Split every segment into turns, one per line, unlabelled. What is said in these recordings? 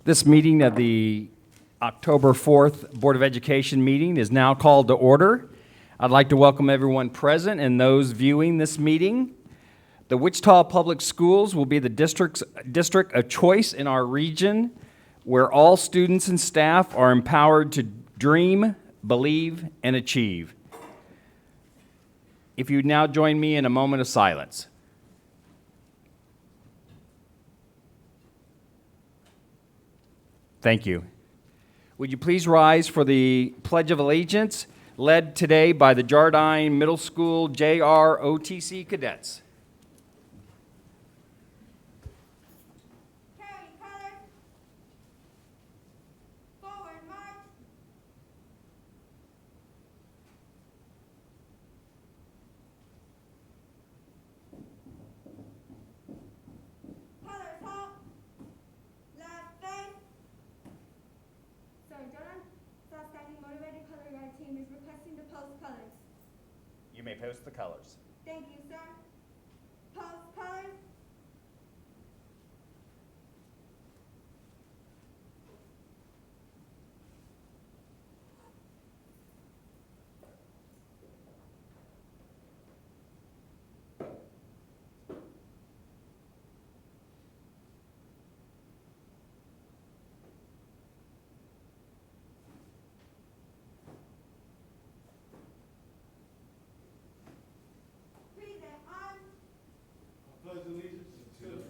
This meeting of the October 4th Board of Education meeting is now called to order. I'd like to welcome everyone present and those viewing this meeting. The Wichita Public Schools will be the district of choice in our region, where all students and staff are empowered to dream, believe, and achieve. If you'd now join me in a moment of silence. Thank you. Would you please rise for the Pledge of Allegiance, led today by the Jardine Middle School JROTC cadets.
Carry colors. Forward march. Colors halt. Left face.
Sir John, South-Standing Motivated Color Guard team is requesting to post colors.
You may post the colors.
Thank you, sir. Post colors. Present on.
Pledge allegiance to the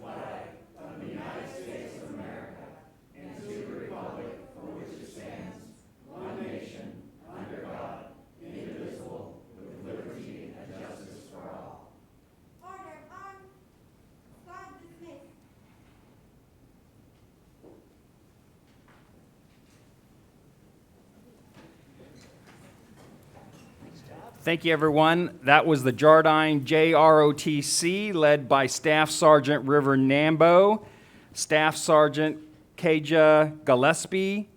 Order on. Squad dismissed.
Thank you, everyone. That was the Jardine JROTC, led by Staff Sergeant River Nambo, Staff Sergeant Kaja Gillespie,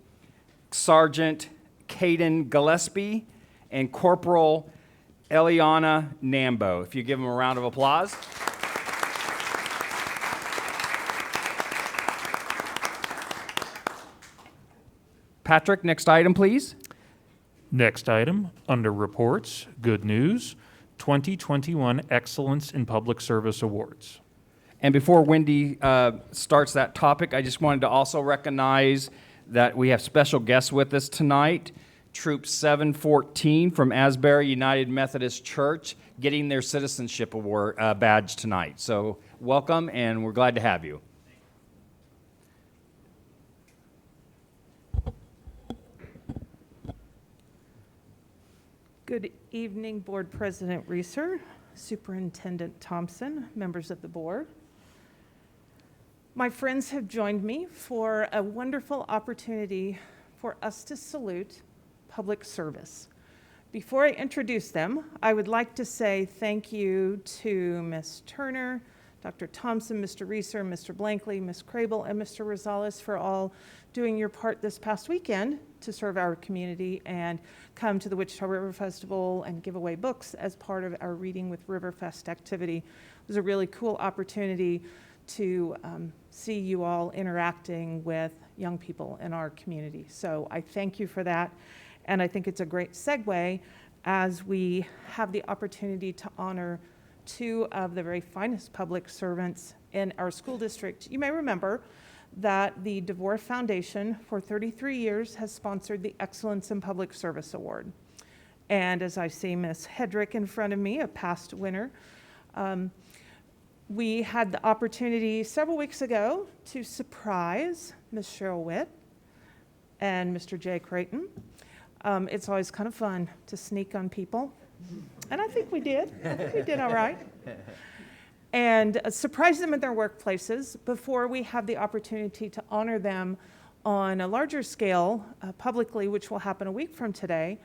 Sergeant Caden Gillespie, and Corporal Eliana Nambo. If you give them a round of applause. Patrick, next item, please.
Next item, under reports, good news, 2021 Excellence in Public Service Awards.
And before Wendy starts that topic, I just wanted to also recognize that we have special guests with us tonight. Troop 714 from Asbury United Methodist Church getting their citizenship award badge tonight. So welcome, and we're glad to have you.
Good evening, Board President Reeser, Superintendent Thompson, members of the board. My friends have joined me for a wonderful opportunity for us to salute public service. Before I introduce them, I would like to say thank you to Ms. Turner, Dr. Thompson, Mr. Reeser, Mr. Blankley, Ms. Crable, and Mr. Rosales for all doing your part this past weekend to serve our community and come to the Wichita River Festival and give away books as part of our Reading with Riverfest activity. It was a really cool opportunity to see you all interacting with young people in our community. So I thank you for that, and I think it's a great segue as we have the opportunity to honor two of the very finest public servants in our school district. You may remember that the DeVore Foundation for 33 years has sponsored the Excellence in Public Service Award. And as I see Ms. Hedrick in front of me, a past winner, we had the opportunity several weeks ago to surprise Ms. Cheryl Witt and Mr. Jay Creighton. It's always kind of fun to sneak on people. And I think we did. I think we did all right. And surprise them at their workplaces before we have the opportunity to honor them on a larger scale publicly, which will happen a week from today,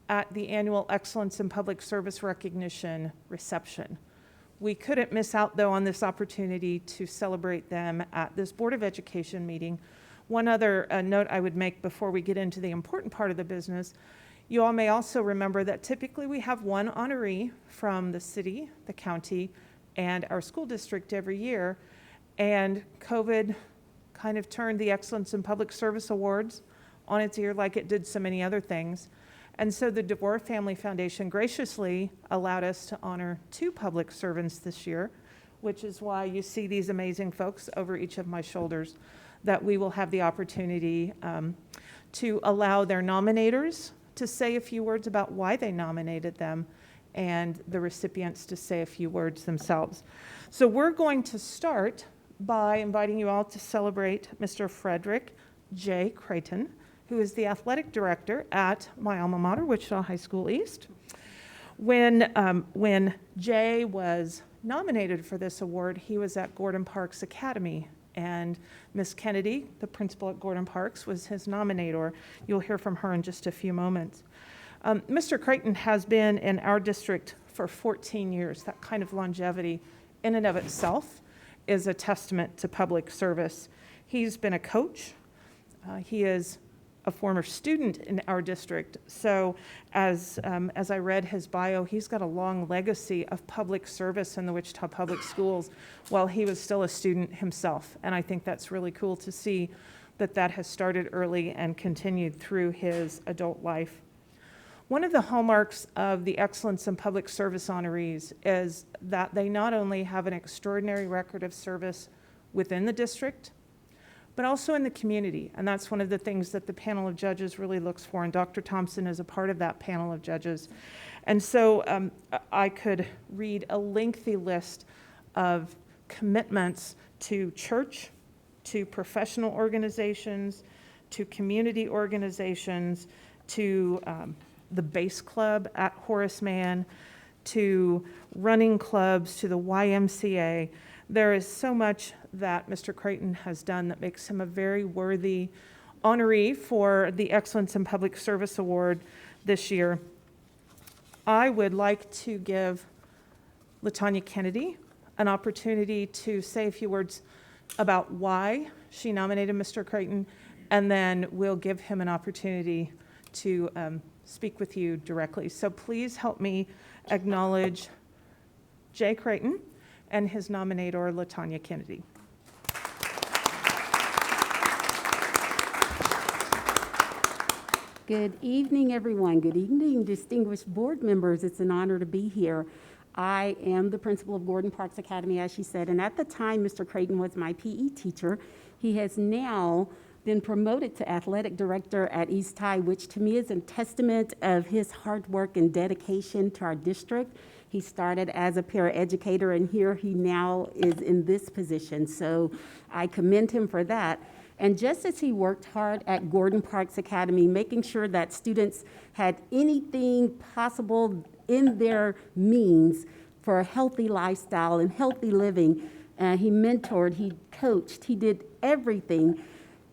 at the annual Excellence in Public Service Recognition reception. We couldn't miss out, though, on this opportunity to celebrate them at this Board of Education meeting. One other note I would make before we get into the important part of the business, you all may also remember that typically we have one honoree from the city, the county, and our school district every year. And COVID kind of turned the Excellence in Public Service Awards on its ear like it did so many other things. And so the DeVore Family Foundation graciously allowed us to honor 2 public servants this year, which is why you see these amazing folks over each of my shoulders, that we will have the opportunity to allow their nominators to say a few words about why they nominated them and the recipients to say a few words themselves. So we're going to start by inviting you all to celebrate Mr. Frederick J. Creighton, who is the athletic director at my alma mater, Wichita High School East. When Jay was nominated for this award, he was at Gordon Parks Academy, and Miss Kennedy, the principal at Gordon Parks, was his nominator. You'll hear from her in just a few moments. Mr. Creighton has been in our district for 14 years. That kind of longevity in and of itself is a testament to public service. He's been a coach. He is a former student in our district. So as I read his bio, he's got a long legacy of public service in the Wichita Public Schools while he was still a student himself. And I think that's really cool to see that that has started early and continued through his adult life. One of the hallmarks of the Excellence in Public Service honorees is that they not only have an extraordinary record of service within the district, but also in the community. And that's one of the things that the panel of judges really looks for, and Dr. Thompson is a part of that panel of judges. And so I could read a lengthy list of commitments to church, to professional organizations, to community organizations, to the base club at Horace Mann, to running clubs, to the YMCA. There is so much that Mr. Creighton has done that makes him a very worthy honoree for the Excellence in Public Service Award this year. I would like to give LaTanya Kennedy an opportunity to say a few words about why she nominated Mr. Creighton, and then we'll give him an opportunity to speak with you directly. So please help me acknowledge Jay Creighton and his nominator, LaTanya Kennedy.
Good evening, everyone. Good evening, distinguished board members. It's an honor to be here. I am the principal of Gordon Parks Academy, as she said, and at the time, Mr. Creighton was my PE teacher. He has now been promoted to athletic director at East High, which to me is a testament of his hard work and dedication to our district. He started as a paraeducator, and here he now is in this position. So I commend him for that. And just as he worked hard at Gordon Parks Academy, making sure that students had anything possible in their means for a healthy lifestyle and healthy living, he mentored, he coached, he did everything.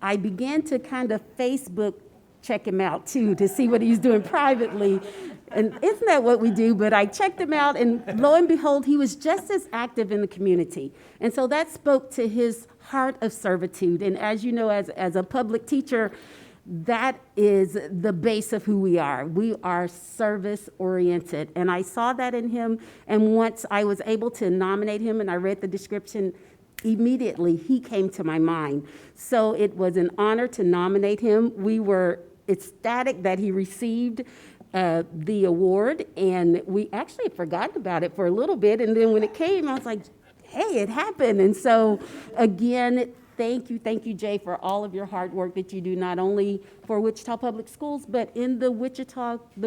I began to kind of Facebook check him out too to see what he's doing privately. And isn't that what we do? But I checked him out, and lo and behold, he was just as active in the community. And so that spoke to his heart of servitude. And as you know, as a public teacher, that is the base of who we are. We are service-oriented. And I saw that in him. And once I was able to nominate him and I read the description, immediately he came to my mind. So it was an honor to nominate him. We were ecstatic that he received the award, and we actually had forgotten about it for a little bit, and then when it came, I was like, hey, it happened. And so again, thank you, Jay, for all of your hard work that you do, not only for Wichita Public Schools, but in the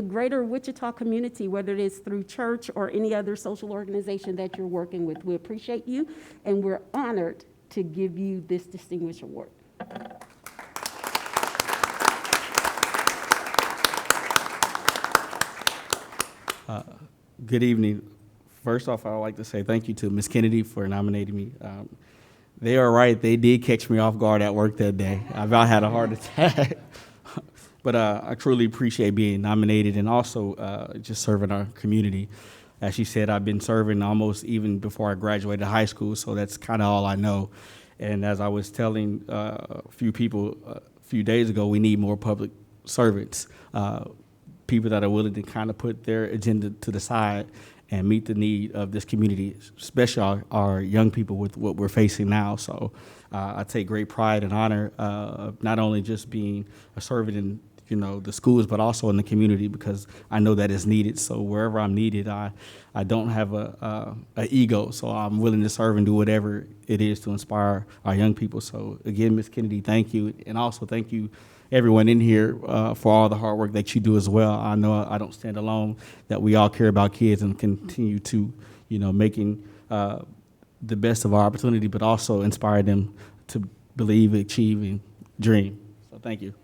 greater Wichita community, whether it is through church or any other social organization that you're working with. We appreciate you, and we're honored to give you this distinguished award.
Good evening. First off, I would like to say thank you to Ms. Kennedy for nominating me. They are right. They did catch me off guard at work that day. I about had a heart attack. But I truly appreciate being nominated and also just serving our community. As she said, I've been serving almost even before I graduated high school, so that's kind of all I know. And as I was telling a few people a few days ago, we need more public servants, people that are willing to kind of put their agenda to the side and meet the need of this community, especially our young people with what we're facing now. So I take great pride and honor of not only just being a servant in the schools, but also in the community, because I know that is needed. So wherever I'm needed, I don't have a ego. So I'm willing to serve and do whatever it is to inspire our young people. So again, Ms. Kennedy, thank you. And also thank you, everyone in here, for all the hard work that you do as well. I know I don't stand alone, that we all care about kids and continue to, making the best of our opportunity, but also inspire them to believe, achieve, and dream. So thank you.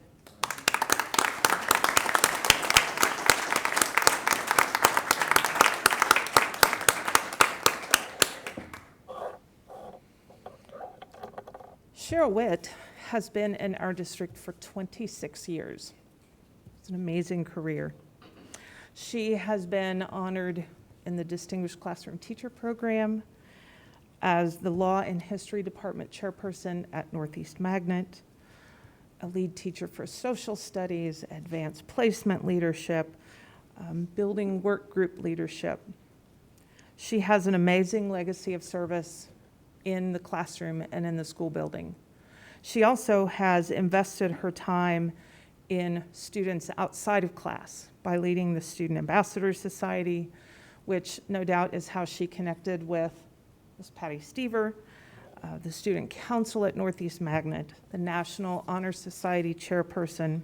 Cheryl Witt has been in our district for 26 years. It's an amazing career. She has been honored in the Distinguished Classroom Teacher Program as the Law and History Department Chairperson at Northeast Magnet, a lead teacher for social studies, advanced placement leadership, building work group leadership. She has an amazing legacy of service in the classroom and in the school building. She also has invested her time in students outside of class by leading the Student Ambassador Society, which no doubt is how she connected with Ms. Patty Stever, the Student Council at Northeast Magnet, the National Honor Society chairperson.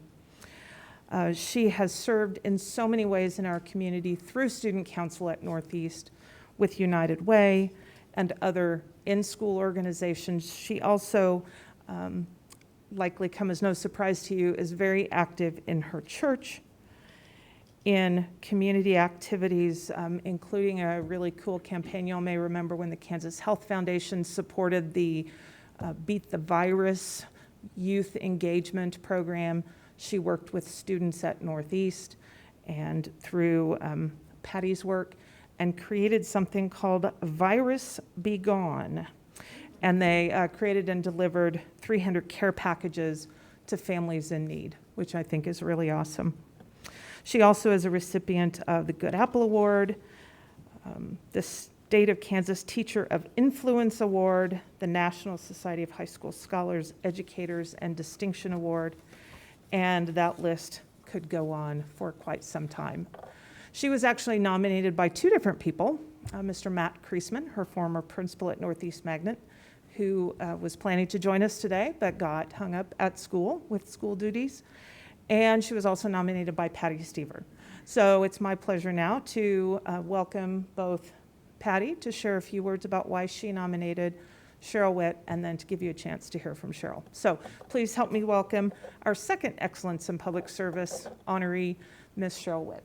She has served in so many ways in our community through Student Council at Northeast, with United Way and other in-school organizations. She also, likely come as no surprise to you, is very active in her church, in community activities, including a really cool campaign. Y'all may remember when the Kansas Health Foundation supported the Beat the Virus youth engagement program. She worked with students at Northeast and through Patty's work, and created something called Virus Be Gone. And they created and delivered 300 care packages to families in need, which I think is really awesome. She also is a recipient of the Good Apple Award, the State of Kansas Teacher of Influence Award, the National Society of High School Scholars, Educators, and Distinction Award, and that list could go on for quite some time. She was actually nominated by two different people, Mr. Matt Kreisman, her former principal at Northeast Magnet, who was planning to join us today, but got hung up at school with school duties. And she was also nominated by Patty Stever. So it's my pleasure now to welcome both Patty to share a few words about why she nominated Cheryl Witt, and then to give you a chance to hear from Cheryl. So please help me welcome our second Excellence in Public Service honoree, Ms. Cheryl Witt.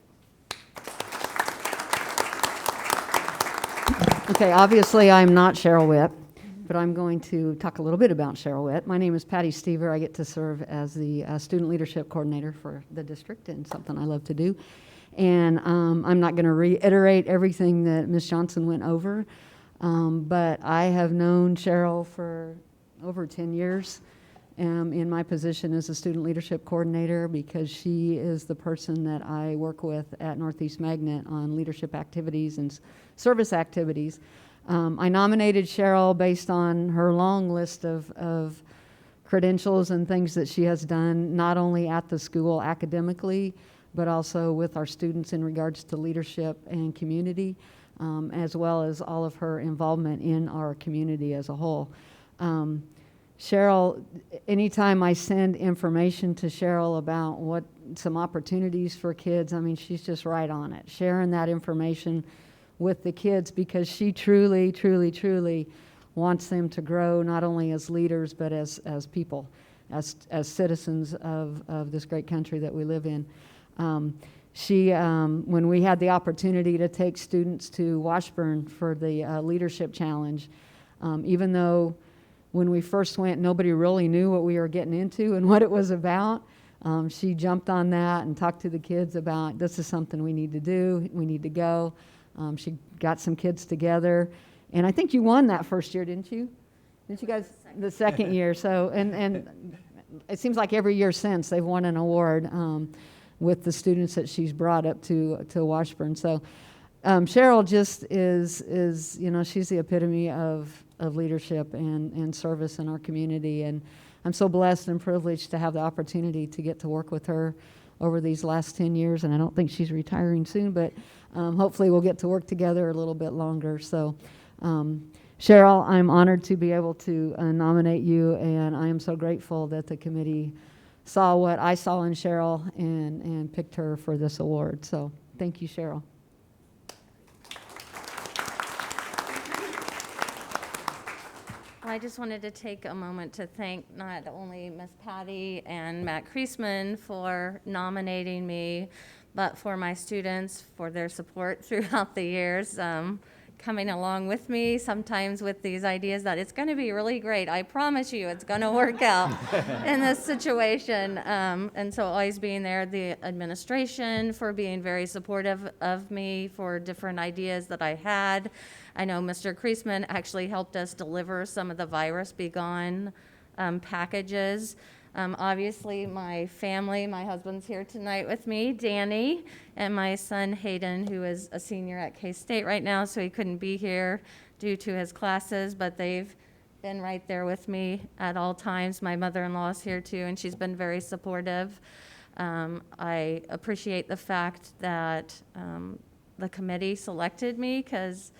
Okay, obviously I'm not Cheryl Witt, but I'm going to talk a little bit about Cheryl Witt. My name is Patty Stever. I get to serve as the Student Leadership Coordinator for the district, and something I love to do. And I'm not going to reiterate everything that Ms. Johnson went over, but I have known Cheryl for over 10 years in my position as a Student Leadership Coordinator, because she is the person that I work with at Northeast Magnet on leadership activities and service activities. I nominated Cheryl based on her long list of credentials and things that she has done, not only at the school academically, but also with our students in regards to leadership and community, as well as all of her involvement in our community as a whole. Cheryl, anytime I send information to Cheryl about what some opportunities for kids, I mean, she's just right on it, sharing that information with the kids, because she truly, truly, truly wants them to grow not only as leaders, but as people, as citizens of this great country that we live in. When we had the opportunity to take students to Washburn for the Leadership Challenge, even though when we first went, nobody really knew what we were getting into and what it was about, she jumped on that and talked to the kids about, this is something we need to do, we need to go. She got some kids together, and I think you won that first year, didn't you? Didn't you guys? The second year. So, and it seems like every year since they've won an award with the students that she's brought up to Washburn. So Cheryl just is, you know, she's the epitome of leadership and service in our community. And I'm so blessed and privileged to have the opportunity to get to work with her over these last 10 years. And I don't think she's retiring soon, but hopefully we'll get to work together a little bit longer. So, Cheryl, I'm honored to be able to nominate you, and I am so grateful that the committee saw what I saw in Cheryl and picked her for this award. So thank you, Cheryl.
Well, I just wanted to take a moment to thank not only Ms. Patty and Matt Kriesman for nominating me, but for my students for their support throughout the years, coming along with me sometimes with these ideas that it's going to be really great. I promise you it's going to work out in this situation. And so always being there, the administration for being very supportive of me for different ideas that I had. I know Mr. Kriesman actually helped us deliver some of the Virus Be Gone packages. Obviously, my family, my husband's here tonight with me, Danny, and my son Hayden, who is a senior at K-State right now, so he couldn't be here due to his classes, but they've been right there with me at all times. My mother-in-law is here too, and she's been very supportive. I appreciate the fact that the committee selected me because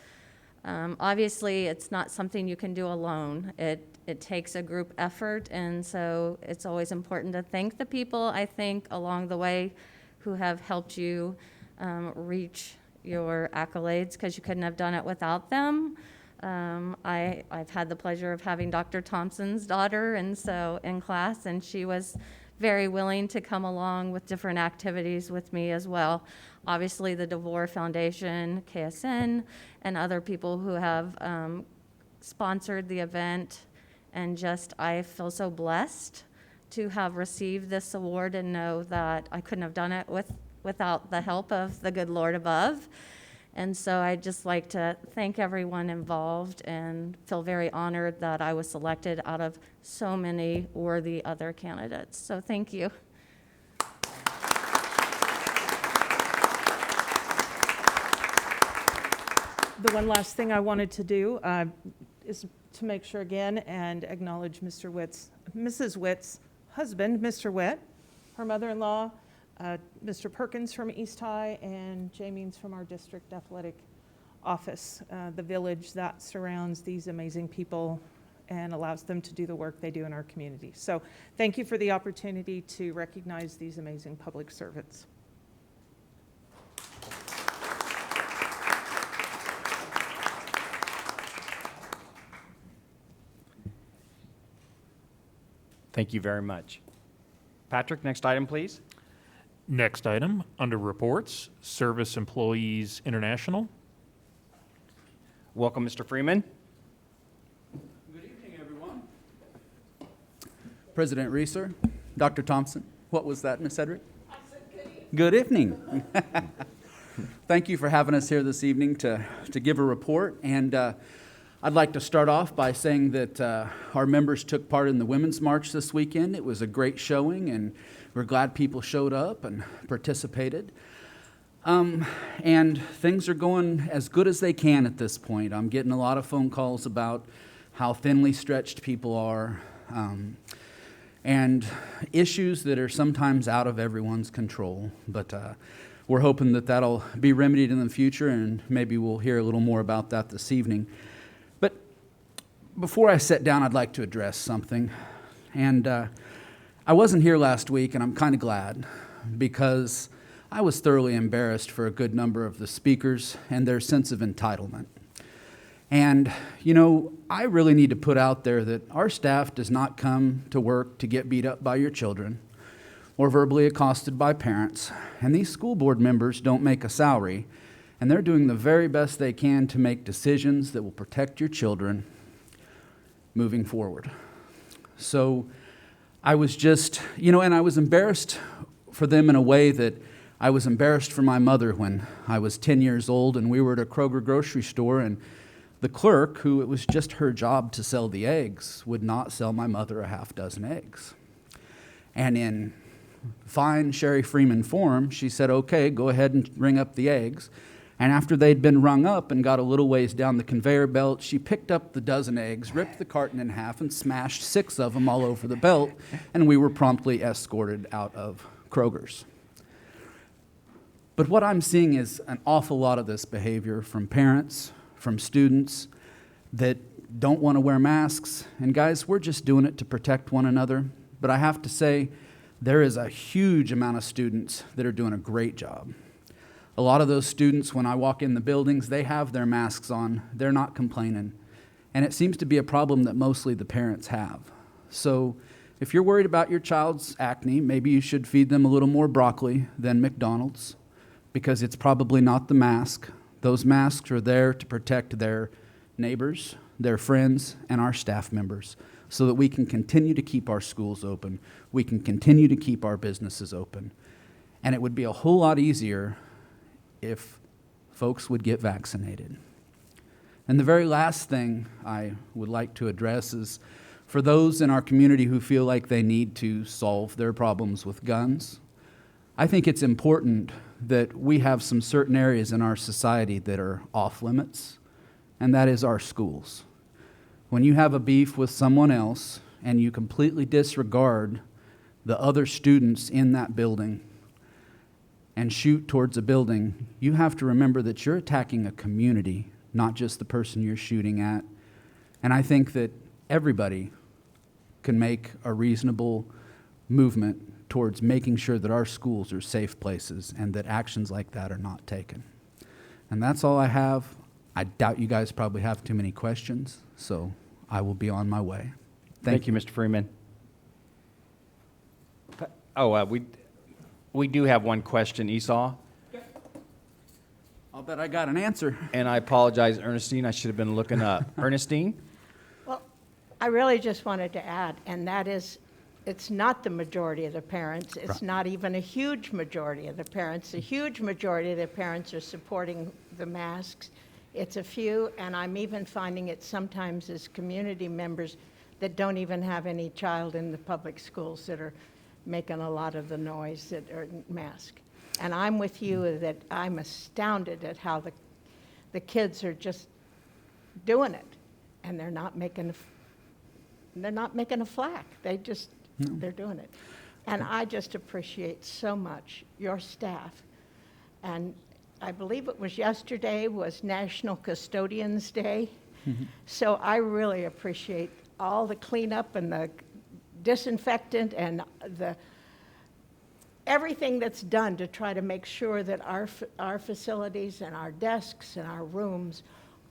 obviously it's not something you can do alone. It takes a group effort, and so it's always important to thank the people, I think, along the way who have helped you reach your accolades, because you couldn't have done it without them. I've had the pleasure of having Dr. Thompson's daughter and so in class, and she was very willing to come along with different activities with me as well. Obviously, the DeVore Foundation, KSN, and other people who have sponsored the event. And just, I feel so blessed to have received this award and know that I couldn't have done it without the help of the good Lord above. And so I'd just like to thank everyone involved and feel very honored that I was selected out of so many worthy other candidates. So thank you.
The one last thing I wanted to do is to make sure again and acknowledge Mrs. Witt's husband, Mr. Witt, her mother-in-law, Mr. Perkins from East High, and Jamie's from our district athletic office, the village that surrounds these amazing people and allows them to do the work they do in our community. So thank you for the opportunity to recognize these amazing public servants.
Thank you very much. Patrick, next item, please.
Next item, under reports, Service Employees International.
Welcome, Mr. Freeman.
Good evening, everyone. President Reeser, Dr. Thompson, what was that, Ms. Edrick? I said good evening. Good evening. Thank you for having us here this evening to give a report. And I'd like to start off by saying that our members took part in the Women's March this weekend. It was a great showing, and we're glad people showed up and participated. And things are going as good as they can at this point. I'm getting a lot of phone calls about how thinly stretched people are, and issues that are sometimes out of everyone's control. But we're hoping that that'll be remedied in the future, and maybe we'll hear a little more about that this evening. But before I sit down, I'd like to address something. And I wasn't here last week, and I'm kind of glad, because I was thoroughly embarrassed for a good number of the speakers and their sense of entitlement. And, you know, I really need to put out there that our staff does not come to work to get beat up by your children or verbally accosted by parents. And these school board members don't make a salary, and they're doing the very best they can to make decisions that will protect your children moving forward. So I was just, you know, and I was embarrassed for them in a way that I was embarrassed for my mother when I was 10 years old and we were at a Kroger grocery store, and the clerk, who it was just her job to sell the eggs, would not sell my mother a half dozen eggs. And in fine Sherry Freeman form, she said, okay, go ahead and ring up the eggs. And after they'd been rung up and got a little ways down the conveyor belt, she picked up the dozen eggs, ripped the carton in half, and smashed 6 of them all over the belt, and we were promptly escorted out of Kroger's. But what I'm seeing is an awful lot of this behavior from parents, from students that don't want to wear masks. And guys, we're just doing it to protect one another. But I have to say, there is a huge amount of students that are doing a great job. A lot of those students, when I walk in the buildings, they have their masks on. They're not complaining. And it seems to be a problem that mostly the parents have. So if you're worried about your child's acne, maybe you should feed them a little more broccoli than McDonald's, because it's probably not the mask. Those masks are there to protect their neighbors, their friends, and our staff members, so that we can continue to keep our schools open. We can continue to keep our businesses open. And it would be a whole lot easier if folks would get vaccinated. And the very last thing I would like to address is for those in our community who feel like they need to solve their problems with guns. I think it's important that we have some certain areas in our society that are off limits, and that is our schools. When you have a beef with someone else and you completely disregard the other students in that building and shoot towards a building, you have to remember that you're attacking a community, not just the person you're shooting at. And I think that everybody can make a reasonable movement towards making sure that our schools are safe places and that actions like that are not taken. And that's all I have. I doubt you guys probably have too many questions, so I will be on my way.
Thank you, Mr. Freeman. We do have one question, Esau.
I'll bet I got an answer.
And I apologize, Ernestine, I should have been looking up. Ernestine?
Well, I really just wanted to add, and that is, it's not the majority of the parents. It's
Right.
not even a huge majority of the parents. A huge majority of the parents are supporting the masks. It's a few, and I'm even finding it sometimes as community members that don't even have any child in the public schools that are making a lot of the noise that are masked. And I'm with you that I'm astounded at how the kids are just doing it, and they're not making a flack. They're doing it. And I just appreciate so much your staff. And I believe it was yesterday was National Custodians Day.
Mm-hmm.
So I really appreciate all the cleanup and the disinfectant and everything that's done to try to make sure that our facilities and our desks and our rooms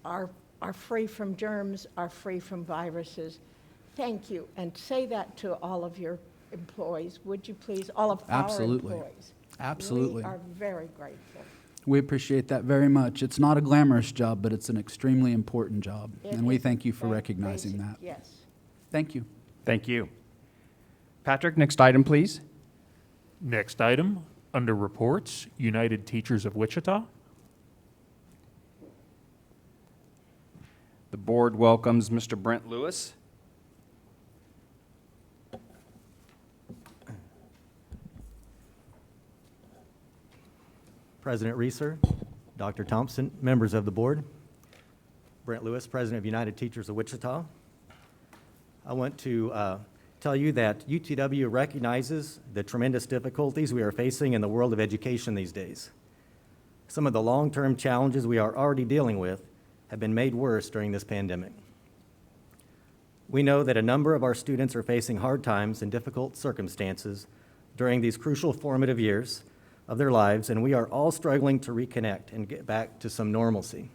are free from germs, are free from viruses. Thank you, and say that to all of your employees, would you please? All of
Absolutely.
our employees.
Absolutely.
We are very grateful.
We appreciate that very much. It's not a glamorous job, but it's an extremely important job.
It
And we
is
thank you for
very
recognizing
basic,
that.
Yes.
Thank you.
Thank you. Patrick, next item, please.
Next item, under reports, United Teachers of Wichita.
The board welcomes Mr. Brent Lewis.
President Reeser, Dr. Thompson, members of the board, Brent Lewis, President of United Teachers of Wichita. I want to tell you that UTW recognizes the tremendous difficulties we are facing in the world of education these days. Some of the long-term challenges we are already dealing with have been made worse during this pandemic. We know that a number of our students are facing hard times and difficult circumstances during these crucial formative years of their lives, and we are all struggling to reconnect and get back to some normalcy.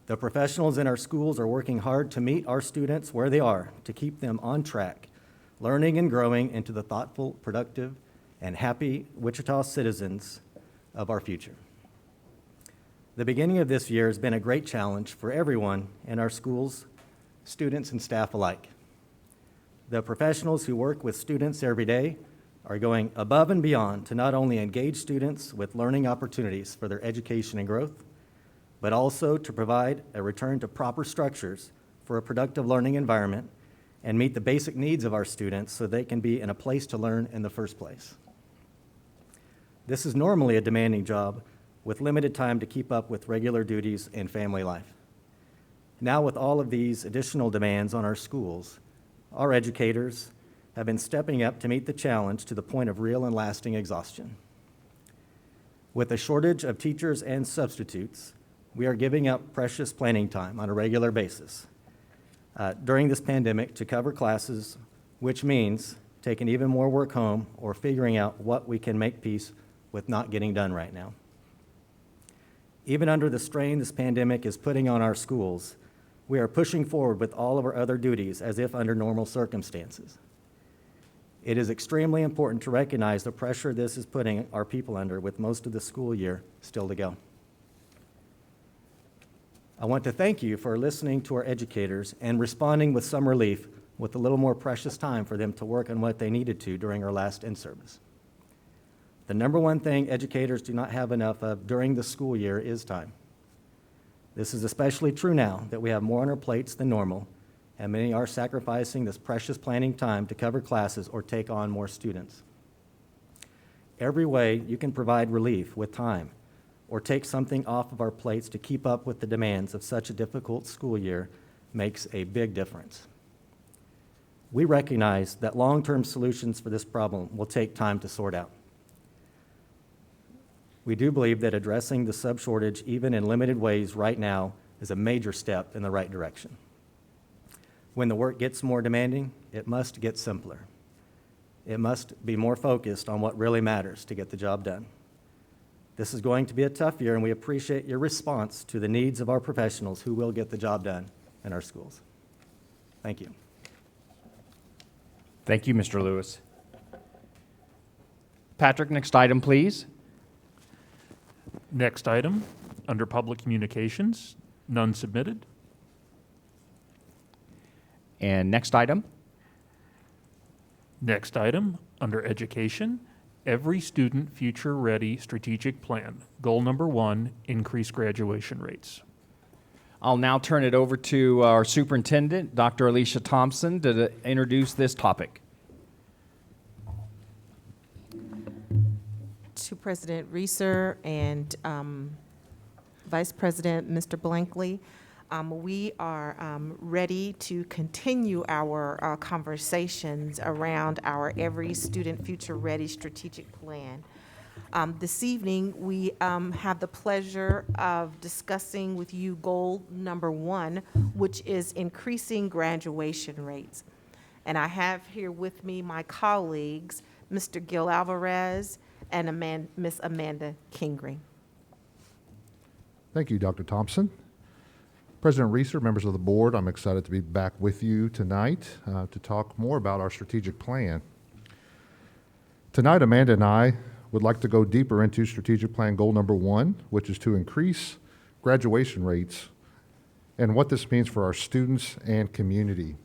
The professionals in our schools are working hard to meet our students where they are, to keep them on track, learning and growing into the thoughtful, productive, and happy Wichita citizens of our future. The beginning of this year has been a great challenge for everyone in our schools, students and staff alike. The professionals who work with students every day are going above and beyond to not only engage students with learning opportunities for their education and growth, but also to provide a return to proper structures for a productive learning environment and meet the basic needs of our students so they can be in a place to learn in the first place. This is normally a demanding job, with limited time to keep up with regular duties and family life. Now, with all of these additional demands on our schools, our educators have been stepping up to meet the challenge to the point of real and lasting exhaustion. With a shortage of teachers and substitutes, we are giving up precious planning time on a regular basis during this pandemic to cover classes, which means taking even more work home or figuring out what we can make peace with not getting done right now. Even under the strain this pandemic is putting on our schools, we are pushing forward with all of our other duties as if under normal circumstances. It is extremely important to recognize the pressure this is putting our people under with most of the school year still to go. I want to thank you for listening to our educators and responding with some relief with a little more precious time for them to work on what they needed to during our last in-service. The number one thing educators do not have enough of during the school year is time. This is especially true now that we have more on our plates than normal, and many are sacrificing this precious planning time to cover classes or take on more students. Every way you can provide relief with time or take something off of our plates to keep up with the demands of such a difficult school year makes a big difference. We recognize that long-term solutions for this problem will take time to sort out. We do believe that addressing the sub-shortage, even in limited ways right now, is a major step in the right direction. When the work gets more demanding, it must get simpler. It must be more focused on what really matters to get the job done. This is going to be a tough year, and we appreciate your response to the needs of our professionals who will get the job done in our schools. Thank you.
Thank you, Mr. Lewis. Patrick, next item, please.
Next item, under Public Communications, none submitted.
And next item.
Next item, under Education, Every Student Future Ready Strategic Plan. Goal number 1, increase graduation rates.
I'll now turn it over to our superintendent, Dr. Alicia Thompson, to introduce this topic.
To President Reeser and Vice President Mr. Blankley, we are ready to continue our conversations around our Every Student Future Ready strategic plan. This evening, we have the pleasure of discussing with you goal number 1, which is increasing graduation rates. And I have here with me my colleagues, Mr. Gil Alvarez and Miss Amanda Kingring.
Thank you, Dr. Thompson. President Reeser, members of the board, I'm excited to be back with you tonight to talk more about our strategic plan. Tonight, Amanda and I would like to go deeper into strategic plan goal number 1, which is to increase graduation rates and what this means for our students and community.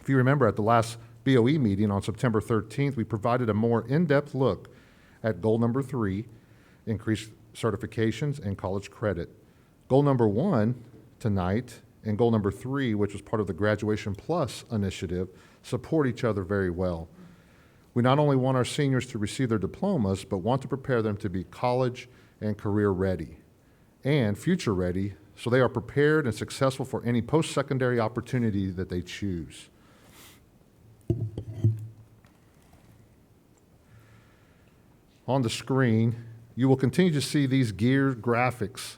If you remember at the last BOE meeting on September 13th, we provided a more in-depth look at goal number 3, increased certifications and college credit. Goal number 1 tonight and goal number 3, which was part of the Graduation Plus initiative, support each other very well. We not only want our seniors to receive their diplomas, but want to prepare them to be college and career ready and future ready so they are prepared and successful for any post-secondary opportunity that they choose. On the screen, you will continue to see these geared graphics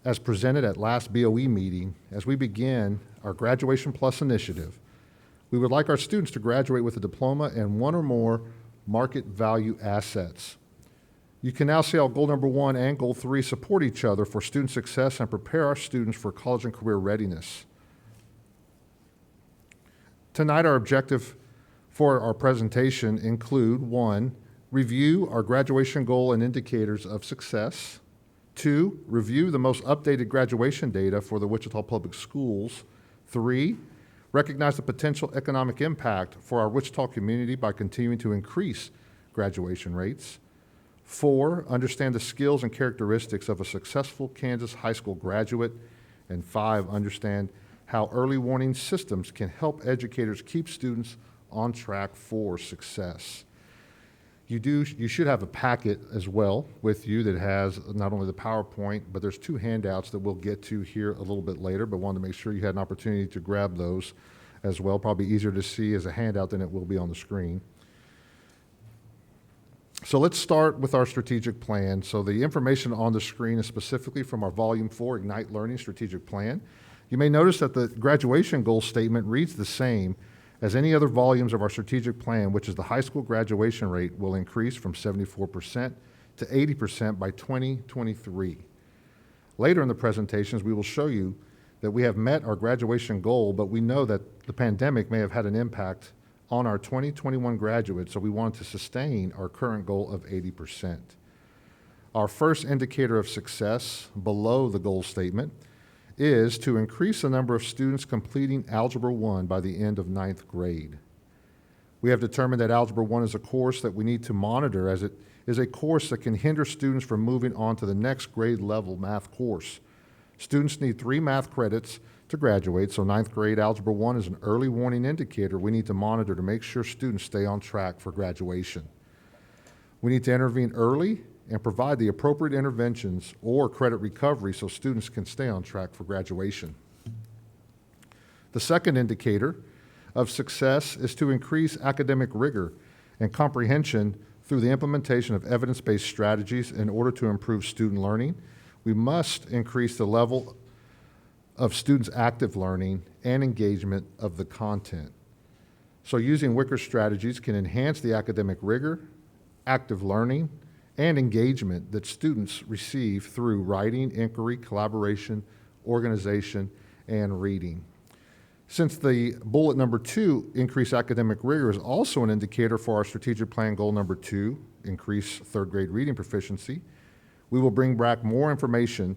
as presented at last BOE meeting as we begin our Graduation Plus initiative. We would like our students to graduate with a diploma and 1 or more market value assets. You can now see how goal number 1 and goal 3 support each other for student success and prepare our students for college and career readiness. Tonight, our objective for our presentation include 1, review our graduation goal and indicators of success. 2, review the most updated graduation data for the Wichita Public Schools. 3, recognize the potential economic impact for our Wichita community by continuing to increase graduation rates. 4, understand the skills and characteristics of a successful Kansas high school graduate. And 5, understand how early warning systems can help educators keep students on track for success. You should have a packet as well with you that has not only the PowerPoint, but there's 2 handouts that we'll get to here a little bit later, but wanted to make sure you had an opportunity to grab those as well. Probably easier to see as a handout than it will be on the screen. So let's start with our strategic plan. So the information on the screen is specifically from our Volume 4 Ignite Learning Strategic Plan. You may notice that the graduation goal statement reads the same as any other volumes of our strategic plan, which is the high school graduation rate will increase from 74% to 80% by 2023. Later in the presentations, we will show you that we have met our graduation goal, but we know that the pandemic may have had an impact on our 2021 graduates, so we want to sustain our current goal of 80%. Our first indicator of success below the goal statement is to increase the number of students completing Algebra 1 by the end of 9th grade. We have determined that Algebra 1 is a course that we need to monitor, as it is a course that can hinder students from moving on to the next grade level math course. Students need 3 math credits to graduate, so 9th grade Algebra 1 is an early warning indicator we need to monitor to make sure students stay on track for graduation. We need to intervene early and provide the appropriate interventions or credit recovery so students can stay on track for graduation. The second indicator of success is to increase academic rigor and comprehension through the implementation of evidence-based strategies in order to improve student learning. We must increase the level of students' active learning and engagement of the content. So using Wicker strategies can enhance the academic rigor, active learning, and engagement that students receive through writing, inquiry, collaboration, organization, and reading. Since the bullet number 2, increase academic rigor, is also an indicator for our strategic plan goal number 2, increase 3rd grade reading proficiency, we will bring back more information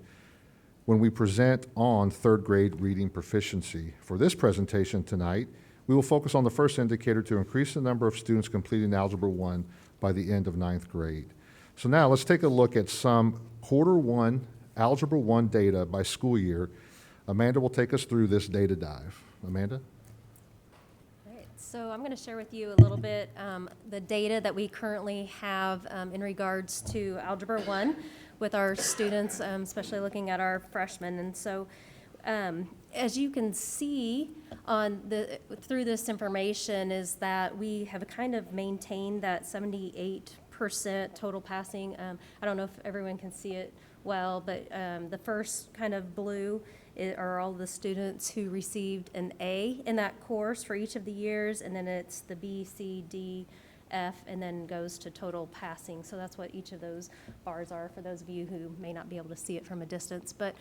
when we present on 3rd grade reading proficiency. For this presentation tonight, we will focus on the first indicator to increase the number of students completing Algebra 1 by the end of 9th grade. So now let's take a look at some quarter 1 Algebra 1 data by school year. Amanda will take us through this data dive. Amanda?
All right, so I'm going to share with you a little bit the data that we currently have in regards to Algebra 1 with our students, especially looking at our freshmen. And so as you can see through this information is that we have kind of maintained that 78% total passing. I don't know if everyone can see it well, but the first kind of blue are all the students who received an A in that course for each of the years, and then it's the B, C, D, F, and then goes to total passing. So that's what each of those bars are for those of you who may not be able to see it from a distance. But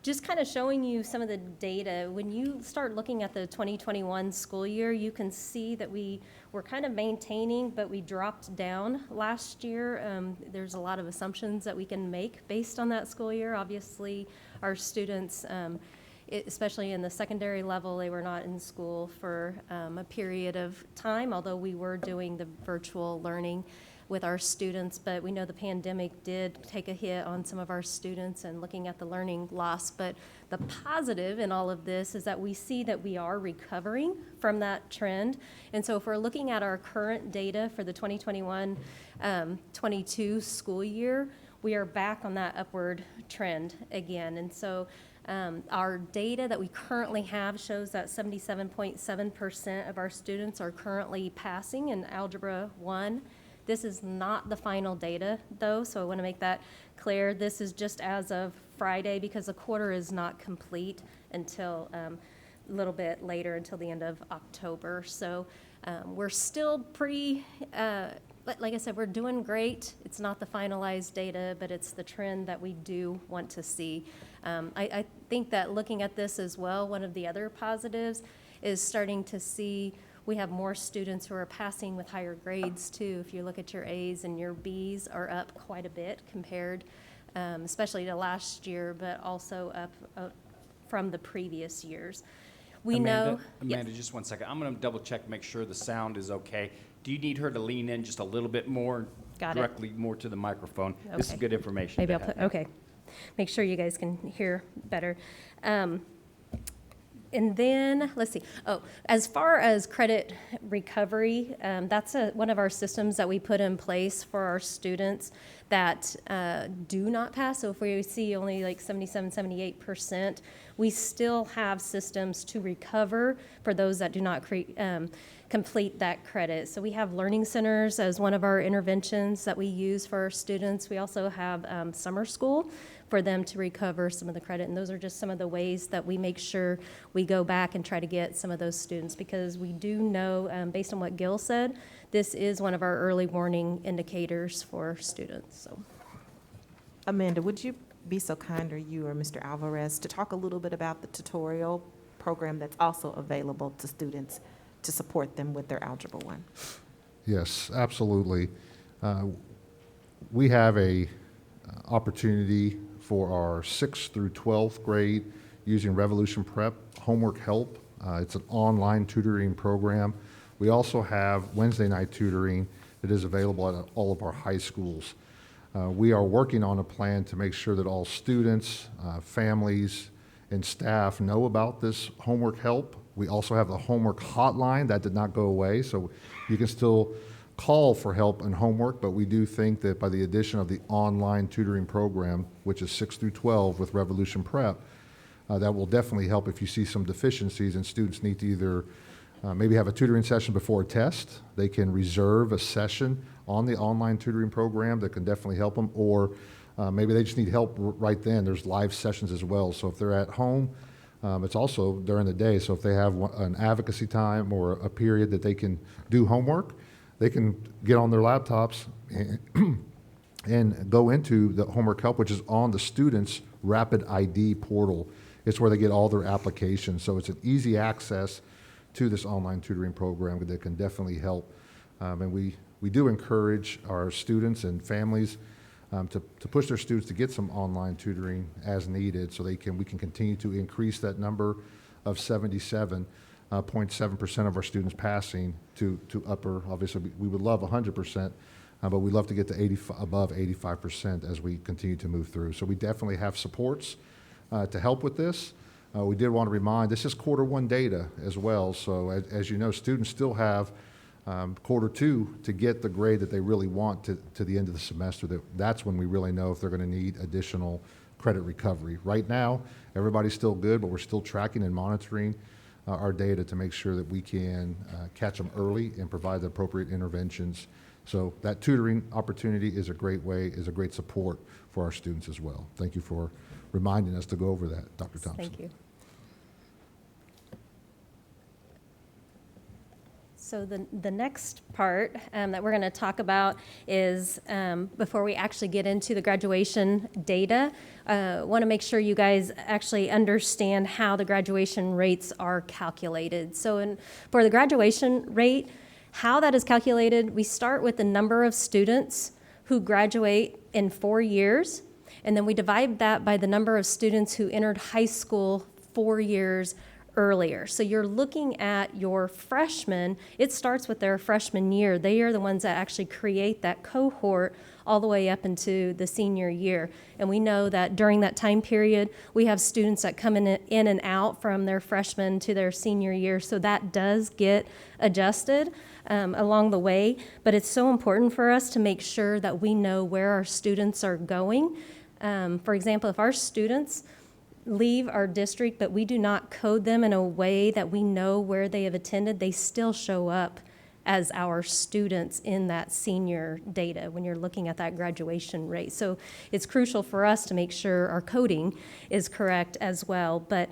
just kind of showing you some of the data. When you start looking at the 2021 school year, you can see that we were kind of maintaining, but we dropped down last year. There's a lot of assumptions that we can make based on that school year. Obviously, our students, especially in the secondary level, they were not in school for a period of time, although we were doing the virtual learning with our students, but we know the pandemic did take a hit on some of our students and looking at the learning loss. But the positive in all of this is that we see that we are recovering from that trend. And so if we're looking at our current data for the 2021-22 school year, we are back on that upward trend again. And so our data that we currently have shows that 77.7% of our students are currently passing in Algebra 1. This is not the final data, though, so I want to make that clear. This is just as of Friday because the quarter is not complete until a little bit later, until the end of October. So we're still pretty, like I said, we're doing great. It's not the finalized data, but it's the trend that we do want to see. I think that looking at this as well, one of the other positives is starting to see we have more students who are passing with higher grades too. If you look at your A's and your B's are up quite a bit compared, especially to last year, but also up from the previous years. We
Amanda,
yes.
Just 1 second. I'm going to double check, make sure the sound is okay. Do you need her to lean in just a little bit more?
Got it.
Directly more to the microphone.
Okay.
This is good information.
Maybe I'll put, okay. Make sure you guys can hear better. And then, let's see, as far as credit recovery, that's one of our systems that we put in place for our students that do not pass. So if we see only like 77, 78%, we still have systems to recover for those that do not complete that credit. So we have learning centers as one of our interventions that we use for our students. We also have summer school for them to recover some of the credit. And those are just some of the ways that we make sure we go back and try to get some of those students, because we do know, based on what Gil said, this is one of our early warning indicators for students. So,
Amanda, would you be so kind, or you or Mr. Alvarez, to talk a little bit about the tutorial program that's also available to students to support them with their Algebra 1?
Yes, absolutely. We have a opportunity for our 6th through 12th grade using Revolution Prep homework help. It's an online tutoring program. We also have Wednesday night tutoring that is available at all of our high schools. We are working on a plan to make sure that all students, families, and staff know about this homework help. We also have the homework hotline that did not go away, so you can still call for help and homework, but we do think that by the addition of the online tutoring program, which is 6 through 12 with Revolution Prep, that will definitely help if you see some deficiencies and students need to either maybe have a tutoring session before a test. They can reserve a session on the online tutoring program that can definitely help them, or maybe they just need help right then. There's live sessions as well. So if they're at home, it's also during the day. So if they have an advocacy time or a period that they can do homework, they can get on their laptops and go into the homework help, which is on the students' Rapid ID portal. It's where they get all their applications. So it's an easy access to this online tutoring program that can definitely help. And we do encourage our students and families to push their students to get some online tutoring as needed, so we can continue to increase that number of 77.7% of our students passing to upper. Obviously, we would love 100%, but we'd love to get to above 85% as we continue to move through. So we definitely have supports to help with this. We did want to remind, this is Q1 data as well. So as you know, students still have Q2 to get the grade that they really want to the end of the semester. That's when we really know if they're going to need additional credit recovery. Right now, everybody's still good, but we're still tracking and monitoring our data to make sure that we can catch them early and provide the appropriate interventions. So that tutoring opportunity is a great support for our students as well. Thank you for reminding us to go over that, Dr. Thompson.
Thank you. So the next part that we're going to talk about is, before we actually get into the graduation data, want to make sure you guys actually understand how the graduation rates are calculated. So for the graduation rate, how that is calculated, we start with the number of students who graduate in 4 years, and then we divide that by the number of students who entered high school 4 years earlier. So you're looking at your freshmen. It starts with their freshman year. They are the ones that actually create that cohort all the way up into the senior year. And we know that during that time period, we have students that come in and out from their freshman to their senior year. So that does get adjusted along the way. But it's so important for us to make sure that we know where our students are going. For example, if our students leave our district, but we do not code them in a way that we know where they have attended, they still show up as our students in that senior data when you're looking at that graduation rate. So it's crucial for us to make sure our coding is correct as well. But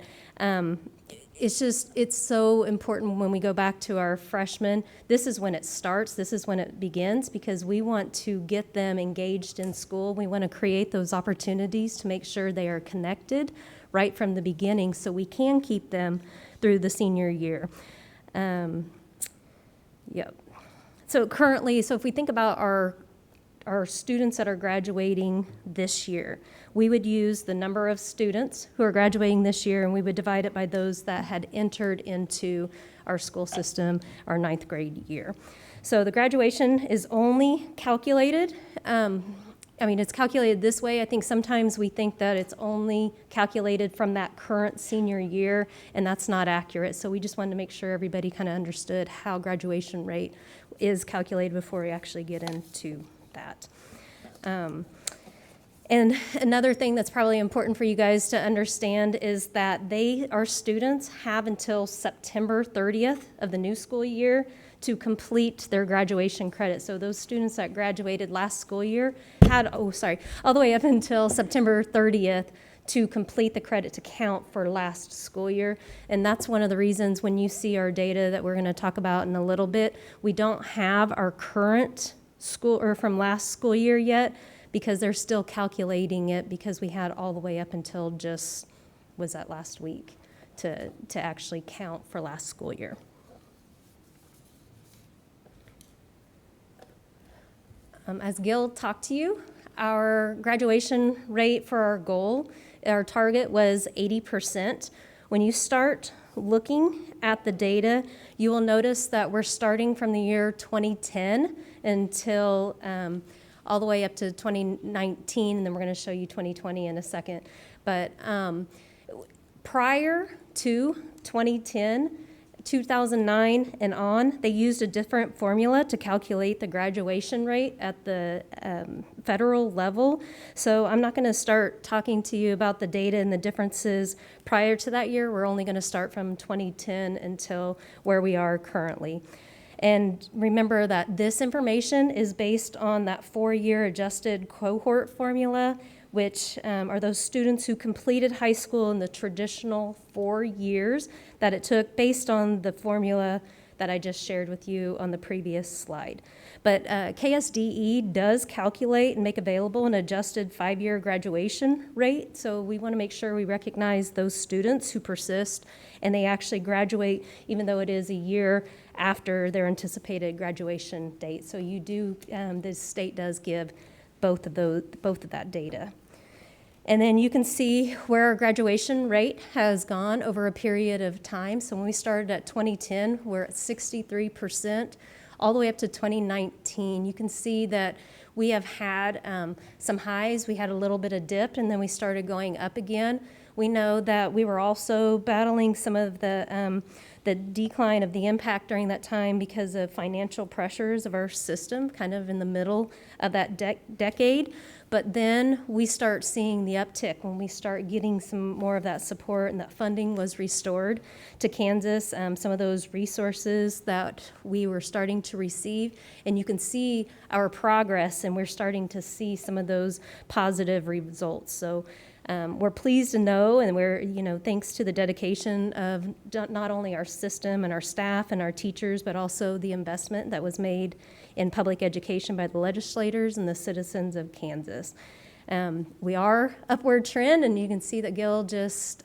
it's so important when we go back to our freshmen. This is when it starts. This is when it begins, because we want to get them engaged in school. We want to create those opportunities to make sure they are connected right from the beginning, so we can keep them through the senior year. Yep. So currently, if we think about our students that are graduating this year, we would use the number of students who are graduating this year, and we would divide it by those that had entered into our school system our 9th grade year. So the graduation is only calculated I mean, it's calculated this way. I think sometimes we think that it's only calculated from that current senior year, and that's not accurate. So we just wanted to make sure everybody kind of understood how graduation rate is calculated before we actually get into that. And another thing that's probably important for you guys to understand is that our students have until September 30th of the new school year to complete their graduation credit. So those students that graduated last school year had, all the way up until September 30th to complete the credit to count for last school year. And that's one of the reasons when you see our data that we're going to talk about in a little bit, we don't have our current school or from last school year yet, because they're still calculating it, because we had all the way up until was that last week to actually count for last school year. As Gil talked to you, our graduation rate for our goal, our target was 80%. When you start looking at the data, you will notice that we're starting from the year 2010 until all the way up to 2019, and then we're going to show you 2020 in a second. But prior to 2010, 2009 and on, they used a different formula to calculate the graduation rate at the federal level. So I'm not going to start talking to you about the data and the differences prior to that year. We're only going to start from 2010 until where we are currently. And remember that this information is based on that 4-year adjusted cohort formula, which are those students who completed high school in the traditional 4 years that it took based on the formula that I just shared with you on the previous slide. But KSDE does calculate and make available an adjusted 5-year graduation rate. So we want to make sure we recognize those students who persist and they actually graduate even though it is a year after their anticipated graduation date. So you do, the state does give both of that data. And then you can see where our graduation rate has gone over a period of time. So when we started at 2010, we're at 63%, all the way up to 2019. You can see that we have had some highs. We had a little bit of dip, and then we started going up again. We know that we were also battling some of the decline of the impact during that time because of financial pressures of our system, kind of in the middle of that decade. But then we start seeing the uptick when we start getting some more of that support, and that funding was restored to Kansas, some of those resources that we were starting to receive. And you can see our progress, and we're starting to see some of those positive results. So we're pleased to know, and we're, thanks to the dedication of not only our system and our staff and our teachers, but also the investment that was made in public education by the legislators and the citizens of Kansas. We are upward trend, and you can see that Gil just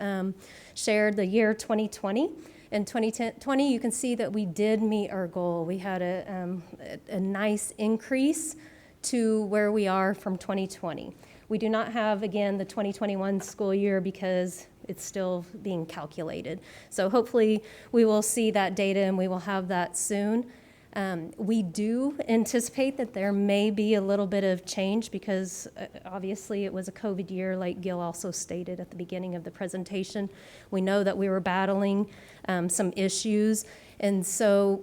shared the year 2020. In 2020, you can see that we did meet our goal. We had a nice increase to where we are from 2020. We do not have, again, the 2021 school year because it's still being calculated. So hopefully we will see that data and we will have that soon. We do anticipate that there may be a little bit of change because obviously it was a COVID year, like Gil also stated at the beginning of the presentation. We know that we were battling some issues. And so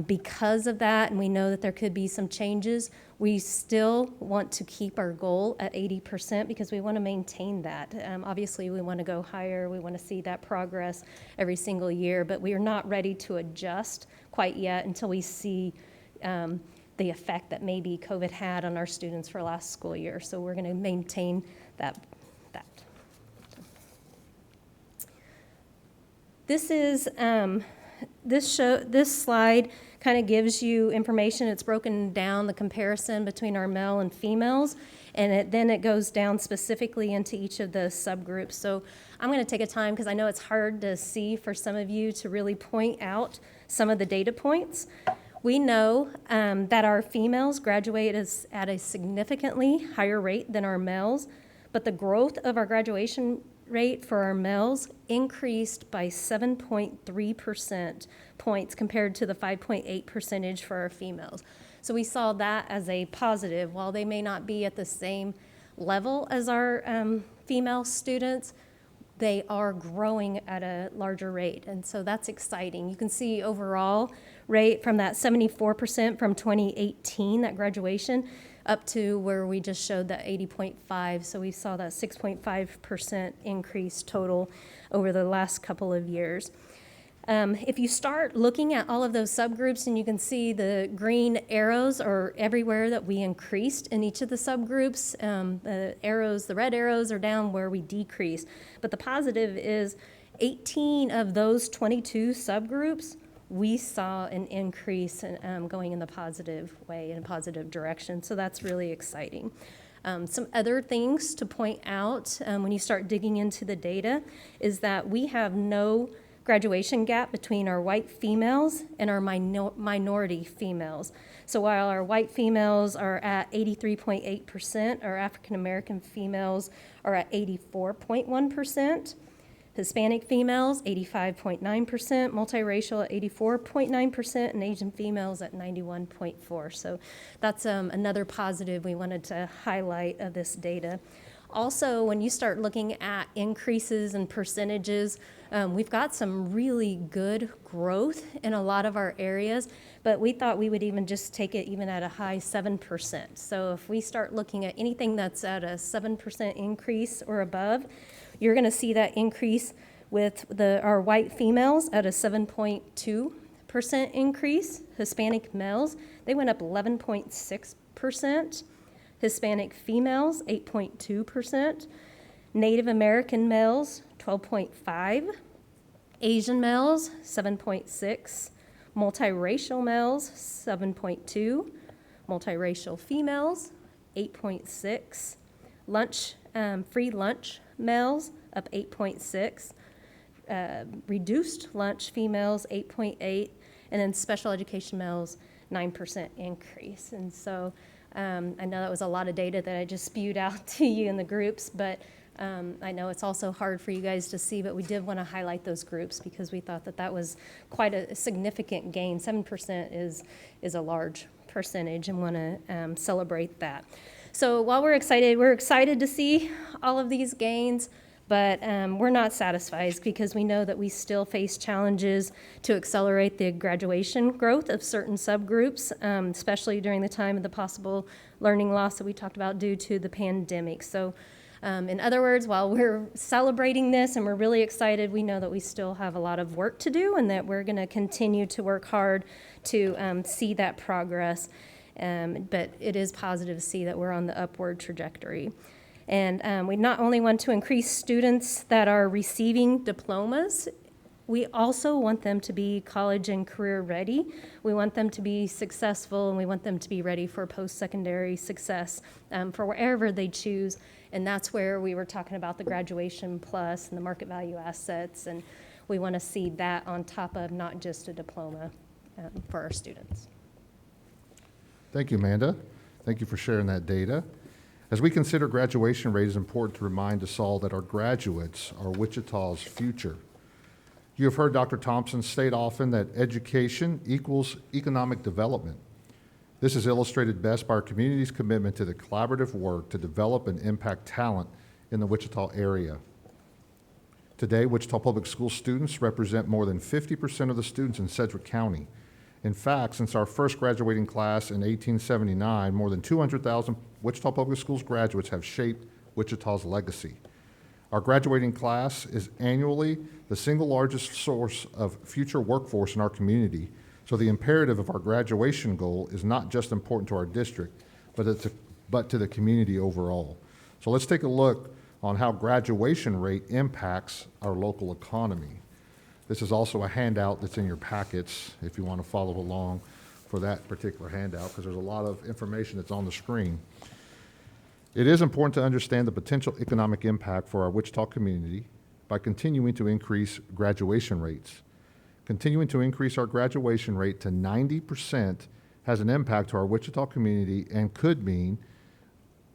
because of that, and we know that there could be some changes, we still want to keep our goal at 80% because we want to maintain that. Obviously, we want to go higher. We want to see that progress every single year, but we are not ready to adjust quite yet until we see the effect that maybe COVID had on our students for last school year. So we're going to maintain that. This is this slide kind of gives you information. It's broken down the comparison between our male and females, and then it goes down specifically into each of the subgroups. So I'm going to take a time because I know it's hard to see for some of you to really point out some of the data points. We know that our females graduate at a significantly higher rate than our males, but the growth of our graduation rate for our males increased by 7.3% points compared to the 5.8% for our females. So we saw that as a positive. While they may not be at the same level as our female students, they are growing at a larger rate, and so that's exciting. You can see overall rate from that 74% from 2018, that graduation, up to where we just showed that 80.5. So we saw that 6.5% increase total over the last couple of years. If you start looking at all of those subgroups, and you can see the green arrows are everywhere that we increased in each of the subgroups. The red arrows are down where we decreased. But the positive is 18 of those 22 subgroups, we saw an increase going in the positive way, in a positive direction. So that's really exciting. Some other things to point out when you start digging into the data is that we have no graduation gap between our white females and our minority females. So while our white females are at 83.8%, our African American females are at 84.1%, Hispanic females 85.9%, multiracial at 84.9%, and Asian females at 91.4%. So that's another positive we wanted to highlight of this data. Also, when you start looking at increases and percentages, we've got some really good growth in a lot of our areas, but we thought we would even just take it even at a high 7%. So if we start looking at anything that's at a 7% increase or above, you're going to see that increase with our white females at a 7.2% increase. Hispanic males, they went up 11.6%. Hispanic females, 8.2%. Native American males, 12.5%. Asian males, 7.6%. Multiracial males, 7.2%. Multiracial females, 8.6%. Free lunch males, up 8.6%. Reduced lunch females, 8.8%. And then special education males, 9% increase. And so I know that was a lot of data that I just spewed out to you in the groups, but I know it's also hard for you guys to see, but we did want to highlight those groups because we thought that that was quite a significant gain. 7% is a large percentage, and want to celebrate that. So while we're excited to see all of these gains, but we're not satisfied because we know that we still face challenges to accelerate the graduation growth of certain subgroups, especially during the time of the possible learning loss that we talked about due to the pandemic. So in other words, while we're celebrating this and we're really excited, we know that we still have a lot of work to do and that we're going to continue to work hard to see that progress. But it is positive to see that we're on the upward trajectory. And we not only want to increase students that are receiving diplomas, we also want them to be college and career ready. We want them to be successful, and we want them to be ready for post-secondary success for wherever they choose. And that's where we were talking about the graduation plus and the market value assets. And we want to see that on top of not just a diploma for our students.
Thank you, Amanda. Thank you for sharing that data. As we consider graduation rate, it's important to remind us all that our graduates are Wichita's future. You have heard Dr. Thompson state often that education equals economic development. This is illustrated best by our community's commitment to the collaborative work to develop and impact talent in the Wichita area. Today, Wichita Public School students represent more than 50% of the students in Sedgwick County. In fact, since our first graduating class in 1879, more than 200,000 Wichita Public Schools graduates have shaped Wichita's legacy. Our graduating class is annually the single largest source of future workforce in our community, so the imperative of our graduation goal is not just important to our district, but to the community overall. So let's take a look on how graduation rate impacts our local economy. This is also a handout that's in your packets if you want to follow along for that particular handout, because there's a lot of information that's on the screen. It is important to understand the potential economic impact for our Wichita community by continuing to increase graduation rates. Continuing to increase our graduation rate to 90% has an impact to our Wichita community and could mean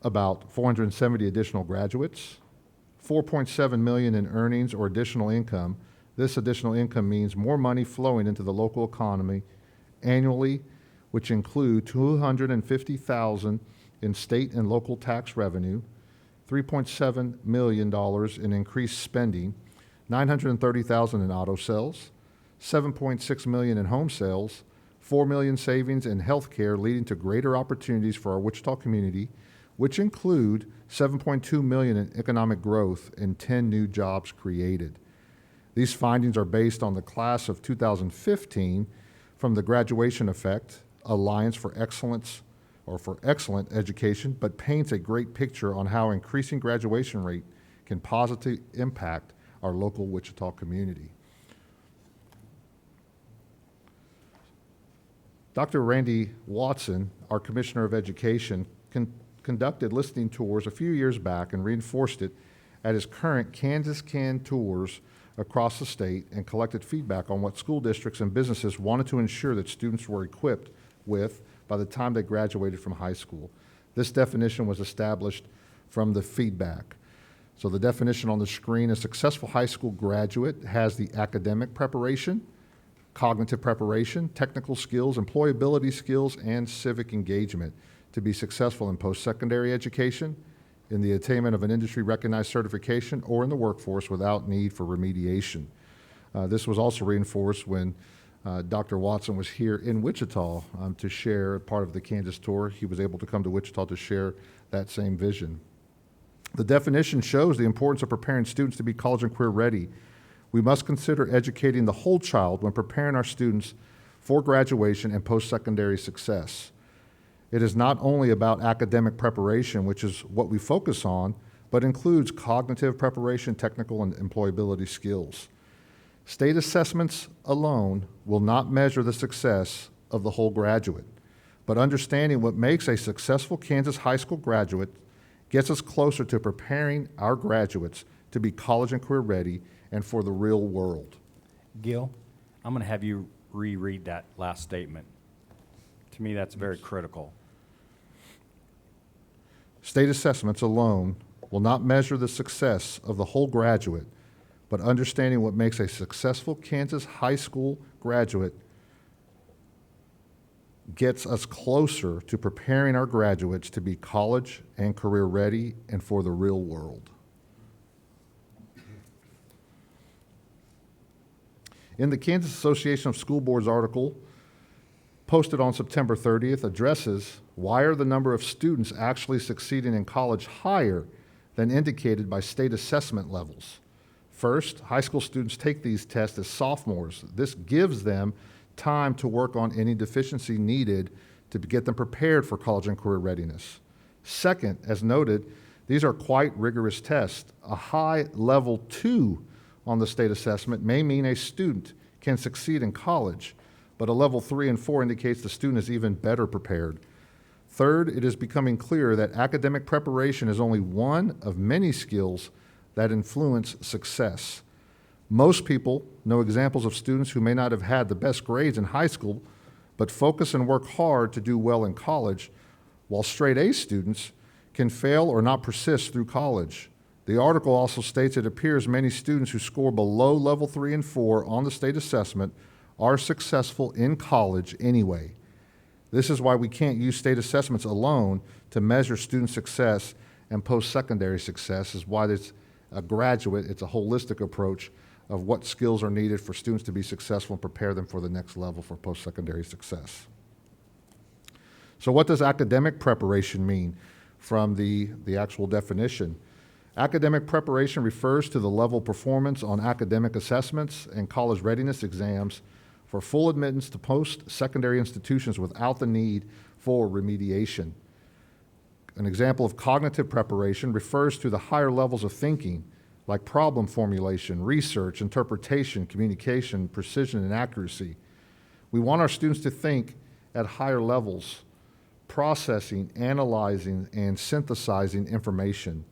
about 470 additional graduates, $4.7 million in earnings or additional income. This additional income means more money flowing into the local economy annually, which include $250,000 in state and local tax revenue, $3.7 million in increased spending, $930,000 in auto sales, $7.6 million in home sales, $4 million savings in healthcare, leading to greater opportunities for our Wichita community, which include $7.2 million in economic growth and 10 new jobs created. These findings are based on the class of 2015 from the Graduation Effect, Alliance for Excellence or for Excellent Education, but paints a great picture on how increasing graduation rate can positively impact our local Wichita community. Dr. Randy Watson, our Commissioner of Education, conducted listening tours a few years back and reinforced it at his current Kansas Can tours across the state and collected feedback on what school districts and businesses wanted to ensure that students were equipped with by the time they graduated from high school. This definition was established from the feedback. So the definition on the screen, a successful high school graduate has the academic preparation, cognitive preparation, technical skills, employability skills, and civic engagement to be successful in post-secondary education, in the attainment of an industry-recognized certification, or in the workforce without need for remediation. This was also reinforced when Dr. Watson was here in Wichita to share part of the Kansas tour. He was able to come to Wichita to share that same vision. The definition shows the importance of preparing students to be college and career ready. We must consider educating the whole child when preparing our students for graduation and post-secondary success. It is not only about academic preparation, which is what we focus on, but includes cognitive preparation, technical and employability skills. State assessments alone will not measure the success of the whole graduate, but understanding what makes a successful Kansas high school graduate gets us closer to preparing our graduates to be college and career ready and for the real world.
Gil, I'm going to have you reread that last statement. To me, that's very critical.
State assessments alone will not measure the success of the whole graduate, but understanding what makes a successful Kansas high school graduate gets us closer to preparing our graduates to be college and career ready and for the real world. In the Kansas Association of School Boards article posted on September 30th addresses why are the number of students actually succeeding in college higher than indicated by state assessment levels. First, high school students take these tests as sophomores. This gives them time to work on any deficiency needed to get them prepared for college and career readiness. Second, as noted, these are quite rigorous tests. A high level 2 on the state assessment may mean a student can succeed in college, but a level 3 and 4 indicates the student is even better prepared. Third, it is becoming clear that academic preparation is only one of many skills that influence success. Most people know examples of students who may not have had the best grades in high school, but focus and work hard to do well in college, while straight A students can fail or not persist through college. The article also states it appears many students who score below level 3 and 4 on the state assessment are successful in college anyway. This is why we can't use state assessments alone to measure student success and post-secondary success, is why it's a graduate, it's a holistic approach of what skills are needed for students to be successful and prepare them for the next level for post-secondary success. So what does academic preparation mean from the actual definition? Academic preparation refers to the level of performance on academic assessments and college readiness exams for full admittance to post-secondary institutions without the need for remediation. An example of cognitive preparation refers to the higher levels of thinking, like problem formulation, research, interpretation, communication, precision, and accuracy. We want our students to think at higher levels, processing, analyzing, and synthesizing information.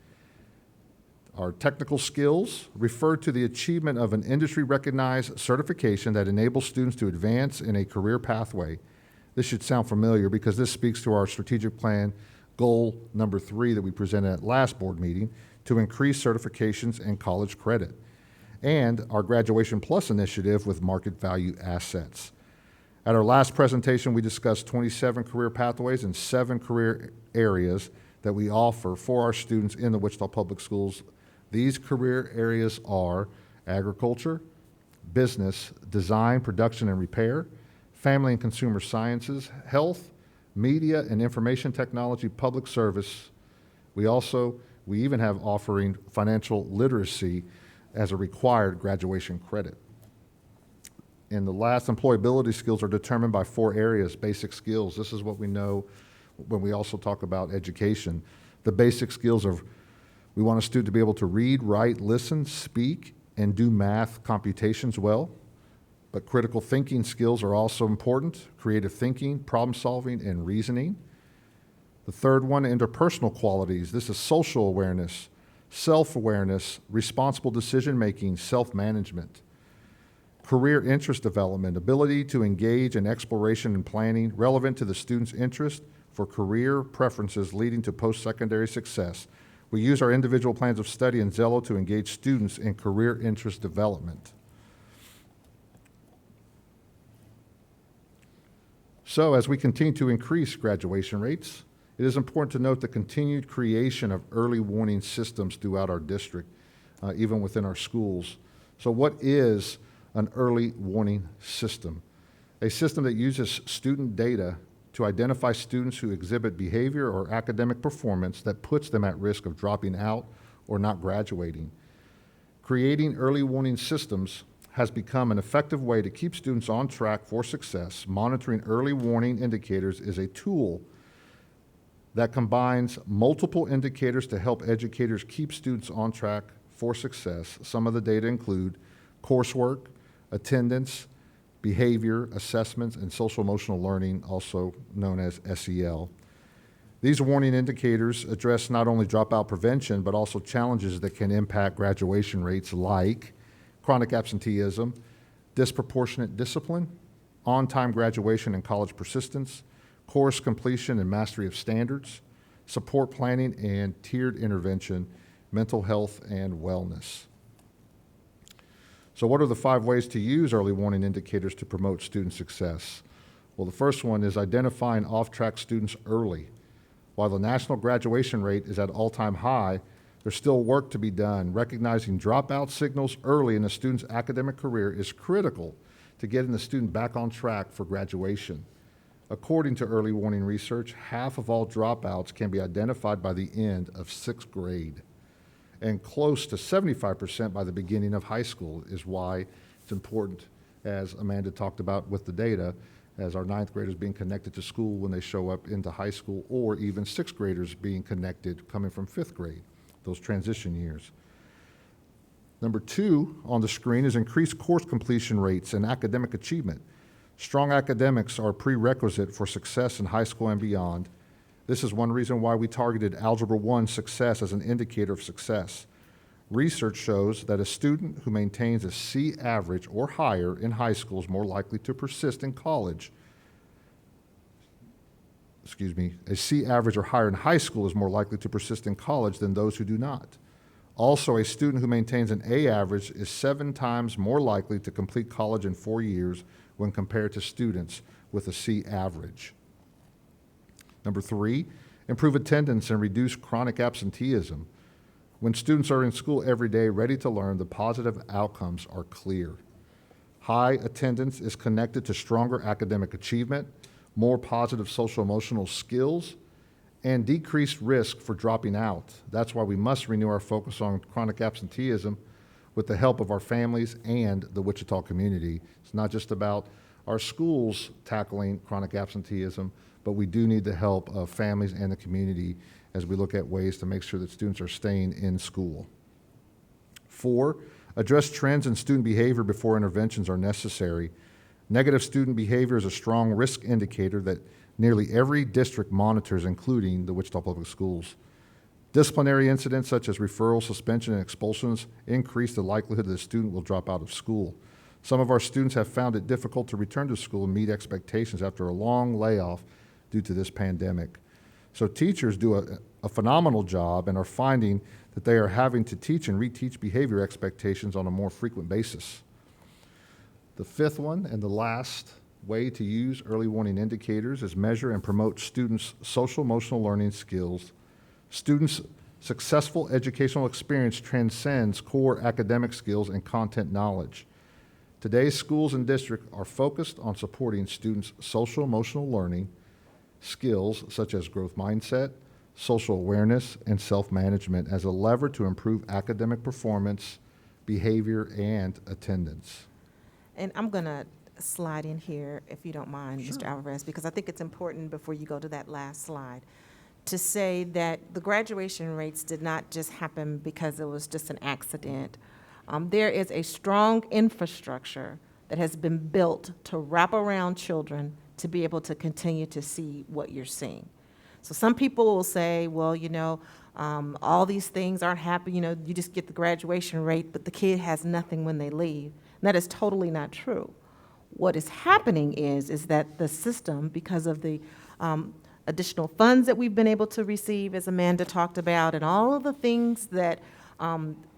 Our technical skills refer to the achievement of an industry-recognized certification that enables students to advance in a career pathway. This should sound familiar because this speaks to our strategic plan goal number 3 that we presented at last board meeting, to increase certifications and college credit, and our Graduation Plus initiative with market value assets. At our last presentation, we discussed 27 career pathways and 7 career areas that we offer for our students in the Wichita Public Schools. These career areas are agriculture, business, design, production and repair, family and consumer sciences, health, media and information technology, public service. We even have offering financial literacy as a required graduation credit. And the last, employability skills are determined by 4 areas, basic skills. This is what we know when we also talk about education. The basic skills are, we want a student to be able to read, write, listen, speak, and do math computations well. But critical thinking skills are also important, creative thinking, problem solving, and reasoning. The third one, interpersonal qualities. This is social awareness, self-awareness, responsible decision-making, self-management. Career interest development, ability to engage in exploration and planning relevant to the student's interest for career preferences leading to post-secondary success. We use our individual plans of study in Zello to engage students in career interest development. So as we continue to increase graduation rates, it is important to note the continued creation of early warning systems throughout our district, even within our schools. So what is an early warning system? A system that uses student data to identify students who exhibit behavior or academic performance that puts them at risk of dropping out or not graduating. Creating early warning systems has become an effective way to keep students on track for success. Monitoring early warning indicators is a tool that combines multiple indicators to help educators keep students on track for success. Some of the data include coursework, attendance, behavior, assessments, and social emotional learning, also known as SEL. These warning indicators address not only dropout prevention, but also challenges that can impact graduation rates like chronic absenteeism, disproportionate discipline, on-time graduation and college persistence, course completion and mastery of standards, support planning and tiered intervention, mental health and wellness. So what are the 5 ways to use early warning indicators to promote student success? Well, the first one is identifying off-track students early. While the national graduation rate is at all-time high, there's still work to be done. Recognizing dropout signals early in a student's academic career is critical to getting the student back on track for graduation. According to early warning research, half of all dropouts can be identified by the end of 6th grade, and close to 75% by the beginning of high school. Is why it's important, as Amanda talked about with the data, as our 9th graders being connected to school when they show up into high school, or even 6th graders being connected coming from 5th grade, those transition years. Number 2 on the screen is increased course completion rates and academic achievement. Strong academics are a prerequisite for success in high school and beyond. This is one reason why we targeted Algebra 1 success as an indicator of success. Research shows that a student who maintains a C average or higher in high school is more likely to persist in college. A C average or higher in high school is more likely to persist in college than those who do not. Also, a student who maintains an A average is 7 times more likely to complete college in 4 years when compared to students with a C average. Number 3, improve attendance and reduce chronic absenteeism. When students are in school every day ready to learn, the positive outcomes are clear. High attendance is connected to stronger academic achievement, more positive social emotional skills, and decreased risk for dropping out. That's why we must renew our focus on chronic absenteeism with the help of our families and the Wichita community. It's not just about our schools tackling chronic absenteeism, but we do need the help of families and the community as we look at ways to make sure that students are staying in school. 4, address trends in student behavior before interventions are necessary. Negative student behavior is a strong risk indicator that nearly every district monitors, including the Wichita Public Schools. Disciplinary incidents such as referral, suspension, and expulsions increase the likelihood that a student will drop out of school. Some of our students have found it difficult to return to school and meet expectations after a long layoff due to this pandemic. So teachers do a phenomenal job and are finding that they are having to teach and reteach behavior expectations on a more frequent basis. The 5th one and the last way to use early warning indicators is measure and promote students' social emotional learning skills. Students' successful educational experience transcends core academic skills and content knowledge. Today's schools and districts are focused on supporting students' social emotional learning skills such as growth mindset, social awareness, and self-management as a lever to improve academic performance, behavior, and attendance.
And I'm going to slide in here, if you don't mind,
Sure.
Mr. Alvarez, because I think it's important before you go to that last slide, to say that the graduation rates did not just happen because it was just an accident. There is a strong infrastructure that has been built to wrap around children to be able to continue to see what you're seeing. So some people will say, well, all these things aren't happening, you just get the graduation rate, but the kid has nothing when they leave. And that is totally not true. What is happening is that the system, because of the additional funds that we've been able to receive, as Amanda talked about, and all of the things that,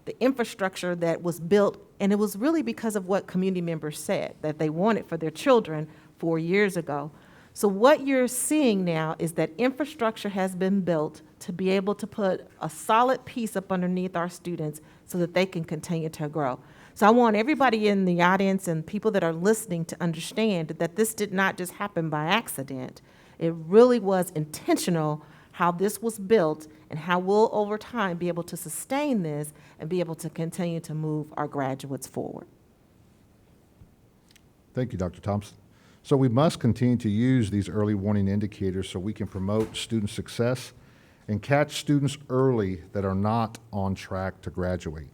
the infrastructure that was built, and it was really because of what community members said that they wanted for their children 4 years ago. So what you're seeing now is that infrastructure has been built to be able to put a solid piece up underneath our students so that they can continue to grow. So I want everybody in the audience and people that are listening to understand that this did not just happen by accident. It really was intentional how this was built and how we'll over time be able to sustain this and be able to continue to move our graduates forward.
Thank you, Dr. Thompson. So we must continue to use these early warning indicators so we can promote student success and catch students early that are not on track to graduate.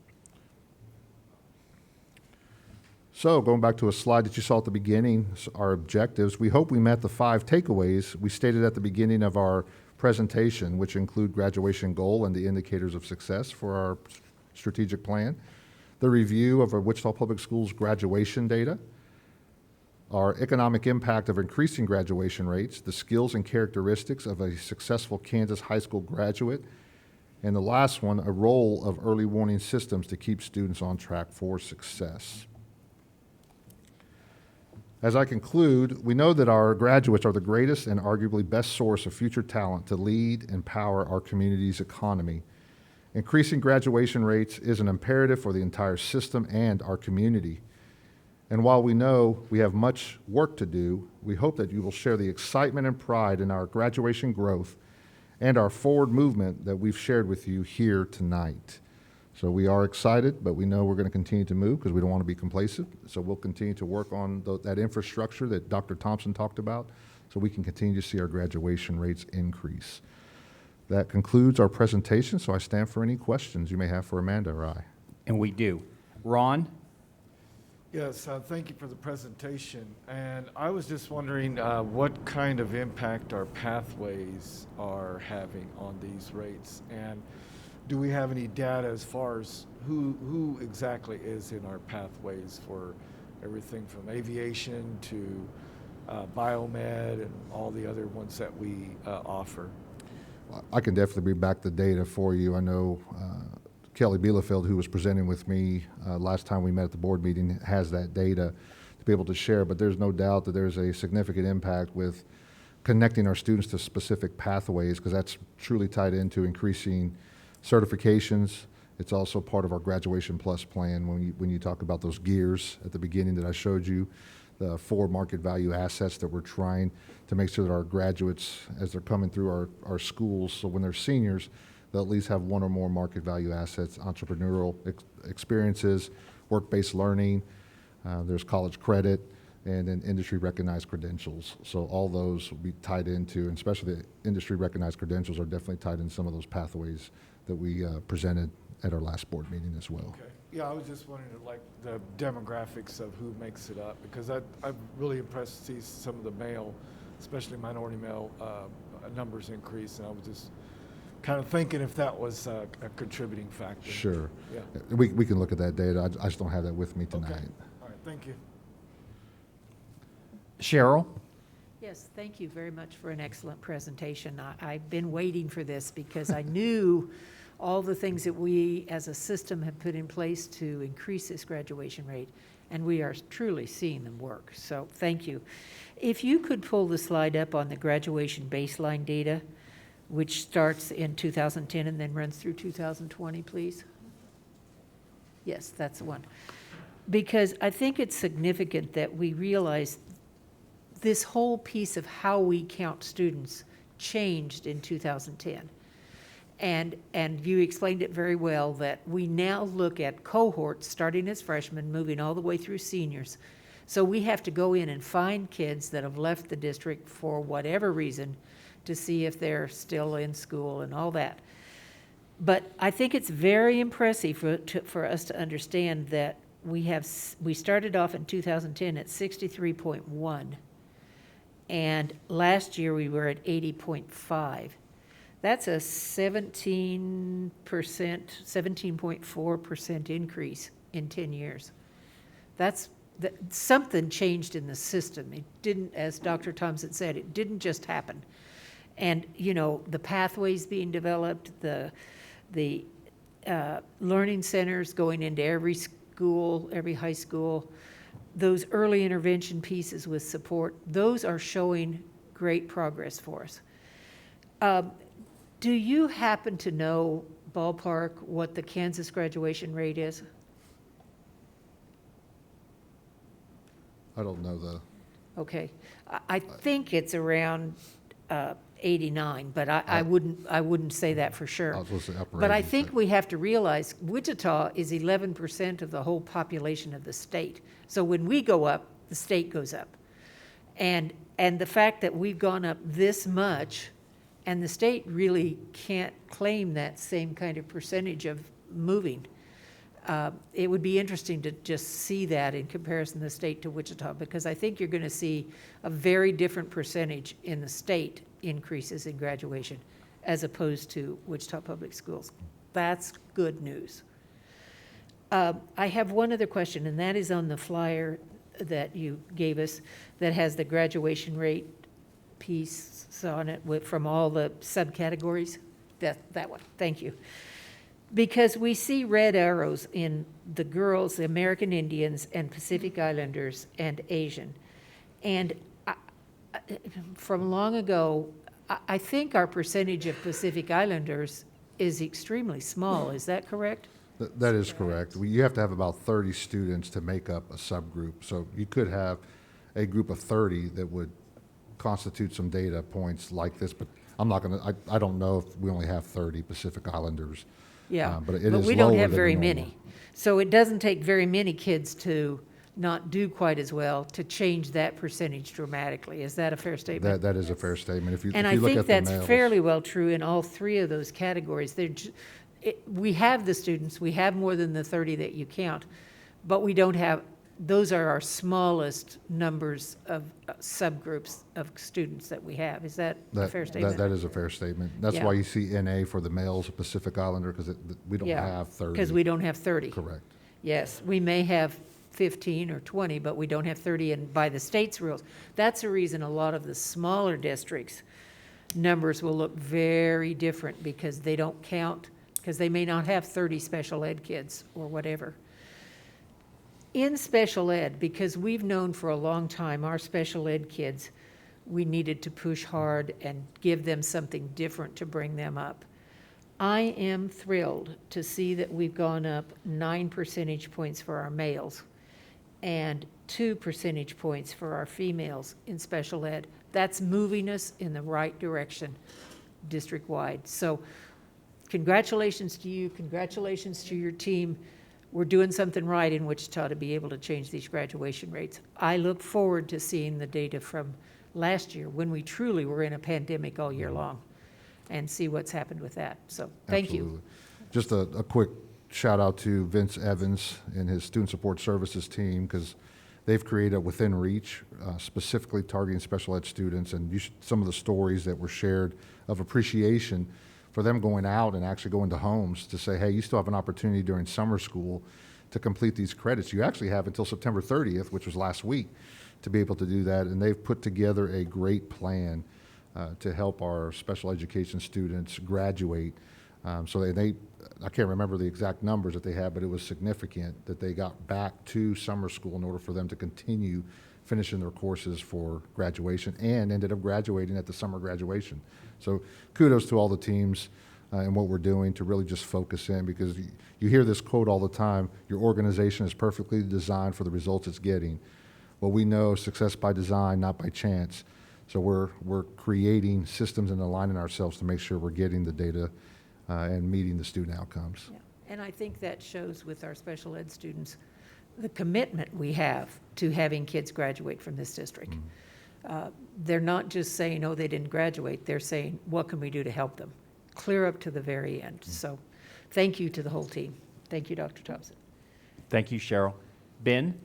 So going back to a slide that you saw at the beginning, our objectives, we hope we met the 5 takeaways we stated at the beginning of our presentation, which include graduation goal and the indicators of success for our strategic plan, the review of our Wichita Public Schools graduation data, our economic impact of increasing graduation rates, the skills and characteristics of a successful Kansas high school graduate, and the last one, a role of early warning systems to keep students on track for success. As I conclude, we know that our graduates are the greatest and arguably best source of future talent to lead and power our community's economy. Increasing graduation rates is an imperative for the entire system and our community. And while we know we have much work to do, we hope that you will share the excitement and pride in our graduation growth and our forward movement that we've shared with you here tonight. So we are excited, but we know we're going to continue to move because we don't want to be complacent. So we'll continue to work on that infrastructure that Dr. Thompson talked about so we can continue to see our graduation rates increase. That concludes our presentation, so I stand for any questions you may have for Amanda or I.
And we do. Ron?
Yes, thank you for the presentation. And I was just wondering what kind of impact our pathways are having on these rates. And do we have any data as far as who exactly is in our pathways for everything from aviation to biomed and all the other ones that we offer?
I can definitely bring back the data for you. I know Kelly Bielefeld, who was presenting with me last time we met at the board meeting, has that data to be able to share, but there's no doubt that there's a significant impact with connecting our students to specific pathways, because that's truly tied into increasing certifications. It's also part of our Graduation Plus plan when you talk about those gears at the beginning that I showed you, the 4 market value assets that we're trying to make sure that our graduates, as they're coming through our schools, so when they're seniors, they'll at least have 1 or more market value assets, entrepreneurial experiences, work-based learning, there's college credit, and then industry recognized credentials. So all those will be tied into, and especially the industry recognized credentials are definitely tied in some of those pathways that we presented at our last board meeting as well.
Okay. Yeah, I was just wondering, like, the demographics of who makes it up, because I'm really impressed to see some of the male, especially minority male, numbers increase, and I was just kind of thinking if that was a contributing factor.
Sure.
Yeah.
We can look at that data. I just don't have that with me tonight.
Okay. All right, thank you.
Cheryl?
Yes, thank you very much for an excellent presentation. I've been waiting for this because I knew all the things that we as a system have put in place to increase this graduation rate, and we are truly seeing them work. So thank you. If you could pull the slide up on the graduation baseline data, which starts in 2010 and then runs through 2020, please. Yes, that's the one. Because I think it's significant that we realize this whole piece of how we count students changed in 2010. And you explained it very well, that we now look at cohorts starting as freshmen, moving all the way through seniors. So we have to go in and find kids that have left the district for whatever reason to see if they're still in school and all that. But I think it's very impressive for us to understand that we started off in 2010 at 63.1, and last year we were at 80.5. That's a 17.4% increase in 10 years. Something changed in the system. It didn't, as Dr. Thompson said, it didn't just happen. And, you know, the pathways being developed, the learning centers going into every school, every high school, those early intervention pieces with support, those are showing great progress for us. Do you happen to know, ballpark, what the Kansas graduation rate is?
I don't know the.
Okay. I think it's around 89, but I wouldn't say that for sure.
I was supposed to say upper
But I
80s,
think
but-
we have to realize Wichita is 11% of the whole population of the state. So when we go up, the state goes up. And the fact that we've gone up this much, and the state really can't claim that same kind of percentage of moving. It would be interesting to just see that in comparison the state to Wichita, because I think you're going to see a very different percentage in the state increases in graduation as opposed to Wichita Public Schools. That's good news. I have one other question, and that is on the flyer that you gave us that has the graduation rate piece on it from all the subcategories. That one, thank you. Because we see red arrows in the girls, the American Indians and Pacific Islanders and Asian. And from long ago, I think our percentage of Pacific Islanders is extremely small. Is that correct?
That is correct. You have to have about 30 students to make up a subgroup. So you could have a group of 30 that would constitute some data points like this, but I'm not going to, I don't know if we only have 30 Pacific Islanders.
Yeah,
but it is
we don't
lower
have
than
very
normal.
many. So it doesn't take very many kids to not do quite as well to change that percentage dramatically. Is that a fair statement?
That is a fair statement. If you
And
if
I
you look
think
at the
that's
males.
fairly well true in all three of those categories. We have the students, we have more than the 30 that you count, but we don't have, those are our smallest numbers of subgroups of students that we have. Is that a fair statement?
That is a fair statement. That's
Yeah.
why you see NA for the males, Pacific Islander, because we don't have 30.
Because we don't have 30.
Correct.
Yes, we may have 15 or 20, but we don't have 30 and by the state's rules. That's the reason a lot of the smaller districts' numbers will look very different because they don't count, because they may not have 30 special ed kids or whatever. In special ed, because we've known for a long time our special ed kids, we needed to push hard and give them something different to bring them up. I am thrilled to see that we've gone up 9 percentage points for our males and 2 percentage points for our females in special ed. That's moving us in the right direction district-wide. So congratulations to you, congratulations to your team. We're doing something right in Wichita to be able to change these graduation rates. I look forward to seeing the data from last year when we truly were in a pandemic all year long and see what's happened with that. So thank you.
Just a quick shout out to Vince Evans and his student support services team, because they've created a Within Reach specifically targeting special ed students, and some of the stories that were shared of appreciation for them going out and actually going to homes to say, hey, you still have an opportunity during summer school to complete these credits. You actually have until September 30th, which was last week, to be able to do that. And they've put together a great plan to help our special education students graduate So they, I can't remember the exact numbers that they had, but it was significant that they got back to summer school in order for them to continue finishing their courses for graduation and ended up graduating at the summer graduation. So kudos to all the teams and what we're doing to really just focus in, because you hear this quote all the time, your organization is perfectly designed for the results it's getting. Well, we know success by design, not by chance. So we're creating systems and aligning ourselves to make sure we're getting the data and meeting the student outcomes.
Yeah. And I think that shows with our special ed students the commitment we have to having kids graduate from this district. They're not just saying, oh, they didn't graduate. They're saying, what can we do to help them? Clear up to the very end. So thank you to the whole team. Thank you, Dr. Thompson.
Thank you, Cheryl. Ben?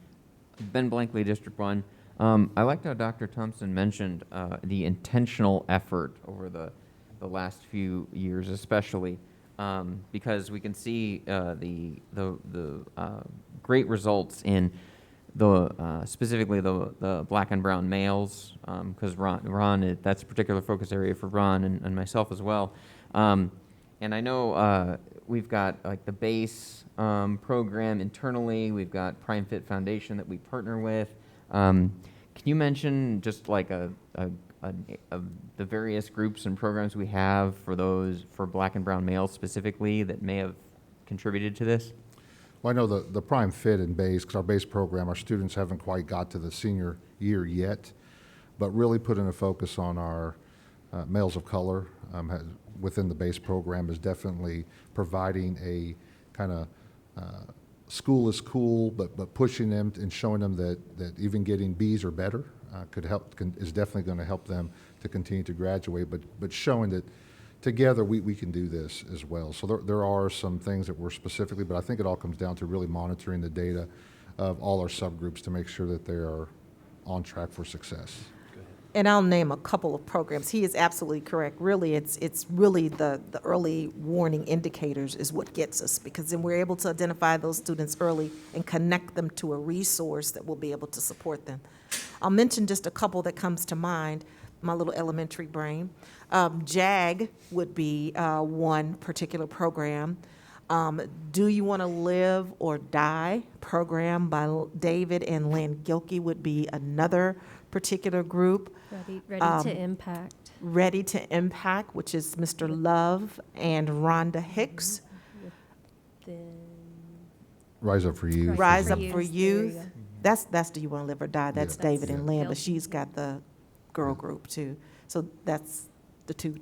Ben Blankley, District 1. I liked how Dr. Thompson mentioned the intentional effort over the last few years, especially because we can see the great results in specifically the black and brown males, because Ron, that's a particular focus area for Ron and myself as well. And I know we've got like the BASE program internally. We've got Prime Fit Foundation that we partner with. Can you mention just like the various groups and programs we have for black and brown males specifically that may have contributed to this?
Well, I know the Prime Fit and BASE, because our BASE program, our students haven't quite got to the senior year yet, but really putting a focus on our males of color within the BASE program is definitely providing a kind of school is cool, but pushing them and showing them that even getting B's or better is definitely going to help them to continue to graduate, but showing that together we can do this as well. So there are some things that we're specifically, but I think it all comes down to really monitoring the data of all our subgroups to make sure that they are on track for success.
And I'll name a couple of programs. He is absolutely correct. Really, it's really the early warning indicators is what gets us, because then we're able to identify those students early and connect them to a resource that will be able to support them. I'll mention just a couple that comes to mind, my little elementary brain. JAG would be one particular program. Do You Want to Live or Die program by David and Lynn Gilkey would be another particular group.
Ready to Impact.
Ready to Impact, which is Mr. Love and Rhonda Hicks.
Rise Up for Youth.
Rise Up for Youth. That's Do You Want to Live or Die? That's David and Lynn, but she's got the girl group too. So that's the two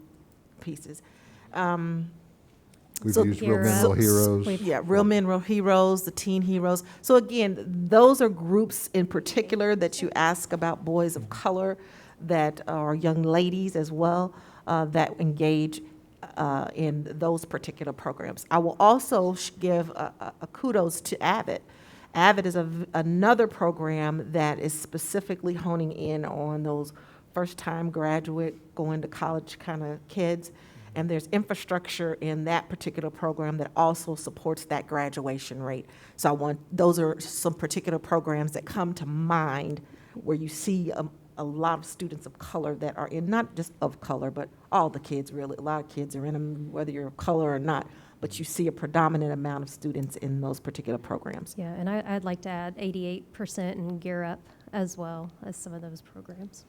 pieces.
We've used Real Men, Real Heroes.
Yeah, Real Men, Real Heroes, the Teen Heroes. So again, those are groups in particular that you ask about, boys of color that are young ladies as well, that engage in those particular programs. I will also give a kudos to AVID. AVID is another program that is specifically honing in on those first-time graduate, going to college kind of kids. And there's infrastructure in that particular program that also supports that graduation rate. So those are some particular programs that come to mind where you see a lot of students of color that are in, not just of color, but all the kids really. A lot of kids are in them, whether you're of color or not, but you see a predominant amount of students in those particular programs.
Yeah, and I'd like to add 88% in Gear Up as well as some of those programs.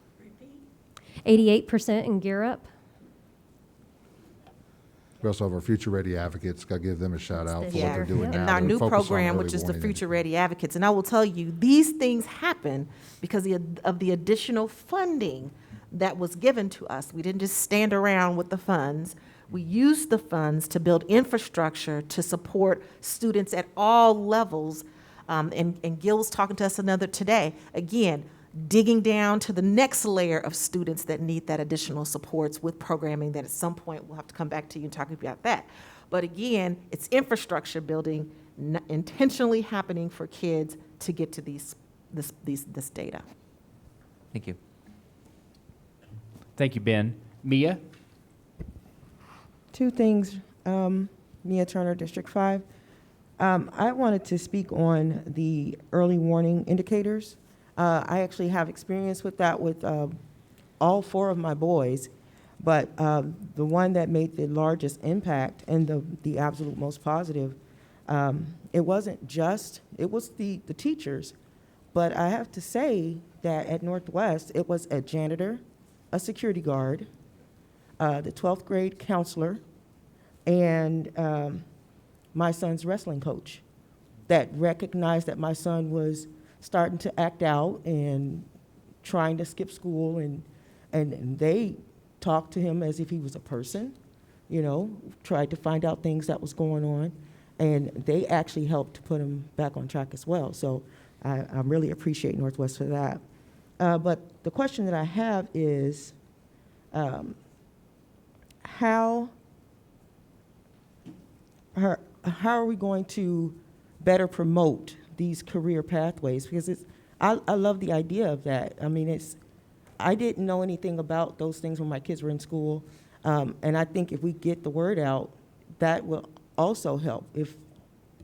88% in Gear Up.
We also have our Future Ready Advocates. Got to give them a shout out for what they're doing now.
And our new program, which is the Future Ready Advocates. And I will tell you, these things happen because of the additional funding that was given to us. We didn't just stand around with the funds. We used the funds to build infrastructure to support students at all levels. And Gil was talking to us another today. Again, digging down to the next layer of students that need that additional supports with programming that at some point we'll have to come back to you and talk about that. But again, it's infrastructure building intentionally happening for kids to get to this data.
Thank you.
Thank you, Ben. Mia?
Two things, Mia Turner, District 5. I wanted to speak on the early warning indicators. I actually have experience with that with all 4 of my boys. But the one that made the largest impact and the absolute most positive, it wasn't just, it was the teachers. But I have to say that at Northwest, it was a janitor, a security guard, the 12th grade counselor, and my son's wrestling coach that recognized that my son was starting to act out and trying to skip school, and they talked to him as if he was a person, you know, tried to find out things that was going on, and they actually helped to put him back on track as well. So I really appreciate Northwest for that. But the question that I have is, how are we going to better promote these career pathways? Because I love the idea of that. I mean, I didn't know anything about those things when my kids were in school, and I think if we get the word out, that will also help. If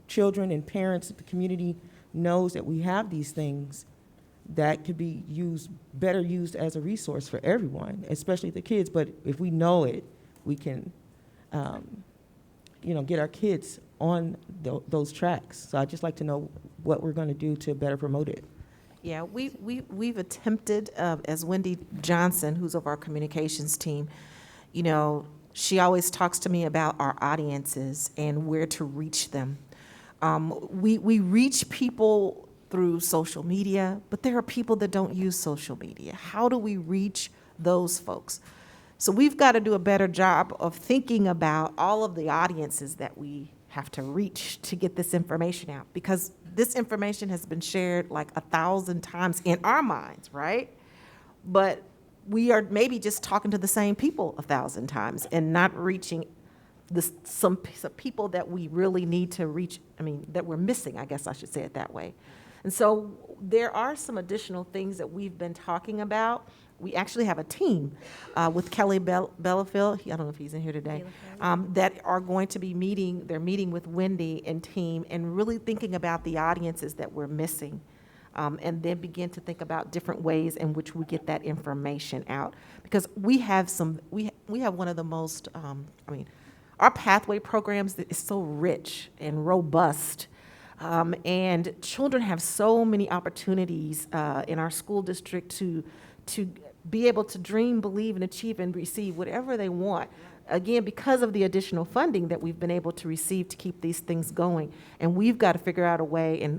children and parents, the community knows that we have these things, that could be better used as a resource for everyone, especially the kids. But if we know it, we can, get our kids on those tracks. So I'd just like to know what we're going to do to better promote it.
Yeah, we've attempted, as Wendy Johnson, who's of our communications team, she always talks to me about our audiences and where to reach them. We reach people through social media, but there are people that don't use social media. How do we reach those folks? So we've got to do a better job of thinking about all of the audiences that we have to reach to get this information out, because this information has been shared like 1,000 times in our minds, right? But we are maybe just talking to the same people 1,000 times and not reaching some people that we really need to reach, that we're missing, I guess I should say it that way. And so there are some additional things that we've been talking about. We actually have a team with Kelly Bellafield, I don't know if he's in here today, that are going to be they're meeting with Wendy and team and really thinking about the audiences that we're missing, and then begin to think about different ways in which we get that information out. Because we have one of the most, our pathway programs is so rich and robust. And children have so many opportunities in our school district to be able to dream, believe, and achieve and receive whatever they want. Again, because of the additional funding that we've been able to receive to keep these things going. And we've got to figure out a way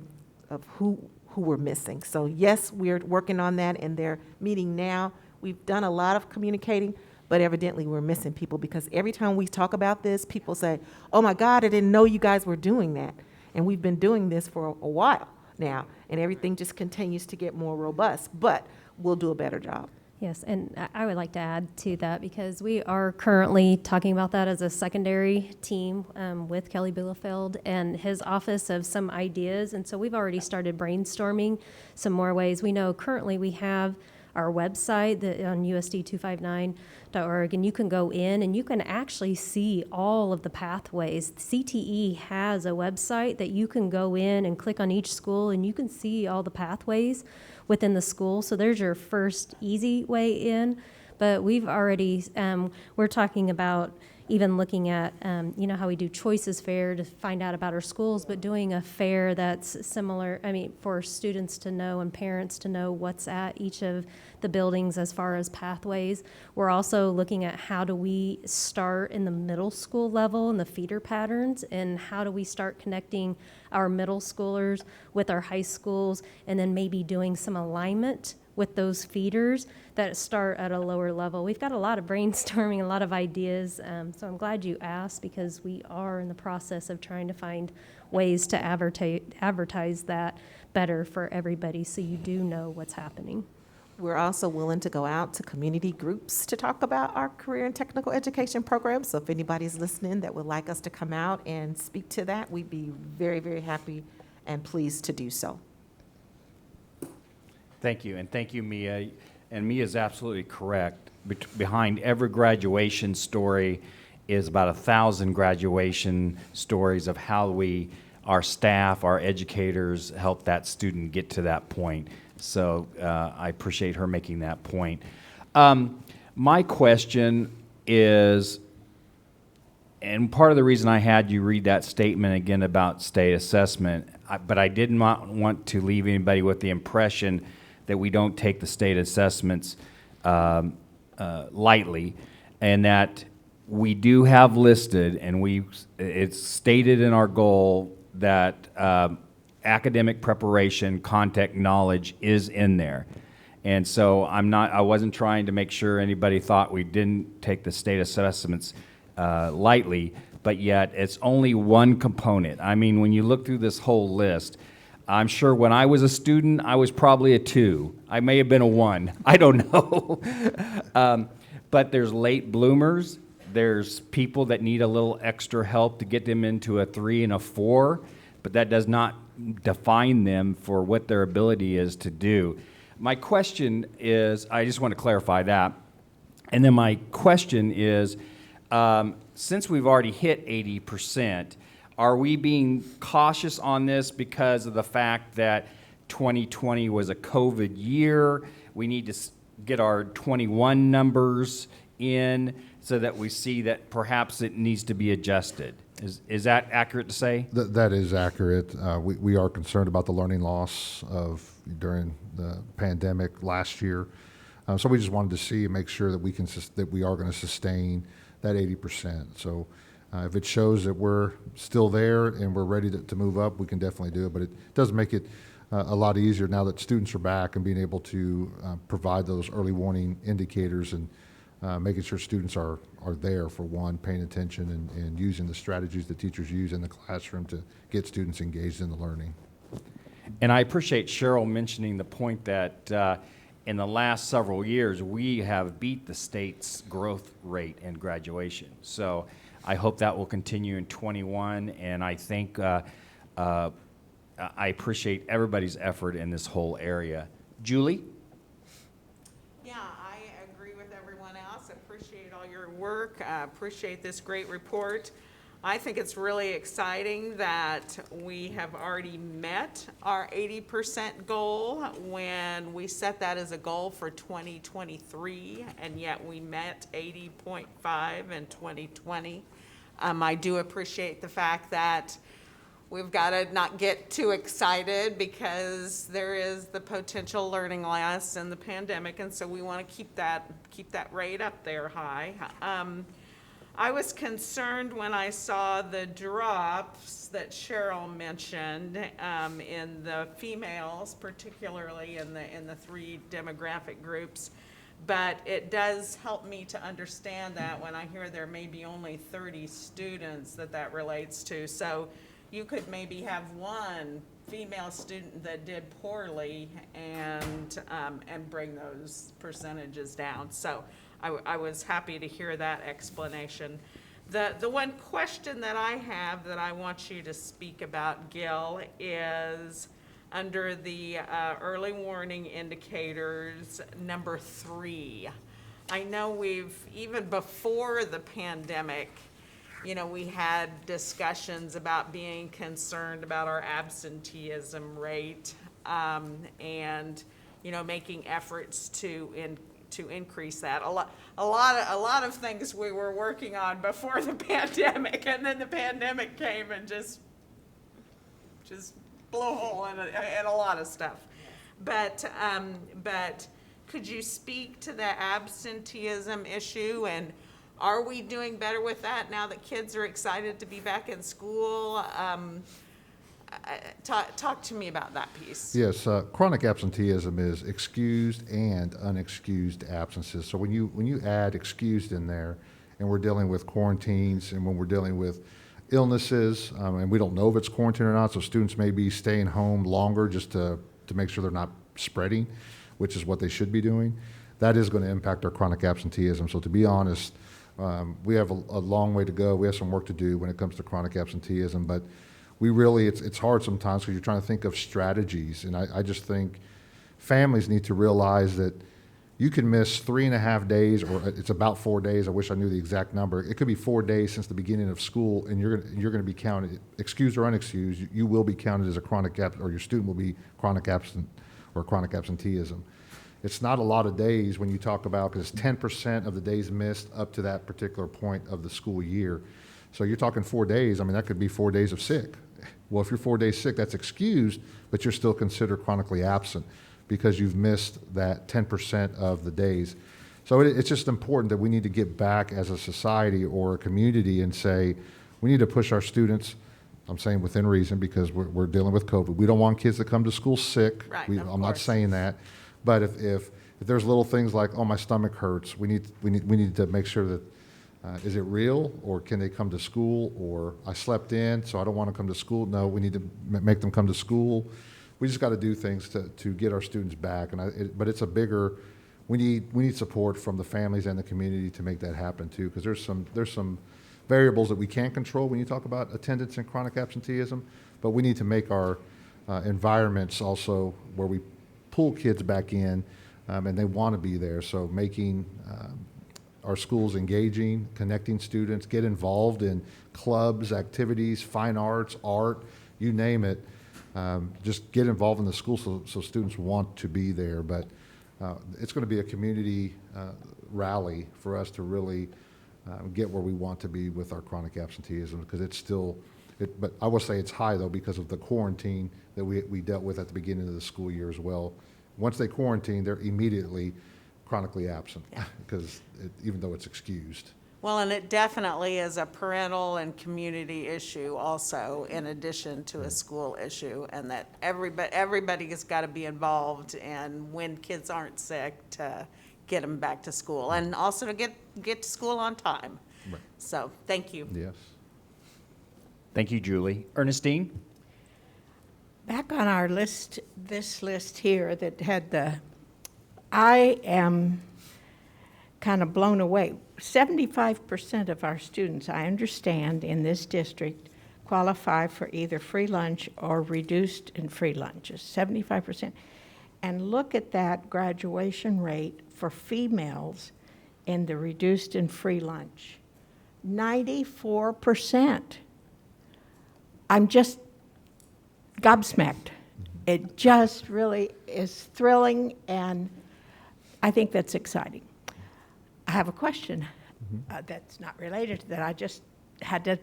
of who we're missing. So yes, we're working on that, and they're meeting now. We've done a lot of communicating, but evidently we're missing people, because every time we talk about this, people say, oh my God, I didn't know you guys were doing that. And we've been doing this for a while now, and everything just continues to get more robust, but we'll do a better job.
Yes, and I would like to add to that, because we are currently talking about that as a secondary team with Kelly Bielefeld and his office of some ideas. And so we've already started brainstorming some more ways. We know currently we have our website on usd259.org, and you can go in and you can actually see all of the pathways. CTE has a website that you can go in and click on each school, and you can see all the pathways within the school. So there's your first easy way in. But we've already, we're talking about even looking at, how we do choices fair to find out about our schools, but doing a fair that's similar, for students to know and parents to know what's at each of the buildings as far as pathways. We're also looking at how do we start in the middle school level and the feeder patterns, and how do we start connecting our middle schoolers with our high schools, and then maybe doing some alignment with those feeders that start at a lower level. We've got a lot of brainstorming, a lot of ideas, so I'm glad you asked, because we are in the process of trying to find ways to advertise that better for everybody, so you do know what's happening.
We're also willing to go out to community groups to talk about our career and technical education programs. So if anybody's listening that would like us to come out and speak to that, we'd be very, very happy and pleased to do so.
Thank you, and thank you, Mia. And Mia is absolutely correct. Behind every graduation story is about 1,000 graduation stories of how our staff, our educators, help that student get to that point. So I appreciate her making that point. My question is, and part of the reason I had you read that statement again about state assessment, but I did not want to leave anybody with the impression that we don't take the state assessments lightly, and that we do have listed, and it's stated in our goal that academic preparation, content knowledge is in there. And so I wasn't trying to make sure anybody thought we didn't take the state assessments lightly, but yet it's only one component. I mean, when you look through this whole list, I'm sure when I was a student, I was probably a 2. I may have been a 1. I don't know. But there's late bloomers. There's people that need a little extra help to get them into a 3 and a 4, but that does not define them for what their ability is to do. My question is, I just want to clarify that. And then my question is, since we've already hit 80%, are we being cautious on this because of the fact that 2020 was a COVID year? We need to get our 21 numbers in so that we see that perhaps it needs to be adjusted. Is that accurate to say?
That is accurate. We are concerned about the learning loss during the pandemic last year. So we just wanted to see and make sure that we are going to sustain that 80%. So if it shows that we're still there and we're ready to move up, we can definitely do it. But it does make it a lot easier now that students are back and being able to provide those early warning indicators and making sure students are there, for one, paying attention and using the strategies that teachers use in the classroom to get students engaged in the learning.
And I appreciate Cheryl mentioning the point that in the last several years, we have beat the state's growth rate in graduation. So I hope that will continue in 21, and I think I appreciate everybody's effort in this whole area. Julie?
Yeah, I agree with everyone else. I appreciate all your work. I appreciate this great report. I think it's really exciting that we have already met our 80% goal when we set that as a goal for 2023, and yet we met 80.5 in 2020. I do appreciate the fact that we've got to not get too excited because there is the potential learning loss and the pandemic, and so we want to keep that rate up there high. I was concerned when I saw the drops that Cheryl mentioned in the females, particularly in the 3 demographic groups. But it does help me to understand that when I hear there may be only 30 students that relates to. So you could maybe have 1 female student that did poorly and bring those percentages down. So I was happy to hear that explanation. The one question that I have that I want you to speak about, Gil, is under the early warning indicators, number 3. I know even before the pandemic, we had discussions about being concerned about our absenteeism rate and, making efforts to increase that. A lot of things we were working on before the pandemic, and then the pandemic came and just blew a hole in a lot of stuff. But could you speak to the absenteeism issue, and are we doing better with that now that kids are excited to be back in school? Talk to me about that piece.
Yes, chronic absenteeism is excused and unexcused absences. So when you add excused in there, and we're dealing with quarantines, and when we're dealing with illnesses, and we don't know if it's quarantine or not, so students may be staying home longer just to make sure they're not spreading, which is what they should be doing. That is going to impact our chronic absenteeism. So to be honest, we have a long way to go. We have some work to do when it comes to chronic absenteeism, but it's hard sometimes because you're trying to think of strategies. And I just think families need to realize that you can miss 3.5 days, or it's about 4 days. I wish I knew the exact number. It could be 4 days since the beginning of school, and you're going to be counted, excused or unexcused. You will be counted as a chronic or your student will be chronic absent or chronic absenteeism. it's not a lot of days when you talk about, because it's 10% of the days missed up to that particular point of the school year. So you're talking 4 days. I mean, that could be 4 days of sick. Well, if you're 4 days sick, that's excused, but you're still considered chronically absent because you've missed that 10% of the days. So it's just important that we need to get back as a society or a community and say, we need to push our students. I'm saying within reason because we're dealing with COVID. We don't want kids to come to school sick.
Right,
I'm not saying that. But if there's little things like, oh, my stomach hurts, we need to make sure that, is it real, or can they come to school, or I slept in, so I don't want to come to school. No, we need to make them come to school. We just got to do things to get our students back. But it's a bigger, we need support from the families and the community to make that happen too, because there's some variables that we can't control when you talk about attendance and chronic absenteeism, but we need to make our environments also where we pull kids back in and they want to be there. So making our schools engaging, connecting students, get involved in clubs, activities, fine arts, art, you name it. Just get involved in the school so students want to be there. But it's going to be a community rally for us to really get where we want to be with our chronic absenteeism, because it's still, but I will say it's high though because of the quarantine that we dealt with at the beginning of the school year as well. Once they quarantine, they're immediately chronically absent because even though it's excused.
Well, and it definitely is a parental and community issue also, in addition to a school issue, and that everybody has got to be involved, and when kids aren't sick, to get them back to school, and also to get to school on time.
Right.
So, thank you.
Yes.
Thank you, Julie. Ernestine?
Back on our list, this list here that had I am kind of blown away. 75% of our students, I understand, in this district qualify for either free lunch or reduced and free lunches, 75%. And look at that graduation rate for females in the reduced and free lunch, 94%. I'm just gobsmacked. It just really is thrilling, and I think that's exciting. I have a question that's not related to that. I just had to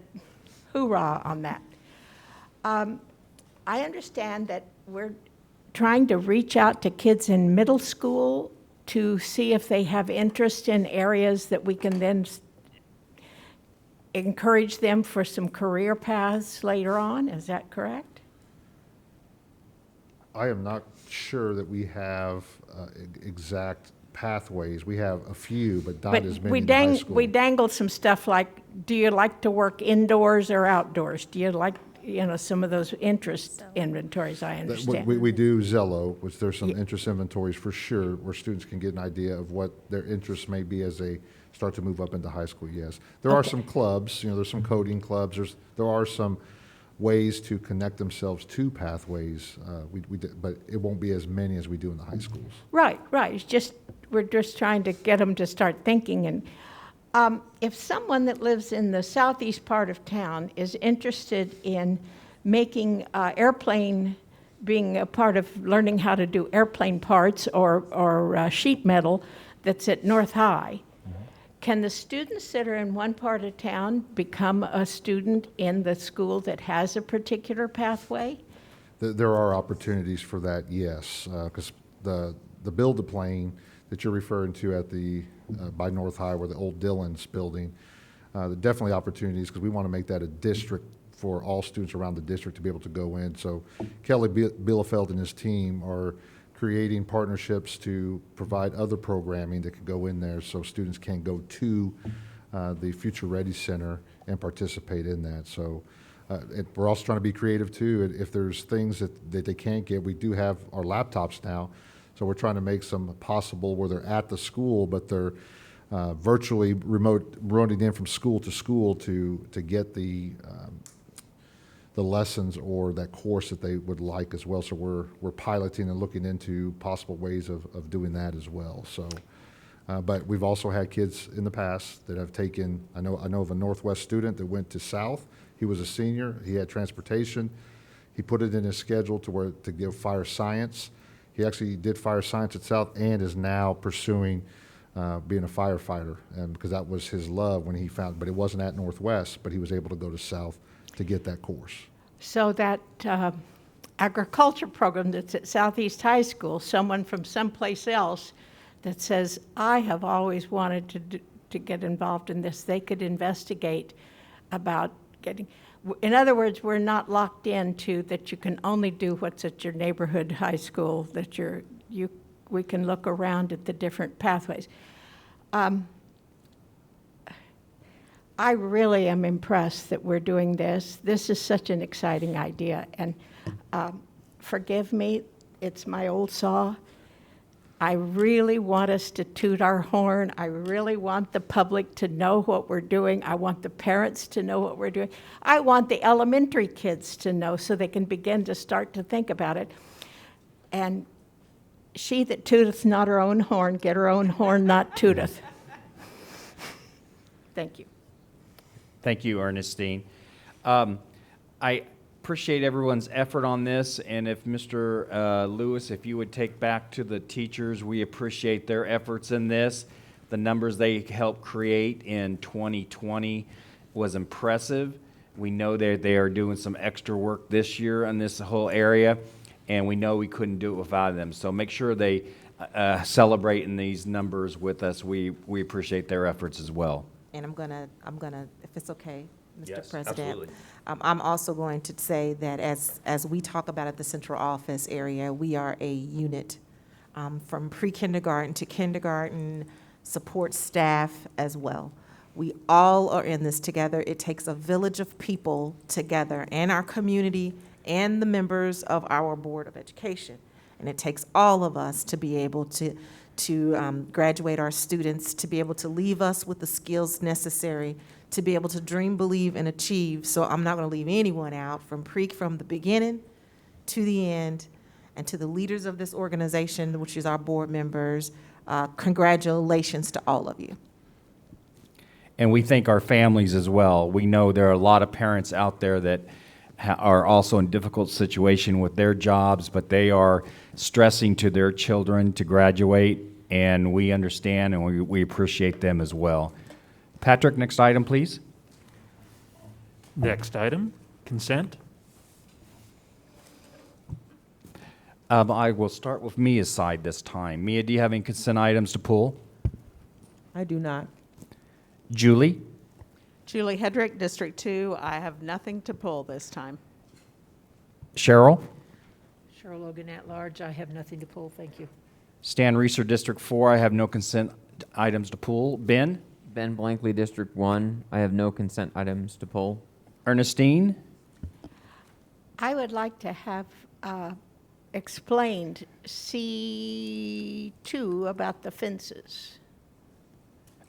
hoorah on that. I understand that we're trying to reach out to kids in middle school to see if they have interest in areas that we can then encourage them for some career paths later on. Is that correct?
I am not sure that we have exact pathways. We have a few, but not as many in high school.
We dangle some stuff like, do you like to work indoors or outdoors? Do you like, some of those interest inventories, I understand.
We do Zello, which there's some interest inventories for sure, where students can get an idea of what their interests may be as they start to move up into high school, yes. There are some clubs, there's some coding clubs, there are some ways to connect themselves to pathways, but it won't be as many as we do in the high schools.
Right. It's we're just trying to get them to start thinking. And if someone that lives in the southeast part of town is interested in making airplane, being a part of learning how to do airplane parts or sheet metal that's at North High, can the students that are in one part of town become a student in the school that has a particular pathway?
There are opportunities for that, yes, because the build-a-plane that you're referring to at the by North High, where the old Dillon's building, definitely opportunities, because we want to make that a district for all students around the district to be able to go in. So Kelly Bielefeld and his team are creating partnerships to provide other programming that can go in there so students can go to the Future Ready Center and participate in that. So we're also trying to be creative too. If there's things that they can't get, we do have our laptops now. So we're trying to make some possible where they're at the school, but they're virtually remoting in from school to get the lessons or that course that they would like as well. So we're piloting and looking into possible ways of doing that as well. So, but we've also had kids in the past that have taken, I know of a Northwest student that went to South. He was a senior, he had transportation. He put it in his schedule to give fire science. He actually did fire science at South and is now pursuing being a firefighter, and because that was his love when he found, but it wasn't at Northwest, but he was able to go to South to get that course.
So that agriculture program that's at Southeast High School, someone from someplace else that says, I have always wanted to get involved in this, they could investigate about getting, in other words, we're not locked into that you can only do what's at your neighborhood high school, that we can look around at the different pathways. I really am impressed that we're doing this. This is such an exciting idea, and forgive me, it's my old saw. I really want us to toot our horn. I really want the public to know what we're doing. I want the parents to know what we're doing. I want the elementary kids to know so they can begin to start to think about it. And she that tooteth not her own horn, get her own horn not tooteth. Thank you.
Thank you, Ernestine. I appreciate everyone's effort on this, and if Mr. Lewis, if you would take back to the teachers, we appreciate their efforts in this. The numbers they helped create in 2020 was impressive. We know that they are doing some extra work this year on this whole area, and we know we couldn't do it without them. So make sure they celebrate in these numbers with us. We appreciate their efforts as well.
And I'm gonna, if it's okay, Mr.
Yes,
President.
absolutely.
I'm also going to say that as we talk about at the central office area, we are a unit from pre-kindergarten to kindergarten, support staff as well. We all are in this together. It takes a village of people together, and our community and the members of our Board of Education. And it takes all of us to be able to graduate our students, to be able to leave us with the skills necessary to be able to dream, believe, and achieve. So I'm not going to leave anyone out from the beginning to the end, and to the leaders of this organization, which is our board members. Congratulations to all of you.
And we thank our families as well. We know there are a lot of parents out there that are also in difficult situation with their jobs, but they are stressing to their children to graduate, and we understand and we appreciate them as well. Patrick, next item, please.
Next item, consent.
I will start with Mia's side this time. Mia, do you have any consent items to pull?
I do not.
Julie?
Julie Hedrick, District 2. I have nothing to pull this time.
Cheryl?
Cheryl Logan at large, I have nothing to pull, thank you.
Stan Reeser, District 4. I have no consent items to pull. Ben?
Ben Blankley, District 1. I have no consent items to pull.
Ernestine?
I would like to have explained C2 about the fences.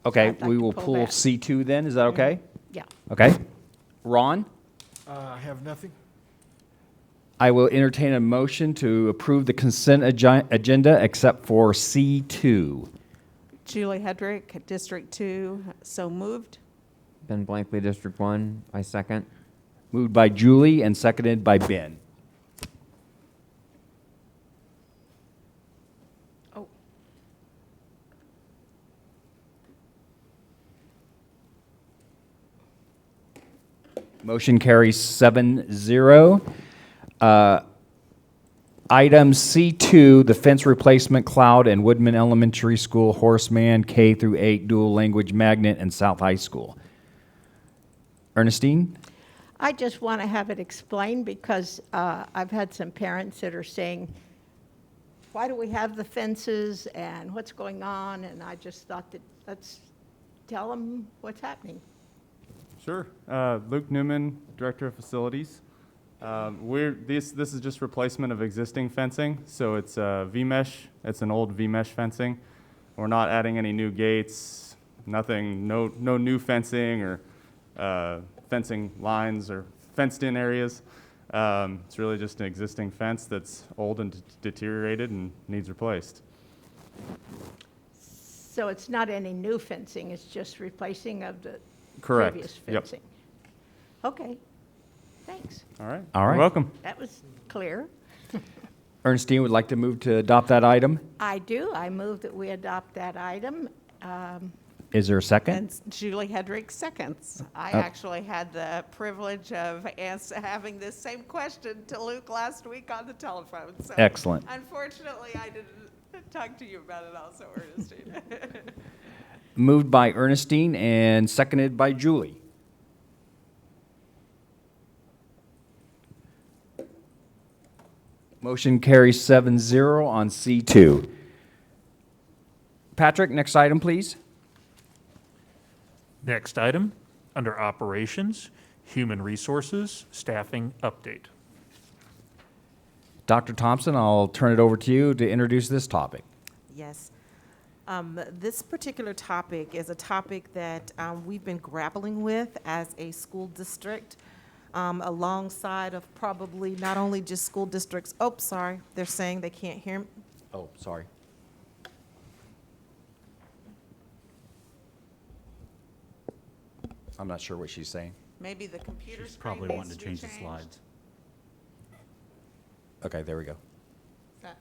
Okay,
I'd like
we
to
will
pull
pull
that.
C2 then. Is that okay?
Yeah.
Okay. Ron?
I have nothing.
I will entertain a motion to approve the consent agenda except for C2.
Julie Hedrick, District 2. So moved.
Ben Blankley, District 1. I second.
Moved by Julie and seconded by Ben.
Oh.
Motion carries 7-0. Item C2, the fence replacement Cloud and Woodman Elementary School, Horseman K through 8 dual language magnet, and South High School. Ernestine?
I just want to have it explained because I've had some parents that are saying, why do we have the fences and what's going on? And I just thought that let's tell them what's happening.
Sure. Luke Newman, Director of Facilities. This is just replacement of existing fencing. So it's V-mesh. It's an old V-mesh fencing. We're not adding any new gates, nothing, no new fencing or fencing lines or fenced-in areas. It's really just an existing fence that's old and deteriorated and needs replaced.
So it's not any new fencing, it's just replacing of the
Correct.
previous
Yep.
fencing? Okay, thanks.
All right.
All right.
You're welcome.
That was clear.
Ernestine would like to move to adopt that item.
I do. I move that we adopt that item.
Is there a second?
And Julie Hedrick seconds. I
Oh.
actually had the privilege of having this same question to Luke last week on the telephone. So
Excellent.
Unfortunately, I didn't talk to you about it also, Ernestine.
Moved by Ernestine and seconded by Julie. Motion carries 7-0 on C2. Patrick, next item, please.
Next item, under Operations, Human Resources, Staffing Update.
Dr. Thompson, I'll turn it over to you to introduce this topic.
Yes. This particular topic is a topic that we've been grappling with as a school district, alongside of probably not only just school districts. Oh, sorry, they're saying they can't hear me.
Oh, sorry. I'm not sure what she's saying.
Maybe the computer screen
Probably
needs
wanting to
be
change the
changed.
slides.
Okay, there we go.
Is that-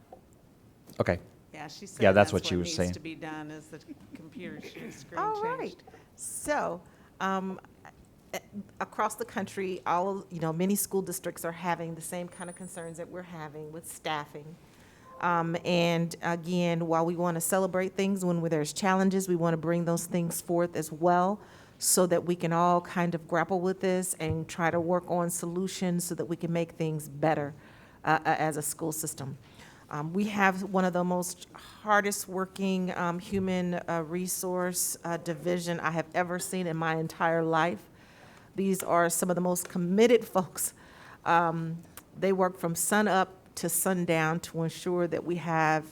Okay.
Yeah, she said
Yeah, that's what she was
needs
saying.
to be done is the computer screen
All right.
changed.
So, across the country, many school districts are having the same kind of concerns that we're having with staffing. And again, while we want to celebrate things when there's challenges, we want to bring those things forth as well so that we can all kind of grapple with this and try to work on solutions so that we can make things better as a school system. We have one of the most hardest working human resource division I have ever seen in my entire life. These are some of the most committed folks. They work from sun up to sundown to ensure that we have,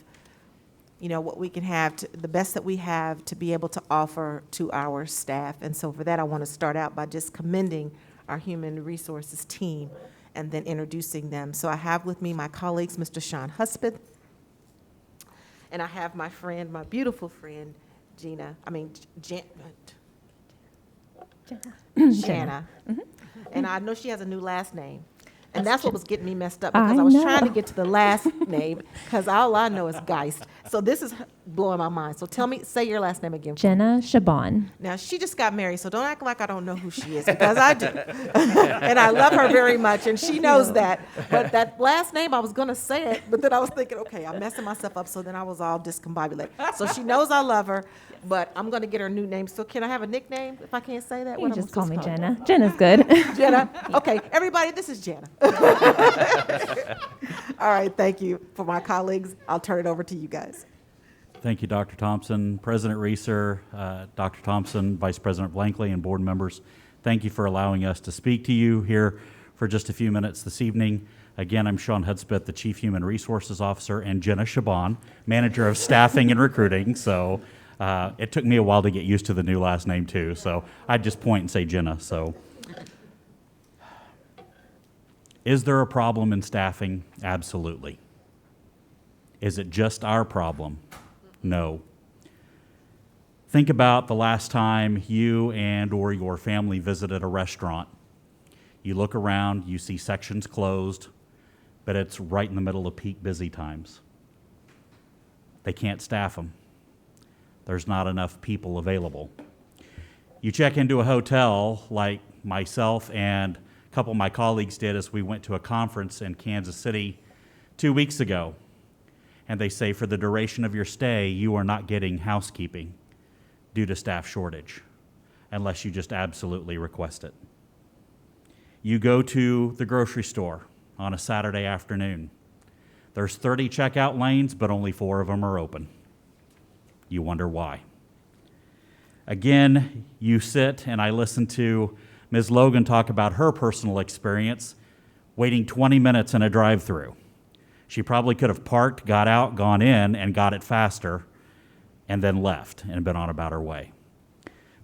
what we can have, the best that we have to be able to offer to our staff. And so for that, I want to start out by just commending our human resources team and then introducing them. So I have with me my colleagues, Mr. Sean Hudspeth, and I have my friend, my beautiful friend, Jana. And I know she has a new last name. And that's what was getting me messed up because I was trying to get to the last name because all I know is Geist. So this is blowing my mind. So say your last name again.
Jenna Shaban.
Now, she just got married, so don't act like I don't know who she is because I do. And I love her very much, and she knows that. But that last name, I was going to say it, but then I was thinking, okay, I'm messing myself up, so then I was all discombobulated. So she knows I love her, but I'm going to get her a new name. So can I have a nickname if I can't say that?
You
What
can
am I
just call
supposed
me
to
Jenna. Jenna's good.
Jenna? Okay, everybody, this is Jenna. All right, thank you. For my colleagues, I'll turn it over to you guys.
Thank you, Dr. Thompson, President Reeser, Dr. Thompson, Vice President Blankley, and board members. Thank you for allowing us to speak to you here for just a few minutes this evening. Again, I'm Sean Hudspeth, the Chief Human Resources Officer, and Jenna Shaban, Manager of Staffing and Recruiting. So it took me a while to get used to the new last name too. So I'd just point and say Jenna. So is there a problem in staffing? Absolutely. Is it just our problem? No. Think about the last time you and or your family visited a restaurant. You look around, you see sections closed, but it's right in the middle of peak busy times. They can't staff them. There's not enough people available. You check into a hotel like myself and a couple of my colleagues did as we went to a conference in Kansas City 2 weeks ago. And they say for the duration of your stay, you are not getting housekeeping due to staff shortage, unless you just absolutely request it. You go to the grocery store on a Saturday afternoon. There's 30 checkout lanes, but only 4 of them are open. You wonder why. Again, you sit and I listen to Ms. Logan talk about her personal experience waiting 20 minutes in a drive-through. She probably could have parked, got out, gone in, and got it faster, and then left and been on about her way.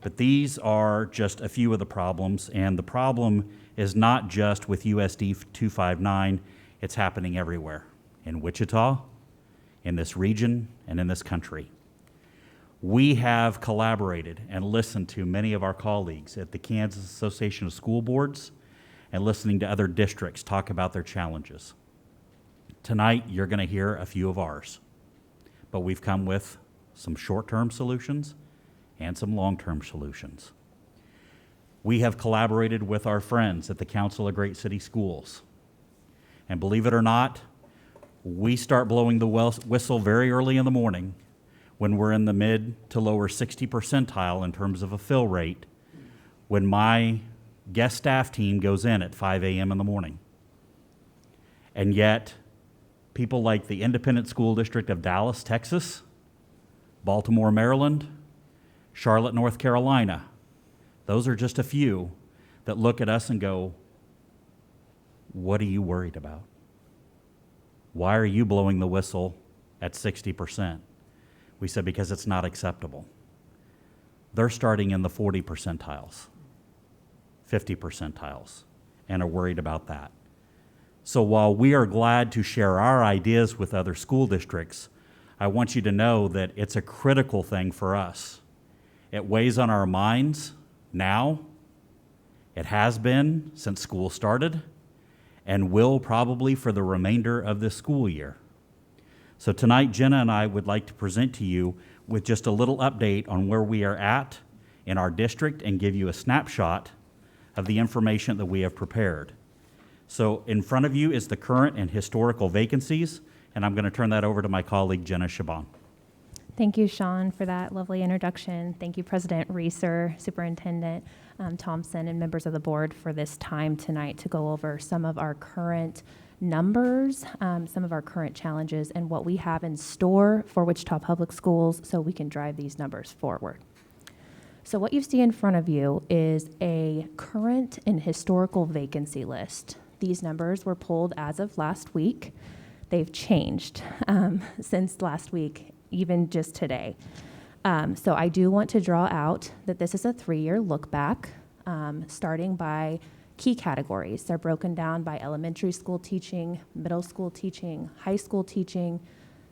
But these are just a few of the problems, and the problem is not just with USD 259, it's happening everywhere. In Wichita, in this region, and in this country. We have collaborated and listened to many of our colleagues at the Kansas Association of School Boards and listening to other districts talk about their challenges. Tonight, you're going to hear a few of ours, but we've come with some short-term solutions and some long-term solutions. We have collaborated with our friends at the Council of Great City Schools. And believe it or not, we start blowing the whistle very early in the morning when we're in the mid to lower 60 percentile in terms of a fill rate, when my guest staff team goes in at 5 a.m. in the morning. And yet, people like the Independent School District of Dallas, Texas, Baltimore, Maryland, Charlotte, North Carolina, those are just a few that look at us and go, what are you worried about? Why are you blowing the whistle at 60%? We said, because it's not acceptable. They're starting in the 40 percentiles, 50 percentiles, and are worried about that. So while we are glad to share our ideas with other school districts, I want you to know that it's a critical thing for us. It weighs on our minds now. It has been since school started, and will probably for the remainder of this school year. So tonight, Jenna and I would like to present to you with just a little update on where we are at in our district and give you a snapshot of the information that we have prepared. So in front of you is the current and historical vacancies, and I'm going to turn that over to my colleague, Jenna Shaban.
Thank you, Sean, for that lovely introduction. Thank you, President Reeser, Superintendent Thompson, and members of the board for this time tonight to go over some of our current numbers, some of our current challenges, and what we have in store for Wichita Public Schools so we can drive these numbers forward. So what you see in front of you is a current and historical vacancy list. These numbers were pulled as of last week. They've changed since last week, even just today. So I do want to draw out that this is a 3-year look back, starting by key categories. They're broken down by elementary school teaching, middle school teaching, high school teaching,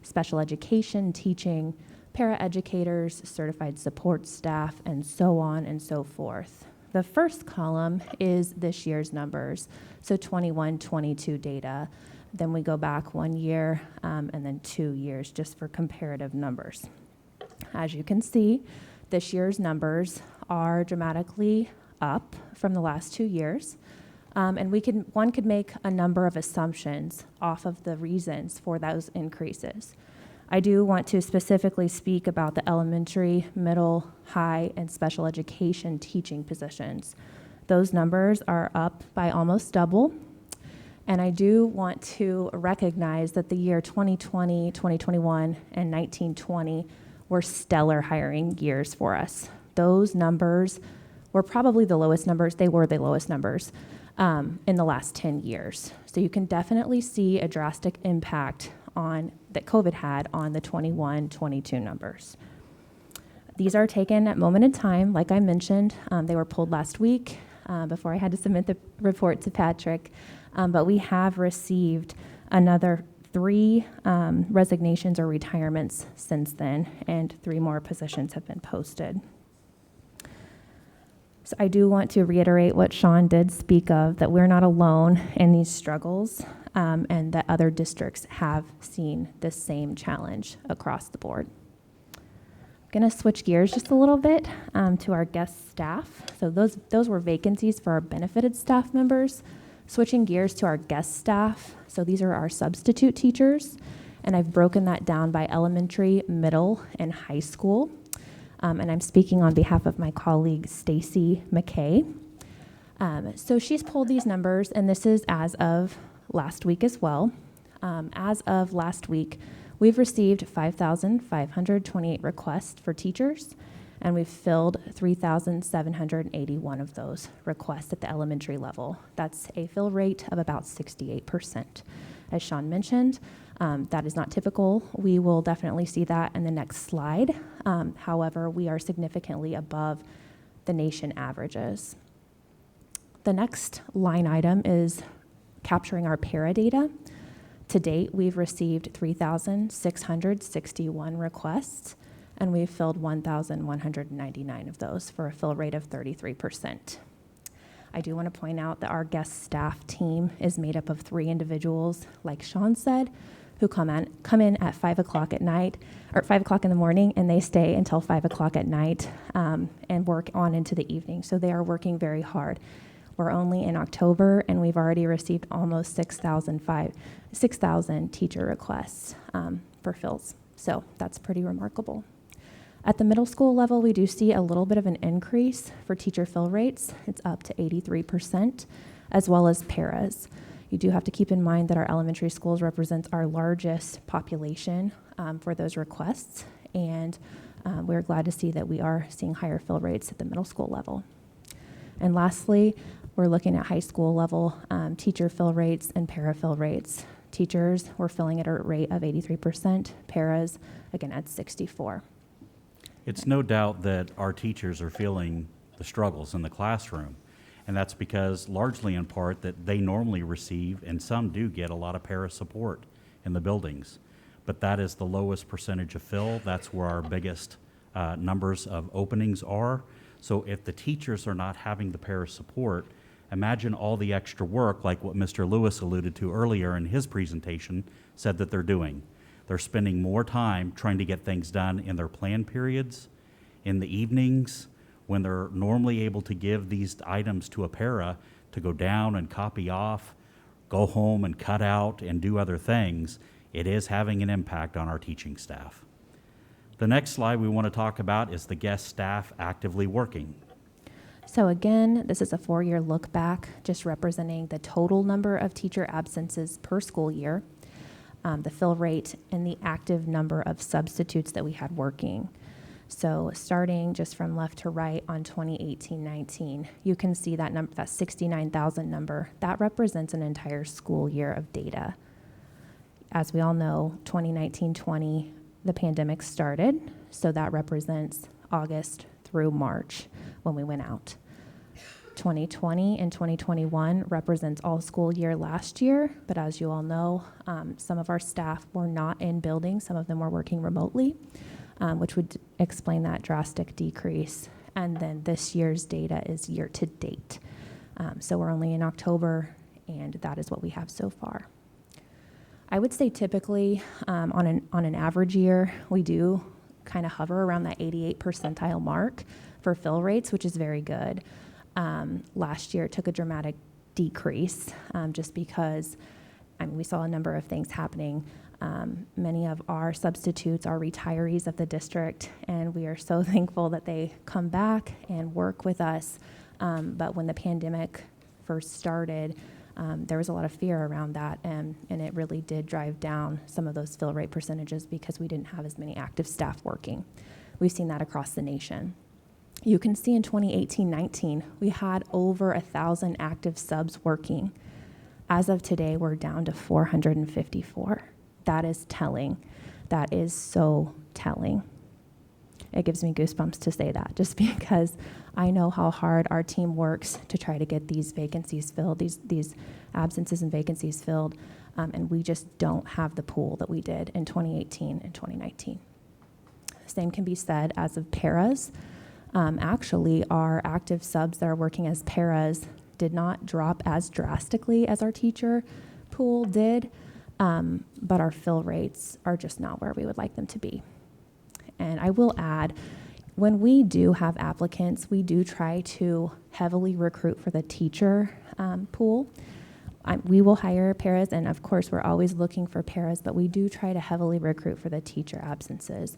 special education teaching, paraeducators, certified support staff, and so on and so forth. The first column is this year's numbers, so 21-22 data. Then we go back 1 year and then 2 years just for comparative numbers. As you can see, this year's numbers are dramatically up from the last 2 years. And one could make a number of assumptions off of the reasons for those increases. I do want to specifically speak about the elementary, middle, high, and special education teaching positions. Those numbers are up by almost double. And I do want to recognize that the year 2020, 2021, and 1920 were stellar hiring years for us. Those numbers were probably the lowest numbers. They were the lowest numbers in the last 10 years. So you can definitely see a drastic impact that COVID had on the 21-22 numbers. These are taken at moment in time. Like I mentioned, they were pulled last week before I had to submit the report to Patrick. But we have received another 3 resignations or retirements since then, and 3 more positions have been posted. So I do want to reiterate what Sean did speak of, that we're not alone in these struggles, and that other districts have seen the same challenge across the board. I'm going to switch gears just a little bit to our guest staff. So those were vacancies for our benefited staff members. Switching gears to our guest staff. So these are our substitute teachers, and I've broken that down by elementary, middle, and high school. And I'm speaking on behalf of my colleague, Stacy McKay. So she's pulled these numbers, and this is as of last week as well. As of last week, we've received 5,528 requests for teachers, and we've filled 3,781 of those requests at the elementary level. That's a fill rate of about 68%. As Sean mentioned, that is not typical. We will definitely see that in the next slide. However, we are significantly above the nation averages. The next line item is capturing our Pera data. To date, we've received 3,661 requests, and we've filled 1,199 of those for a fill rate of 33%. I do want to point out that our guest staff team is made up of 3 individuals, like Sean said, who come in at 5 o'clock at night, or 5 o'clock in the morning, and they stay until 5 o'clock at night and work on into the evening. So they are working very hard. We're only in October, and we've already received almost 6,000 teacher requests for fills. So that's pretty remarkable. At the middle school level, we do see a little bit of an increase for teacher fill rates. It's up to 83%, as well as paras. You do have to keep in mind that our elementary schools represents our largest population for those requests, and we're glad to see that we are seeing higher fill rates at the middle school level. And lastly, we're looking at high school level teacher fill rates and para fill rates. Teachers, we're filling at a rate of 83%, paras, again, at 64%.
It's no doubt that our teachers are feeling the struggles in the classroom, and that's because largely in part that they normally receive, and some do get, a lot of para support in the buildings. But that is the lowest percentage of fill. That's where our biggest numbers of openings are. So if the teachers are not having the para support, imagine all the extra work, like what Mr. Lewis alluded to earlier in his presentation, said that they're doing. They're spending more time trying to get things done in their planned periods, in the evenings, when they're normally able to give these items to a para to go down and copy off, go home and cut out and do other things. It is having an impact on our teaching staff. The next slide we want to talk about is the guest staff actively working.
So again, this is a 4-year look back, just representing the total number of teacher absences per school year, the fill rate, and the active number of substitutes that we had working. So starting just from left to right on 2018-19, you can see that number, that 69,000 number, that represents an entire school year of data. As we all know, 2019-20, the pandemic started, so that represents August through March when we went out. 2020 and 2021 represents all school year last year, but as you all know, some of our staff were not in buildings, some of them were working remotely, which would explain that drastic decrease. And then this year's data is year to date. So we're only in October, and that is what we have so far. I would say typically on an average year, we do kind of hover around that 88th percentile mark for fill rates, which is very good. Last year it took a dramatic decrease just because we saw a number of things happening. Many of our substitutes are retirees of the district, and we are so thankful that they come back and work with us. But when the pandemic first started, there was a lot of fear around that, and it really did drive down some of those fill rate percentages because we didn't have as many active staff working. We've seen that across the nation. You can see in 2018-19, we had over 1,000 active subs working. As of today, we're down to 454. That is telling. That is so telling. It gives me goosebumps to say that, just because I know how hard our team works to try to get these vacancies filled, these absences and vacancies filled, and we just don't have the pool that we did in 2018 and 2019. Same can be said as of paras. Actually, our active subs that are working as paras did not drop as drastically as our teacher pool did, but our fill rates are just not where we would like them to be. And I will add, when we do have applicants, we do try to heavily recruit for the teacher pool. We will hire paras, and of course, we're always looking for paras, but we do try to heavily recruit for the teacher absences.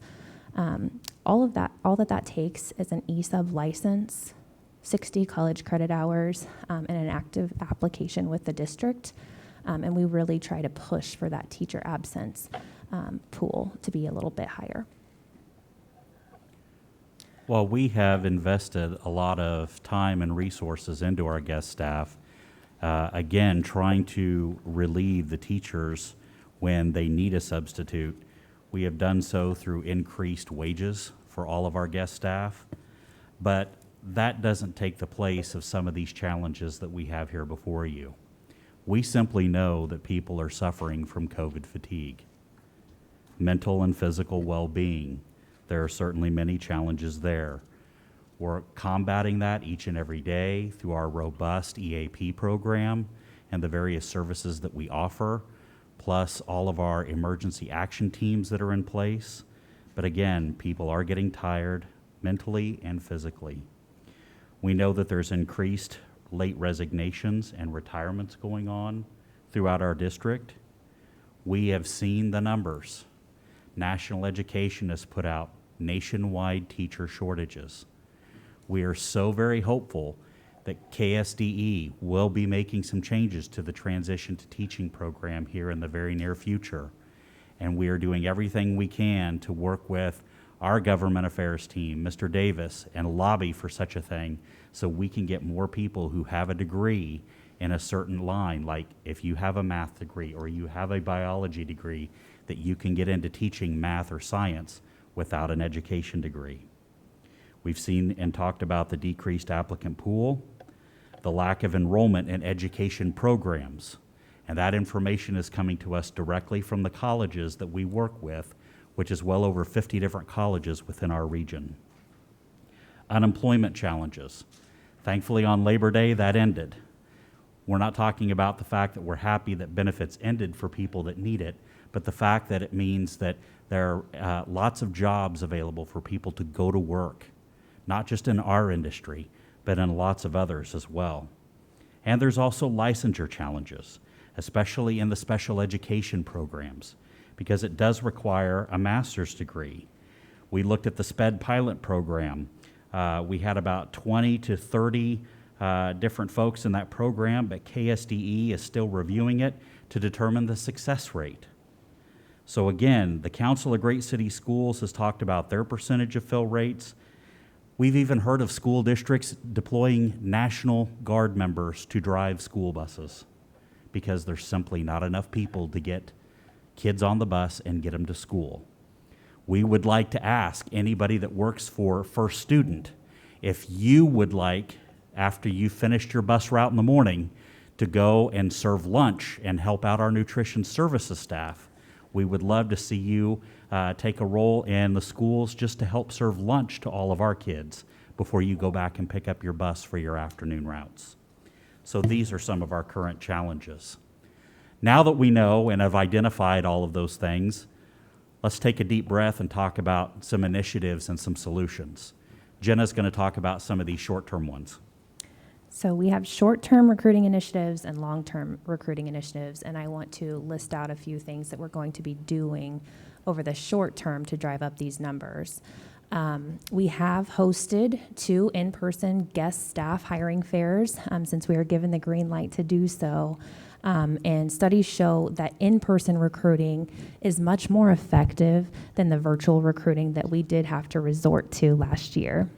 All that takes is an eSub license, 60 college credit hours, and an active application with the district. And we really try to push for that teacher absence pool to be a little bit higher.
While we have invested a lot of time and resources into our guest staff, again, trying to relieve the teachers when they need a substitute, we have done so through increased wages for all of our guest staff, but that doesn't take the place of some of these challenges that we have here before you. We simply know that people are suffering from COVID fatigue. Mental and physical well-being, there are certainly many challenges there. We're combating that each and every day through our robust EAP program and the various services that we offer, plus all of our emergency action teams that are in place. But again, people are getting tired mentally and physically. We know that there's increased late resignations and retirements going on throughout our district. We have seen the numbers. National Education has put out nationwide teacher shortages. We are so very hopeful that KSDE will be making some changes to the transition to teaching program here in the very near future. And we are doing everything we can to work with our government affairs team, Mr. Davis, and lobby for such a thing so we can get more people who have a degree in a certain line, like if you have a math degree or you have a biology degree, that you can get into teaching math or science without an education degree. We've seen and talked about the decreased applicant pool, the lack of enrollment in education programs, and that information is coming to us directly from the colleges that we work with, which is well over 50 different colleges within our region. Unemployment challenges. Thankfully, on Labor Day, that ended. We're not talking about the fact that we're happy that benefits ended for people that need it, but the fact that it means that there are lots of jobs available for people to go to work, not just in our industry, but in lots of others as well. And there's also licensure challenges, especially in the special education programs, because it does require a master's degree. We looked at the SPED pilot program. We had about 20 to 30 different folks in that program, but KSDE is still reviewing it to determine the success rate. So again, the Council of Great City Schools has talked about their percentage of fill rates. We've even heard of school districts deploying National Guard members to drive school buses because there's simply not enough people to get kids on the bus and get them to school. We would like to ask anybody that works for First Student if you would like, after you finished your bus route in the morning, to go and serve lunch and help out our nutrition services staff. We would love to see you take a role in the schools just to help serve lunch to all of our kids before you go back and pick up your bus for your afternoon routes. So these are some of our current challenges. Now that we know and have identified all of those things, let's take a deep breath and talk about some initiatives and some solutions. Jenna's going to talk about some of these short-term ones.
So we have short-term recruiting initiatives and long-term recruiting initiatives, and I want to list out a few things that we're going to be doing over the short term to drive up these numbers. We have hosted 2 in-person guest staff hiring fairs since we were given the green light to do so. And studies show that in-person recruiting is much more effective than the virtual recruiting that we did have to resort to last year.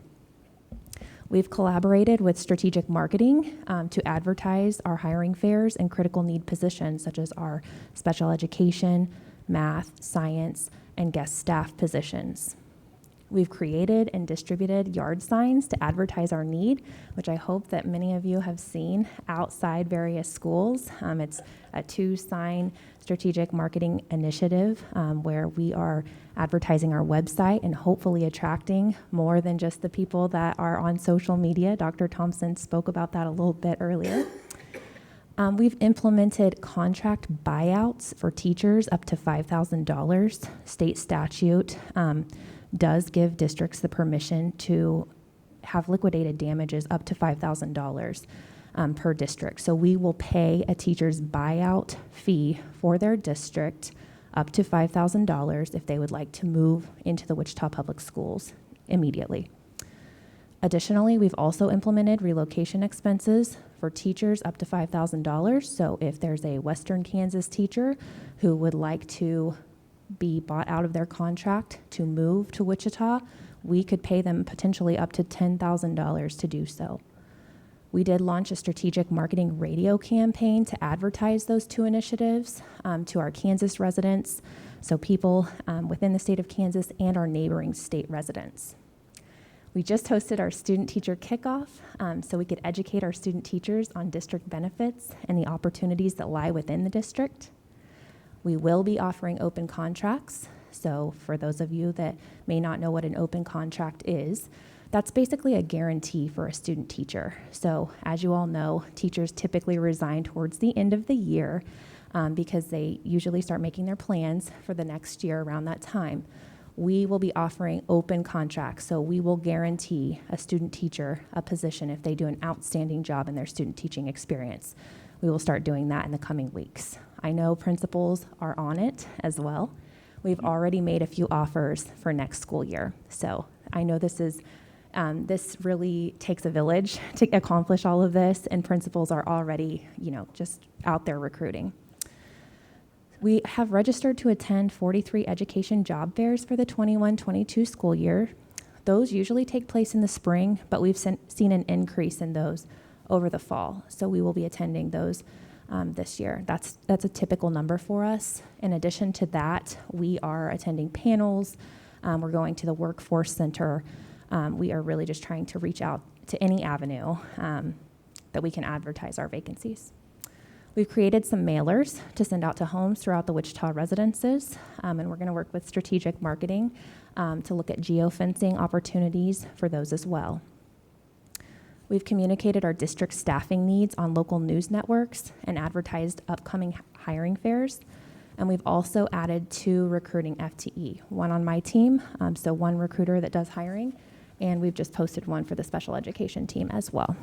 We've collaborated with strategic marketing to advertise our hiring fairs in critical need positions such as our special education, math, science, and guest staff positions. We've created and distributed yard signs to advertise our need, which I hope that many of you have seen outside various schools. It's a 2-sign strategic marketing initiative where we are advertising our website and hopefully attracting more than just the people that are on social media. Dr. Thompson spoke about that a little bit earlier. We've implemented contract buyouts for teachers up to $5,000. State statute does give districts the permission to have liquidated damages up to $5,000 per district. So we will pay a teacher's buyout fee for their district up to $5,000 if they would like to move into the Wichita Public Schools immediately. Additionally, we've also implemented relocation expenses for teachers up to $5,000. So if there's a Western Kansas teacher who would like to be bought out of their contract to move to Wichita, we could pay them potentially up to $10,000 to do so. We did launch a strategic marketing radio campaign to advertise those 2 initiatives to our Kansas residents, so people within the state of Kansas and our neighboring state residents. We just hosted our student-teacher kickoff so we could educate our student teachers on district benefits and the opportunities that lie within the district. We will be offering open contracts. So for those of you that may not know what an open contract is, That's basically a guarantee for a student teacher. So as you all know, teachers typically resign towards the end of the year because they usually start making their plans for the next year around that time. We will be offering open contracts, so we will guarantee a student teacher a position if they do an outstanding job in their student teaching experience. We will start doing that in the coming weeks. I know principals are on it as well. We've already made a few offers for next school year. So I know this really takes a village to accomplish all of this, and principals are already, just out there recruiting. We have registered to attend 43 education job fairs for the 21-22 school year. Those usually take place in the spring, but we've seen an increase in those over the fall. So we will be attending those this year. That's a typical number for us. In addition to that, we are attending panels. We're going to the workforce center. We are really just trying to reach out to any avenue that we can advertise our vacancies. We've created some mailers to send out to homes throughout the Wichita residences, and we're going to work with strategic marketing to look at geofencing opportunities for those as well. We've communicated our district staffing needs on local news networks and advertised upcoming hiring fairs. And we've also added 2 recruiting FTE, one on my team, so one recruiter that does hiring, and we've just posted one for the special education team as well.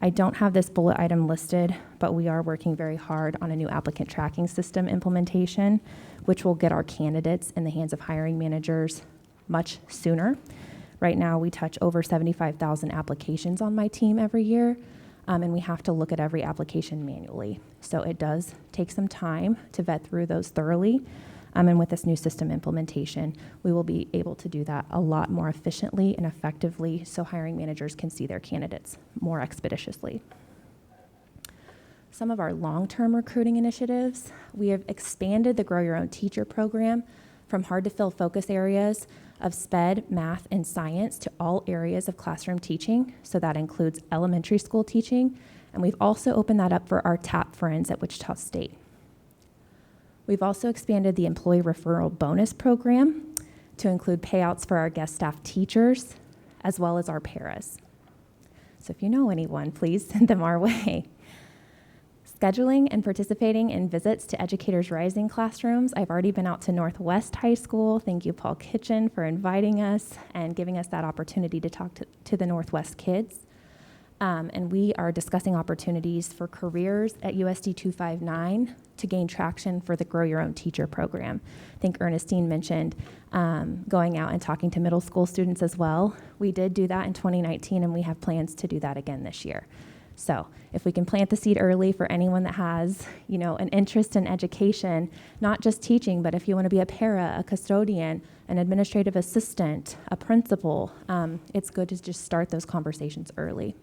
I don't have this bullet item listed, but we are working very hard on a new applicant tracking system implementation, which will get our candidates in the hands of hiring managers much sooner. Right now, we touch over 75,000 applications on my team every year, and we have to look at every application manually. So it does take some time to vet through those thoroughly, and with this new system implementation, we will be able to do that a lot more efficiently and effectively so hiring managers can see their candidates more expeditiously. Some of our long-term recruiting initiatives, we have expanded the Grow Your Own Teacher program from hard-to-fill focus areas of SPED, math, and science to all areas of classroom teaching. So that includes elementary school teaching, and we've also opened that up for our TAP friends at Wichita State. We've also expanded the employee referral bonus program to include payouts for our guest staff teachers, as well as our Peras. So if you know anyone, please send them our way. Scheduling and participating in visits to Educators Rising classrooms. I've already been out to Northwest High School. Thank you, Paul Kitchen, for inviting us and giving us that opportunity to talk to the Northwest kids. And we are discussing opportunities for careers at USD 259 to gain traction for the Grow Your Own Teacher program. I think Ernestine mentioned going out and talking to middle school students as well. We did do that in 2019, and we have plans to do that again this year. So if we can plant the seed early for anyone that has, an interest in education, not just teaching, but if you want to be a para, a custodian, an administrative assistant, a principal, it's good to just start those conversations early.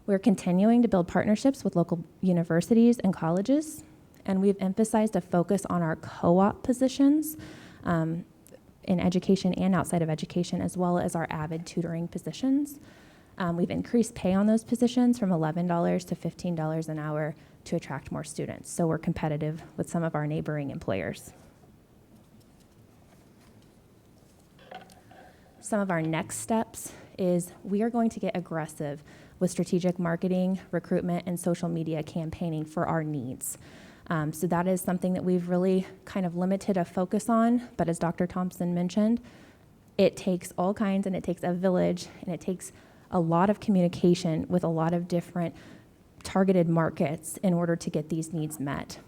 We're continuing to build partnerships with local universities and colleges, and we've emphasized a focus on our co-op positions in education and outside of education, as well as our avid tutoring positions. We've increased pay on those positions from $11 to $15 an hour to attract more students, so we're competitive with some of our neighboring employers. Some of our next steps is we are going to get aggressive with strategic marketing, recruitment, and social media campaigning for our needs. So that is something that we've really kind of limited a focus on, but as Dr. Thompson mentioned, it takes all kinds, and it takes a village, and it takes a lot of communication with a lot of different targeted markets in order to get these needs met.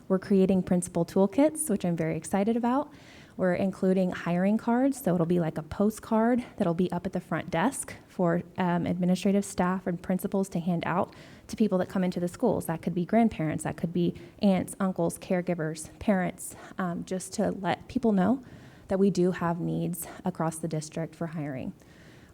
We're creating principal toolkits, which I'm very excited about. We're including hiring cards, so it'll be like a postcard that'll be up at the front desk for administrative staff and principals to hand out to people that come into the schools. That could be grandparents, that could be aunts, uncles, caregivers, parents, just to let people know that we do have needs across the district for hiring.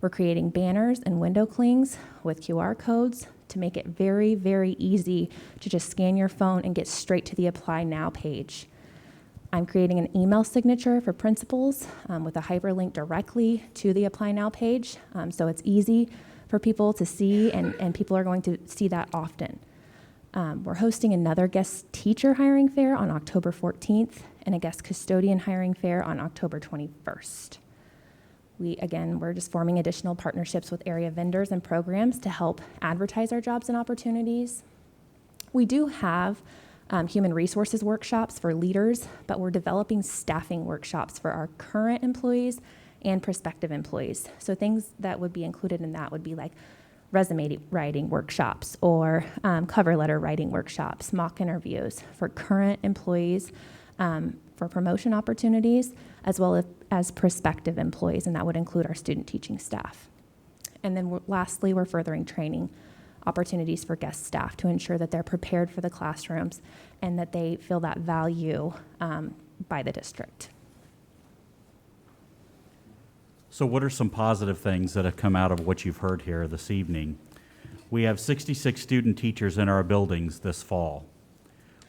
We're creating banners and window clings with QR codes to make it very, very easy to just scan your phone and get straight to the Apply Now page. I'm creating an email signature for principals with a hyperlink directly to the Apply Now page, so it's easy for people to see, and people are going to see that often. We're hosting another guest teacher hiring fair on October 14th and a guest custodian hiring fair on October 21st. We're just forming additional partnerships with area vendors and programs to help advertise our jobs and opportunities. We do have human resources workshops for leaders, but we're developing staffing workshops for our current employees and prospective employees. So things that would be included in that would be like resume writing workshops or cover letter writing workshops, mock interviews for current employees for promotion opportunities, as well as prospective employees, and that would include our student teaching staff. And then lastly, we're furthering training opportunities for guest staff to ensure that they're prepared for the classrooms and that they feel that value by the district.
So what are some positive things that have come out of what you've heard here this evening? We have 66 student teachers in our buildings this fall.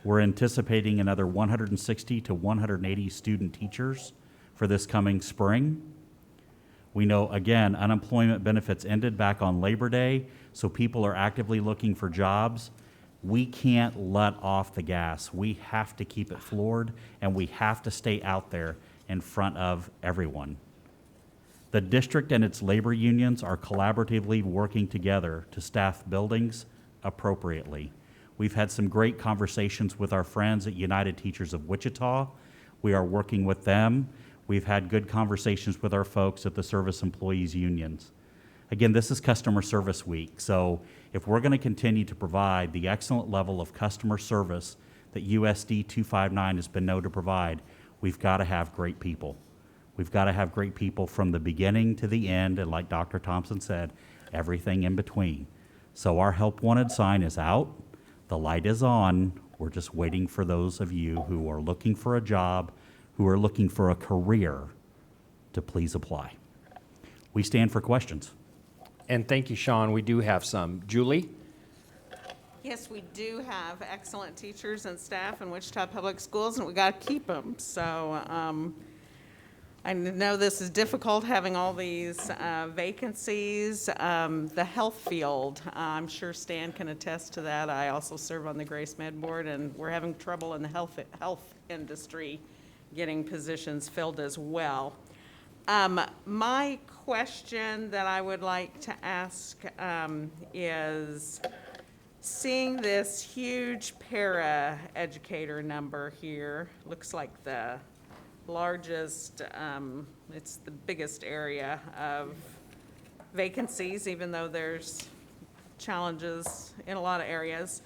We're anticipating another 160 to 180 student teachers for this coming spring. We know, again, unemployment benefits ended back on Labor Day, so people are actively looking for jobs. We can't let off the gas. We have to keep it floored, and we have to stay out there in front of everyone. The district and its labor unions are collaboratively working together to staff buildings appropriately. We've had some great conversations with our friends at United Teachers of Wichita. We are working with them. We've had good conversations with our folks at the service employees unions. Again, this is Customer Service Week, so if we're going to continue to provide the excellent level of customer service that USD 259 has been known to provide, we've got to have great people. We've got to have great people from the beginning to the end, and like Dr. Thompson said, everything in between. So our Help Wanted sign is out. The light is on. We're just waiting for those of you who are looking for a job, who are looking for a career, to please apply. We stand for questions.
And thank you, Sean. We do have some. Julie?
Yes, we do have excellent teachers and staff in Wichita Public Schools, and we got to keep them. So I know this is difficult having all these vacancies. The health field, I'm sure Stan can attest to that. I also serve on the Grace Med Board, and we're having trouble in the health industry getting positions filled as well. My question that I would like to ask is, seeing this huge para educator number here, looks like the largest, it's the biggest area of vacancies, even though there's challenges in a lot of areas.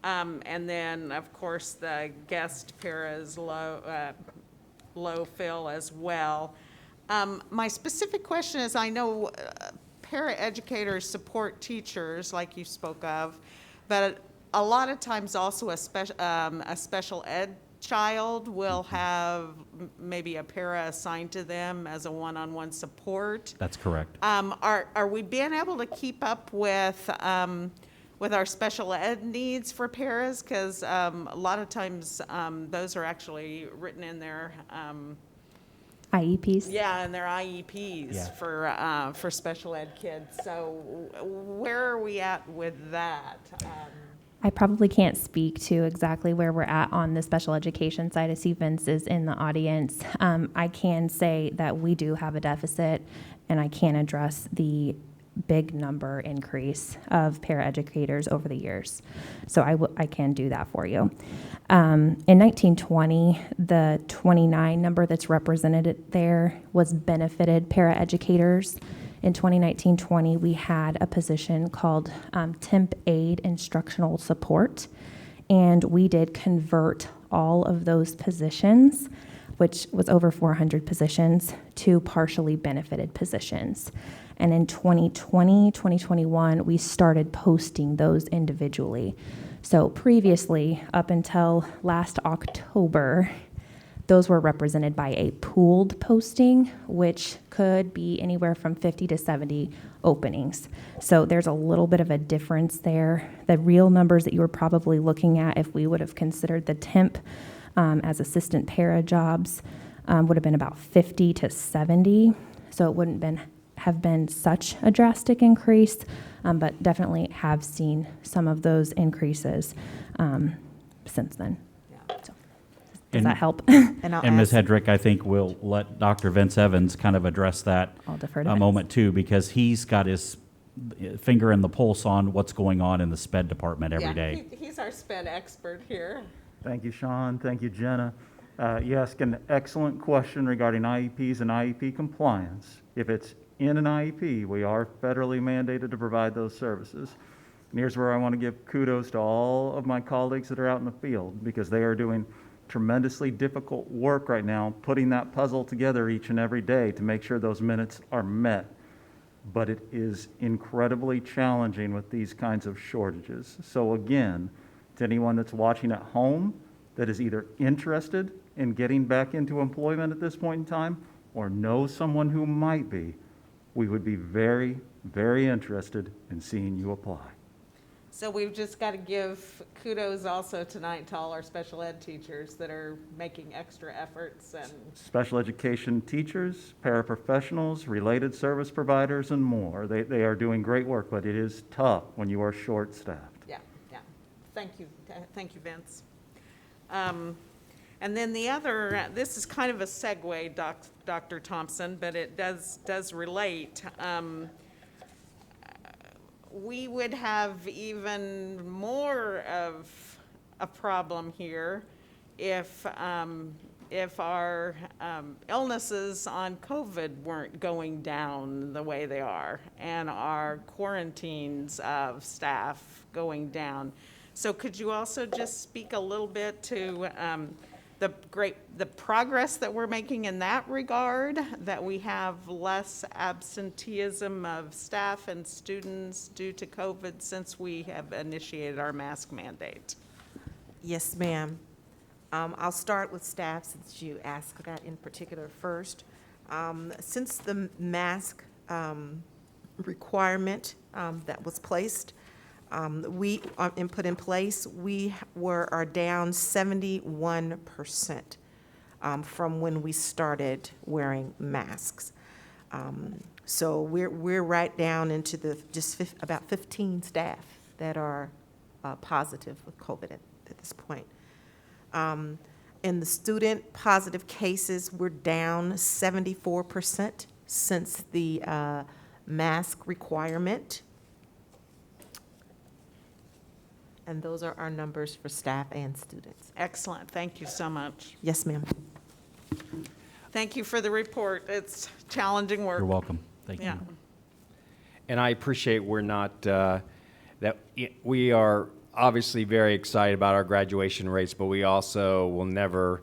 And then, of course, the guest para is low fill as well. My specific question is, I know para-educators support teachers, like you spoke of, but a lot of times also a special ed child will have maybe a para assigned to them as a one-on-one support.
That's correct.
Are we being able to keep up with our special ed needs for paras? Because a lot of times those are actually written in their
IEPs?
Yeah, and their IEPs for special ed kids. So where are we at with that?
I probably can't speak to exactly where we're at on the special education side. I see Vince is in the audience. I can say that we do have a deficit, and I can address the big number increase of paraeducators over the years. So I can do that for you. In 1920, the 29 number that's represented there was benefited paraeducators. In 2019-20, we had a position called Temp Aid Instructional Support, and we did convert all of those positions, which was over 400 positions, to partially benefited positions. And in 2020, 2021, we started posting those individually. So previously, up until last October, those were represented by a pooled posting, which could be anywhere from 50 to 70 openings. So there's a little bit of a difference there. The real numbers that you were probably looking at, if we would have considered the temp as assistant para jobs, would have been about 50 to 70. So it wouldn't have been such a drastic increase, but definitely have seen some of those increases since then. So. Does
And-
that help?
And I'll
And Ms.
ask-
Hedrick, I think we'll let Dr. Vince Evans kind of address that
I'll defer to
a
Vince.
moment too, because he's got his finger in the pulse on what's going on in the SPED department every day.
He's our SPED expert here.
Thank you, Sean. Thank you, Jenna. You asked an excellent question regarding IEPs and IEP compliance. If it's in an IEP, we are federally mandated to provide those services. And here's where I want to give kudos to all of my colleagues that are out in the field, because they are doing tremendously difficult work right now, putting that puzzle together each and every day to make sure those minutes are met. But it is incredibly challenging with these kinds of shortages. So again, to anyone that's watching at home that is either interested in getting back into employment at this point in time or knows someone who might be, we would be very, very interested in seeing you apply.
So we've just got to give kudos also tonight to all our special ed teachers that are making extra efforts and
Special education teachers, paraprofessionals, related service providers, and more. They are doing great work, but it is tough when you are short-staffed.
yeah. Thank you, Vince. And then the other, this is kind of a segue, Dr. Thompson, but it does relate. We would have even more of a problem here if our illnesses on COVID weren't going down the way they are, and our quarantines of staff going down. So could you also just speak a little bit to the progress that we're making in that regard, that we have less absenteeism of staff and students due to COVID since we have initiated our mask mandate?
Yes, ma'am. I'll start with staff since you asked that in particular first. Since the mask requirement that was placed, we put in place, we are down 71% from when we started wearing masks. So we're right down into about 15 staff that are positive with COVID at this point. In the student positive cases, we're down 74% since the mask requirement. And those are our numbers for staff and students.
Excellent. Thank you so much.
Yes, ma'am.
Thank you for the report. It's challenging work.
You're welcome. Thank you.
Yeah.
And I appreciate we're not, we are obviously very excited about our graduation rates, but we also will never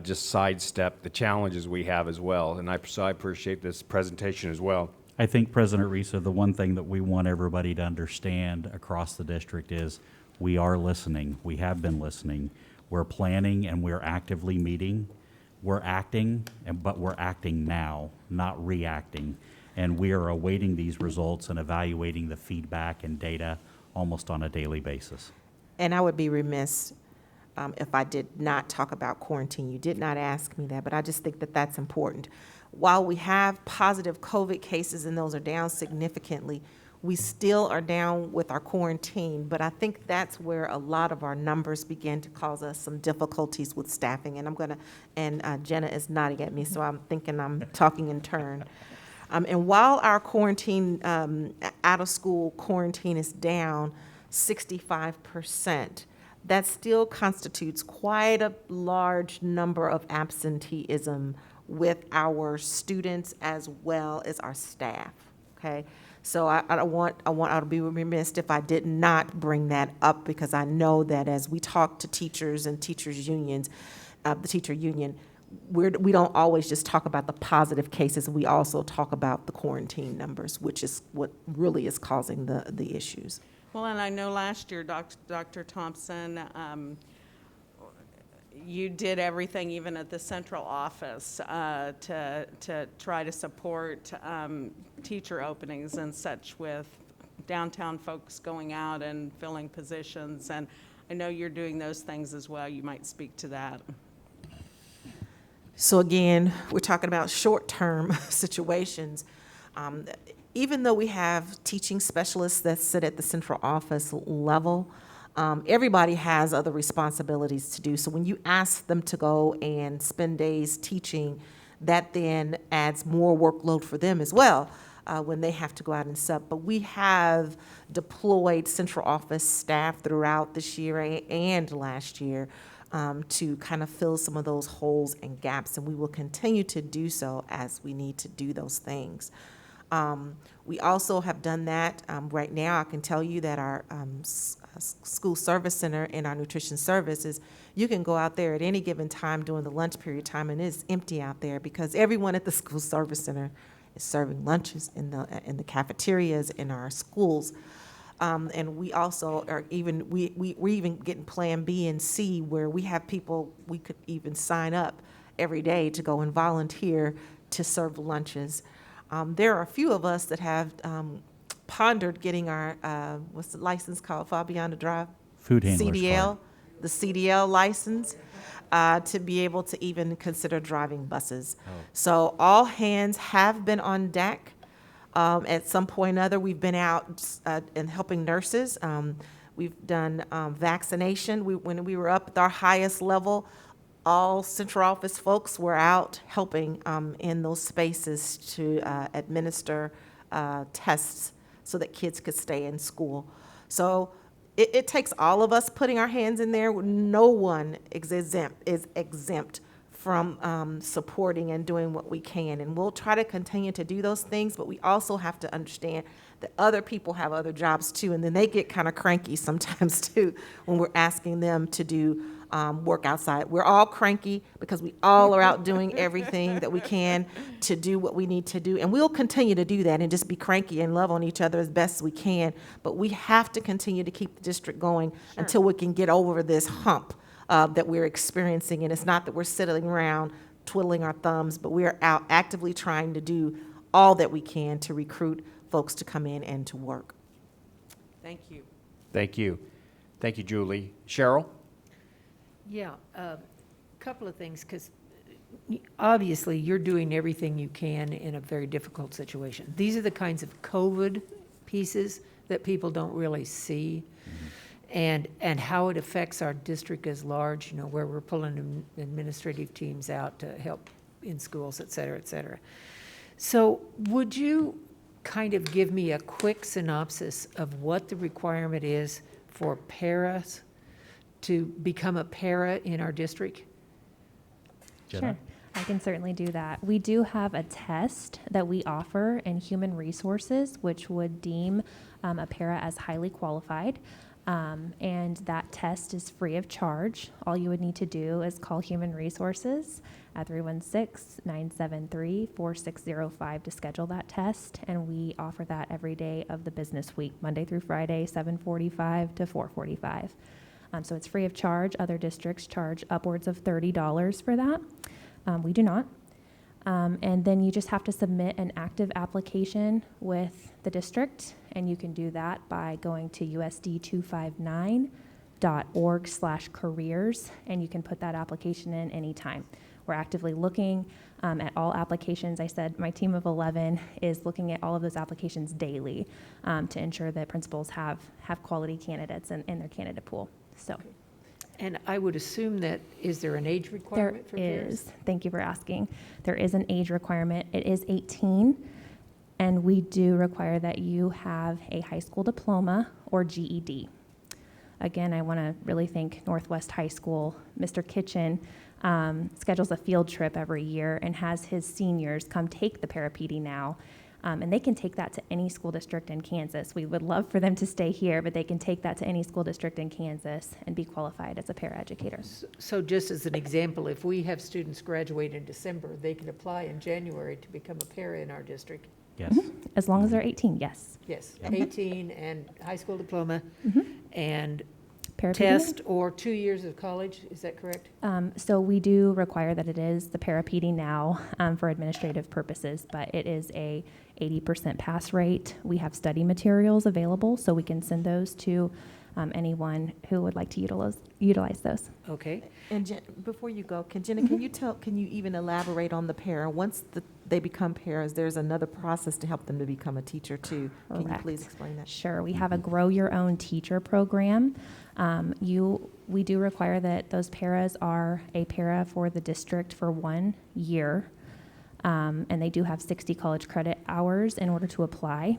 just sidestep the challenges we have as well. And so I appreciate this presentation as well.
I think, President Reesa, the one thing that we want everybody to understand across the district is we are listening. We have been listening. We're planning and we're actively meeting. We're acting, but we're acting now, not reacting. And we are awaiting these results and evaluating the feedback and data almost on a daily basis.
And I would be remiss if I did not talk about quarantine. You did not ask me that, but I just think that that's important. While we have positive COVID cases and those are down significantly, we still are down with our quarantine, but I think that's where a lot of our numbers begin to cause us some difficulties with staffing. And Jenna is nodding at me, so I'm thinking I'm talking in turn. And while our quarantine, out-of-school quarantine is down 65%, that still constitutes quite a large number of absenteeism with our students as well as our staff, okay? So I'd be remiss if I did not bring that up, because I know that as we talk to teachers and teachers' unions, the teacher union, we don't always just talk about the positive cases, we also talk about the quarantine numbers, which is what really is causing the issues.
Well, and I know last year, Dr. Thompson, you did everything, even at the central office, to try to support teacher openings and such, with downtown folks going out and filling positions. And I know you're doing those things as well. You might speak to that.
So again, we're talking about short-term situations. Even though we have teaching specialists that sit at the central office level,
Everybody has other responsibilities to do. So when you ask them to go and spend days teaching, that then adds more workload for them as well when they have to go out and sub. But we have deployed central office staff throughout this year and last year to kind of fill some of those holes and gaps, and we will continue to do so as we need to do those things. We also have done that. Right now, I can tell you that our school service center and our nutrition services, you can go out there at any given time during the lunch period time, and it's empty out there because everyone at the school service center is serving lunches in the cafeterias in our schools. And we also are we're even getting Plan B and C where we have people, we could even sign up every day to go and volunteer to serve lunches. There are a few of us that have pondered getting our, what's the license called, Fabiana Drive?
Food handler's
CDL,
card.
the CDL license, to be able to even consider driving buses. So all hands have been on deck. At some point or other, we've been out and helping nurses. We've done vaccination. When we were up at our highest level, all central office folks were out helping in those spaces to administer tests so that kids could stay in school. So it takes all of us putting our hands in there. No one is exempt from supporting and doing what we can. And we'll try to continue to do those things, but we also have to understand that other people have other jobs too, and then they get kind of cranky sometimes too when we're asking them to do work outside. We're all cranky because we all are out doing everything that we can to do what we need to do. And we'll continue to do that and just be cranky and love on each other as best we can. But we have to continue to keep the district going until we can get over this hump that we're experiencing. And it's not that we're sitting around twiddling our thumbs, but we're out actively trying to do all that we can to recruit folks to come in and to work. Thank you.
Thank you. Thank you, Julie. Cheryl?
Yeah, a couple of things, because obviously you're doing everything you can in a very difficult situation. These are the kinds of COVID pieces that people don't really see, and how it affects our district as large, where we're pulling administrative teams out to help in schools, et cetera, et cetera. So would you kind of give me a quick synopsis of what the requirement is for paras to become a para in our district?
Jenna?
Sure, I can certainly do that. We do have a test that we offer in human resources, which would deem a para as highly qualified. And that test is free of charge. All you would need to do is call Human Resources at 316-973-4605 to schedule that test. And we offer that every day of the business week, Monday through Friday, 7:45 to 4:45. So it's free of charge. Other districts charge upwards of $30 for that. We do not. And then you just have to submit an active application with the district, and you can do that by going to usd259.org/careers, and you can put that application in anytime. We're actively looking at all applications. I said my team of 11 is looking at all of those applications daily to ensure that principals have quality candidates in their candidate pool. So.
And I would assume that, is there an age requirement for
There
paras?
is. Thank you for asking. There is an age requirement. It is 18, and we do require that you have a high school diploma or GED. Again, I want to really thank Northwest High School. Mr. Kitchen schedules a field trip every year and has his seniors come take the Parapedy now. And they can take that to any school district in Kansas. We would love for them to stay here, but they can take that to any school district in Kansas and be qualified as a paraeducator.
So just as an example, if we have students graduate in December, they can apply in January to become a para in our district?
Yes.
As long as they're 18, yes.
Yes,
Yep.
18 and high school diploma and
Parapedy?
test or 2 years of college, is that correct?
So we do require that it is the Parapedy now for administrative purposes, but it is a 80% pass rate. We have study materials available, so we can send those to anyone who would like to utilize those.
Okay.
And before you go, Jenna, can you even elaborate on the para? Once
they become paras, there's another process to help them to become a teacher too. Can you
Correct.
please explain that?
Sure, we have a Grow Your Own Teacher program. We do require that those paras are a para for the district for 1 year, and they do have 60 college credit hours in order to apply.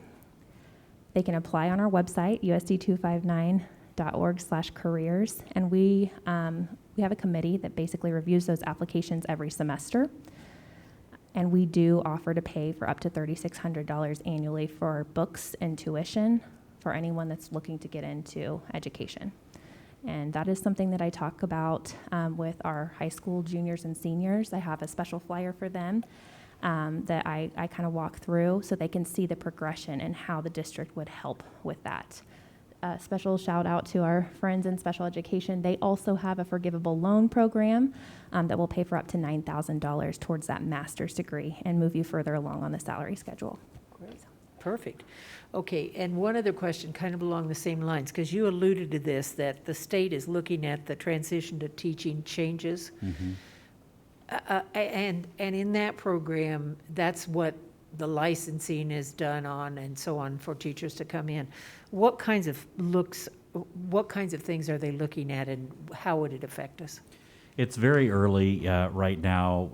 They can apply on our website, usd259.org/careers, and we have a committee that basically reviews those applications every semester. And we do offer to pay for up to $3,600 annually for books and tuition for anyone that's looking to get into education. And that is something that I talk about with our high school juniors and seniors. I have a special flyer for them that I kind of walk through so they can see the progression and how the district would help with that. Special shout out to our friends in special education. They also have a forgivable loan program that will pay for up to $9,000 towards that master's degree and move you further along on the salary schedule.
Great. Perfect. Okay, and one other question kind of along the same lines, because you alluded to this, that the state is looking at the transition to teaching changes. And in that program, that's what the licensing is done on and so on for teachers to come in. What kinds of things are they looking at, and how would it affect us?
It's very early right now.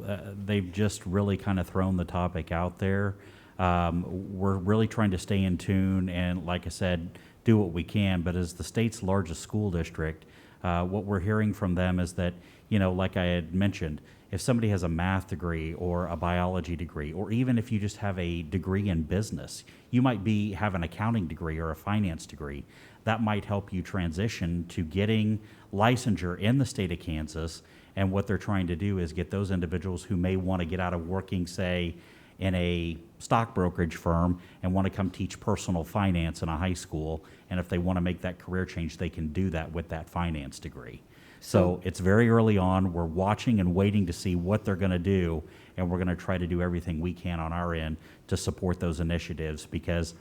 They've just really kind of thrown the topic out there. We're really trying to stay in tune and, like I said, do what we can. But as the state's largest school district, what we're hearing from them is that, like I had mentioned, if somebody has a math degree or a biology degree, or even if you just have a degree in business, you might have an accounting degree or a finance degree. That might help you transition to getting licensure in the state of Kansas. And what they're trying to do is get those individuals who may want to get out of working, say, in a stock brokerage firm and want to come teach personal finance in a high school. And if they want to make that career change, they can do that with that finance degree. So it's very early on. We're watching and waiting to see what they're going to do, and we're going to try to do everything we can on our end to support those initiatives, because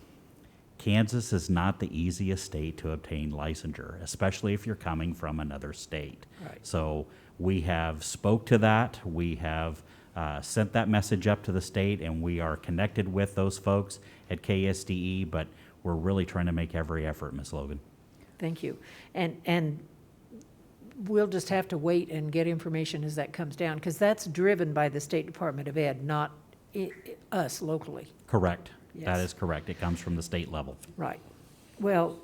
Kansas is not the easiest state to obtain licensure, especially if you're coming from another state.
Right.
So we have spoke to that. We have sent that message up to the state, and we are connected with those folks at KSDE, but we're really trying to make every effort, Ms. Logan.
Thank you. And we'll just have to wait and get information as that comes down, because that's driven by the State Department of Ed, not us locally.
Correct.
Yes.
That is correct. It comes from the state level.
Right. Well,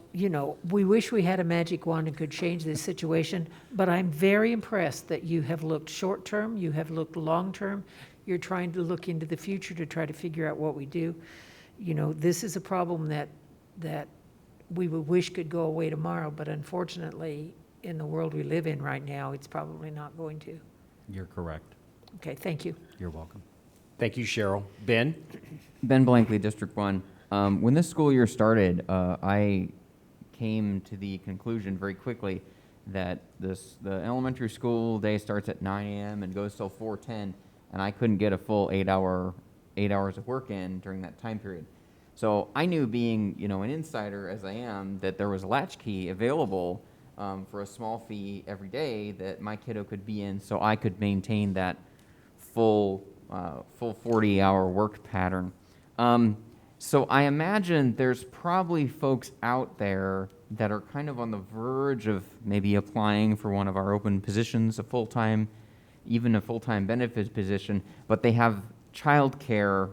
we wish we had a magic wand and could change this situation, but I'm very impressed that you have looked short-term, you have looked long-term, you're trying to look into the future to try to figure out what we do. This is a problem that we would wish could go away tomorrow, but unfortunately, in the world we live in right now, it's probably not going to.
You're correct.
Okay, thank you.
You're welcome.
Thank you, Cheryl. Ben?
Ben Blankley, District 1. When this school year started, I came to the conclusion very quickly that the elementary school day starts at 9 a.m. and goes till 4:10, and I couldn't get a full 8 hours of work in during that time period. So I knew, being an insider as I am, that there was a latchkey available for a small fee every day that my kiddo could be in, so I could maintain that full 40-hour work pattern. So I imagine there's probably folks out there that are kind of on the verge of maybe applying for one of our open positions, even a full-time benefits position, but they have childcare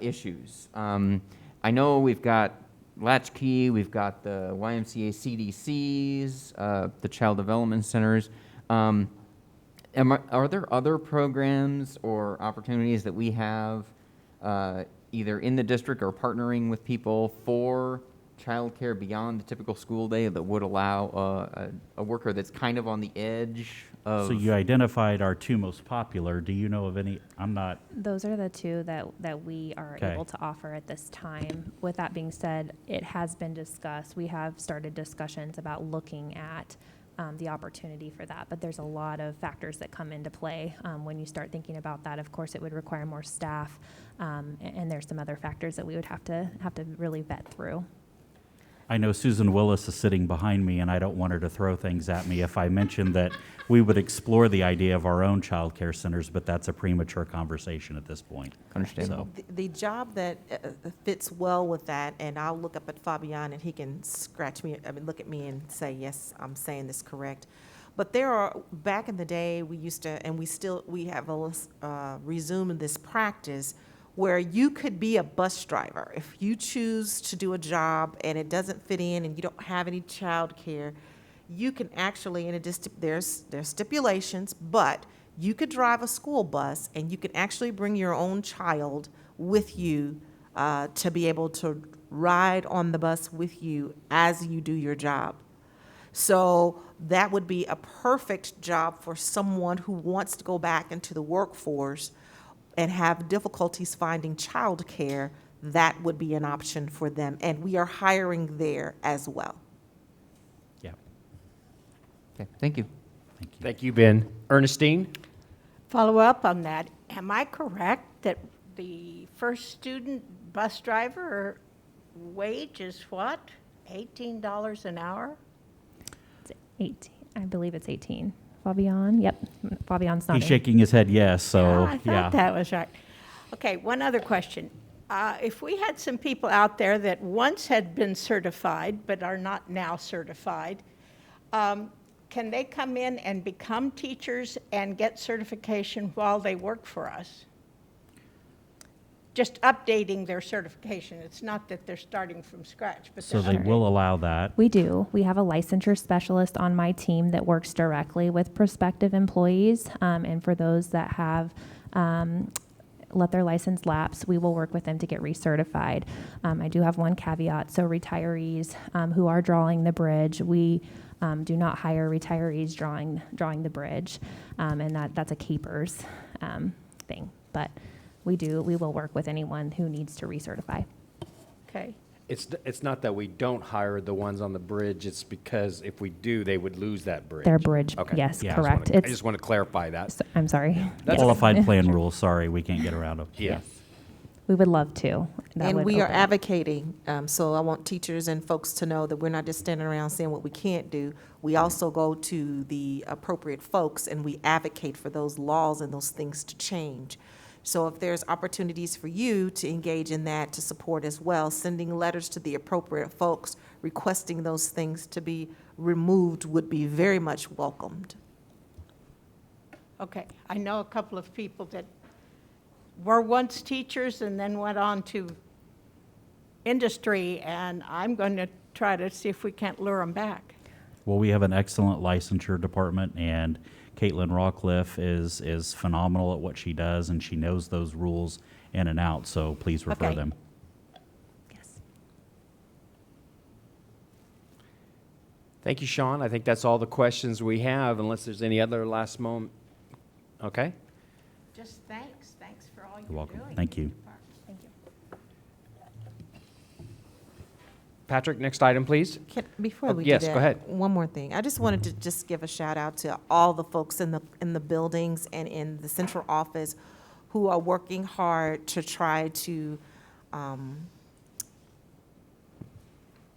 issues. I know we've got Latchkey, we've got the YMCA CDCs, the Child Development Centers. Are there other programs or opportunities that we have either in the district or partnering with people for childcare beyond the typical school day that would allow a worker that's kind of on the edge of...
So you identified our two most popular. Do you know of any?
Those are the two that we are
Okay.
able to offer at this time. With that being said, it has been discussed. We have started discussions about looking at the opportunity for that, but there's a lot of factors that come into play when you start thinking about that. Of course, it would require more staff, and there's some other factors that we would have to really vet through.
I know Susan Willis is sitting behind me, and I don't want her to throw things at me if I mention that we would explore the idea of our own child care centers, but that's a premature conversation at this point.
Understandable.
The job that fits well with that, and I'll look up at Fabian and he can look at me and say, yes, I'm saying this correct. But there are, back in the day, we used to, and we have resumed this practice where you could be a bus driver. If you choose to do a job and it doesn't fit in and you don't have any child care, you can actually, and there's stipulations, but you could drive a school bus and you can actually bring your own child with you to be able to ride on the bus with you as you do your job. So that would be a perfect job for someone who wants to go back into the workforce and have difficulties finding childcare. That would be an option for them, and we are hiring there as well.
Yeah.
Okay, thank you.
Thank you.
Thank you, Ben. Ernestine?
Follow up on that. Am I correct that the first student bus driver wage is what? $18 an hour?
It's 18. I believe it's 18. Fabian? Yep. Fabian's nodding.
He's shaking his head yes, so
I thought that was right. Okay, one other question. If we had some people out there that once had been certified but are not now certified, can they come in and become teachers and get certification while they work for us? Just updating their certification. It's not that they're starting from scratch, but
so
they're
they will allow that.
We do. We have a licensure specialist on my team that works directly with prospective employees. And for those that have let their license lapse, we will work with them to get recertified. I do have one caveat. So retirees who are drawing the bridge, we do not hire retirees drawing the bridge. And that's a keepers thing. But we will work with anyone who needs to recertify.
Okay.
It's not that we don't hire the ones on the bridge, it's because if we do, they would lose that bridge.
Their bridge,
Okay.
yes,
Yeah,
correct.
I just want to clarify that.
I'm sorry.
That's
Qualified plan rules, sorry, we can't get around them.
Yeah.
We would love to. That
And
would
we are
open up.
advocating, so I want teachers and folks to know that we're not just standing around saying what we can't do. We also go to the appropriate folks and we advocate for those laws and those things to change. So if there's opportunities for you to engage in that, to support as well, sending letters to the appropriate folks, requesting those things to be removed would be very much welcomed.
Okay. I know a couple of people that were once teachers and then went on to industry, and I'm going to try to see if we can't lure them back.
Well, we have an excellent licensure department, and Caitlin Rawcliffe is phenomenal at what she does, and she knows those rules in and out, so please refer
Okay.
them.
Yes.
Thank you, Sean. I think that's all the questions we have, unless there's any other last moment. Okay?
Just thanks. Thanks for all
You're
you're
welcome.
doing.
Thank you.
Thank you.
Patrick, next item, please.
Before
Oh,
we do
yes,
that,
go ahead.
one more thing. I just wanted to just give a shout out to all the folks in the buildings and in the central office who are working hard to try to,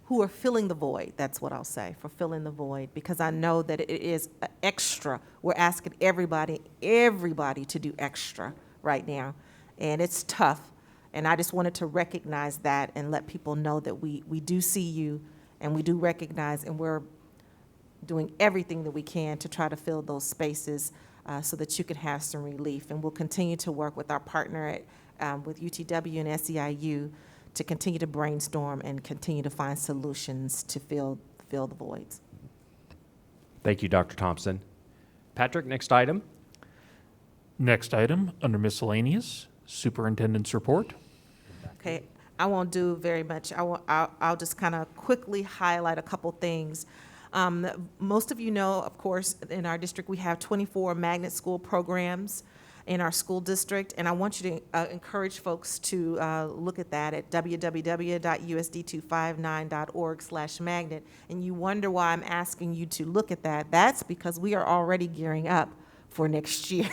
who are filling the void. That's what I'll say, for filling the void, because I know that it is extra. We're asking everybody to do extra right now, and it's tough. And I just wanted to recognize that and let people know that we do see you and we do recognize, and we're doing everything that we can to try to fill those spaces so that you can have some relief. And we'll continue to work with our partner with UTW and SEIU to continue to brainstorm and continue to find solutions to fill the voids.
Thank you, Dr. Thompson. Patrick, next item.
Next item, under miscellaneous, superintendent's report.
Okay, I won't do very much. I'll just kind of quickly highlight a couple things. Most of you know, of course, in our district, we have 24 magnet school programs in our school district, and I want you to encourage folks to look at that at www.usd259.org/magnet. And you wonder why I'm asking you to look at that. That's because we are already gearing up for next year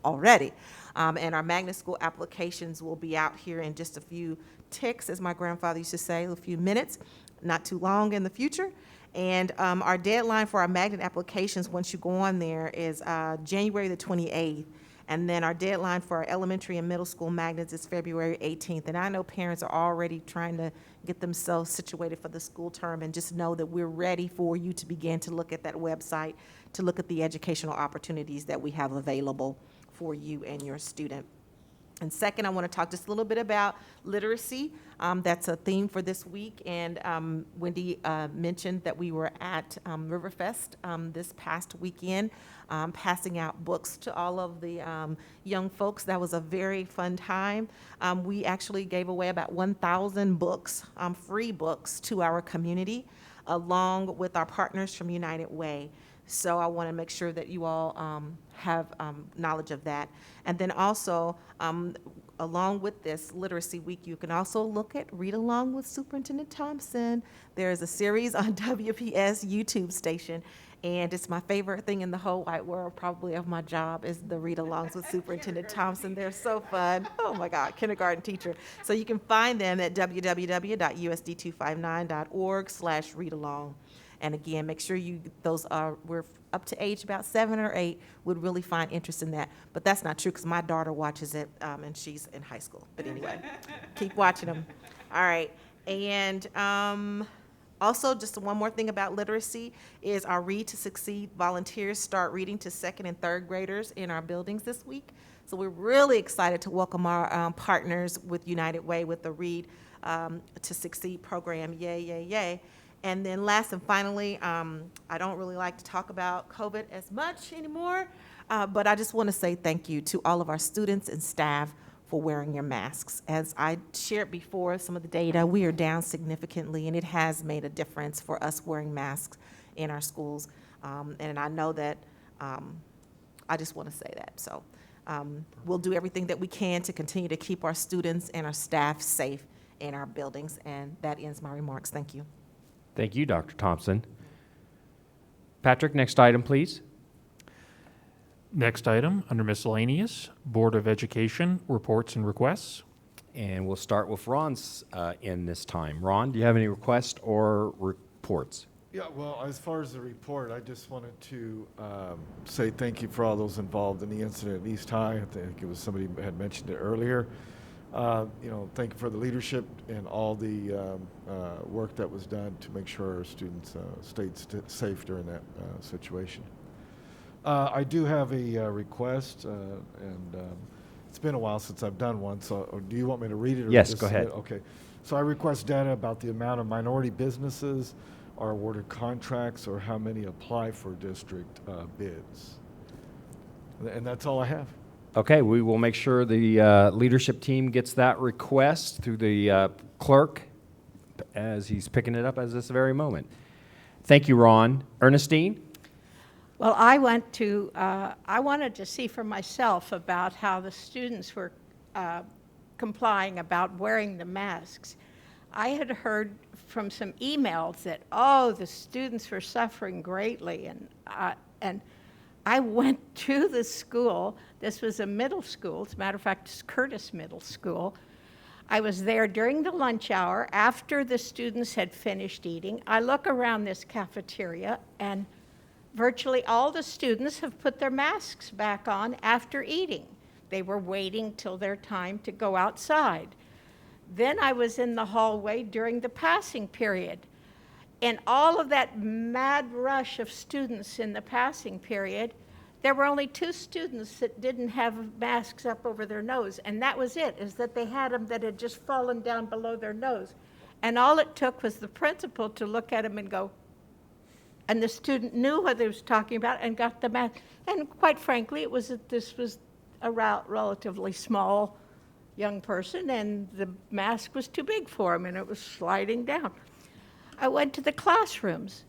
already. And our magnet school applications will be out here in just a few ticks, as my grandfather used to say, a few minutes. not too long in the future. And our deadline for our magnet applications, once you go on there, is January the 28th. And then our deadline for our elementary and middle school magnets is February 18th. And I know parents are already trying to get themselves situated for the school term, and just know that we're ready for you to begin to look at that website, to look at the educational opportunities that we have available for you and your student. And second, I want to talk just a little bit about literacy. That's a theme for this week. And Wendy mentioned that we were at Riverfest this past weekend, passing out books to all of the young folks. That was a very fun time. We actually gave away about 1,000 books, free books, to our community, along with our partners from United Way. So I want to make sure that you all have knowledge of that. And then also, along with this Literacy Week, you can also look at Read Along with Superintendent Thompson. There is a series on WPS YouTube station, and it's my favorite thing in the whole wide world, probably, of my job, is the Read Alongs with Superintendent Thompson. They're so fun. Oh my God, kindergarten teacher. So you can find them at www.usd259.org/readalong. And again, make sure we're up to age about 7 or 8, would really find interest in that. But that's not true, because my daughter watches it, and she's in high school. But anyway, keep watching them. All right. And also, just one more thing about literacy is our Read to Succeed volunteers start reading to 2nd and 3rd graders in our buildings this week. So we're really excited to welcome our partners with United Way with the Read to Succeed program. Yay, yay, yay. And then last and finally, I don't really like to talk about COVID as much anymore, but I just want to say thank you to all of our students and staff for wearing your masks. As I shared before, some of the data, we are down significantly, and it has made a difference for us wearing masks in our schools. And I know that, I just want to say that. So we'll do everything that we can to continue to keep our students and our staff safe in our buildings. And that ends my remarks. Thank you.
Thank you, Dr. Thompson. Patrick, next item, please.
Next item, under miscellaneous, Board of Education, reports and requests.
And we'll start with Ron's in this time. Ron, do you have any requests or reports?
Yeah, well, as far as the report, I just wanted to say thank you for all those involved in the incident at East High. I think it was somebody had mentioned it earlier. Thank you for the leadership and all the work that was done to make sure our students stayed safe during that situation. I do have a request, and it's been a while since I've done one, so do you want me to read it? Or
yes,
just
go ahead.
Okay. So I request data about the amount of minority businesses are awarded contracts, or how many apply for district bids. And that's all I have.
Okay, we will make sure the leadership team gets that request through the clerk as he's picking it up as this very moment. Thank you, Ron. Ernestine?
Well, I wanted to see for myself about how the students were complying about wearing the masks. I had heard from some emails that, the students were suffering greatly, and I went to the school. This was a middle school. As a matter of fact, it's Curtis Middle School. I was there during the lunch hour after the students had finished eating. I look around this cafeteria, and virtually all the students have put their masks back on after eating. They were waiting till their time to go outside. Then I was in the hallway during the passing period. And all of that mad rush of students in the passing period, there were only 2 students that didn't have masks up over their nose. And that was it, is that they had them that had just fallen down below their nose. And all it took was the principal to look at them and go, and the student knew what they was talking about and got the mask. And quite frankly, this was a relatively small young person, and the mask was too big for him, and it was sliding down. I went to the classrooms.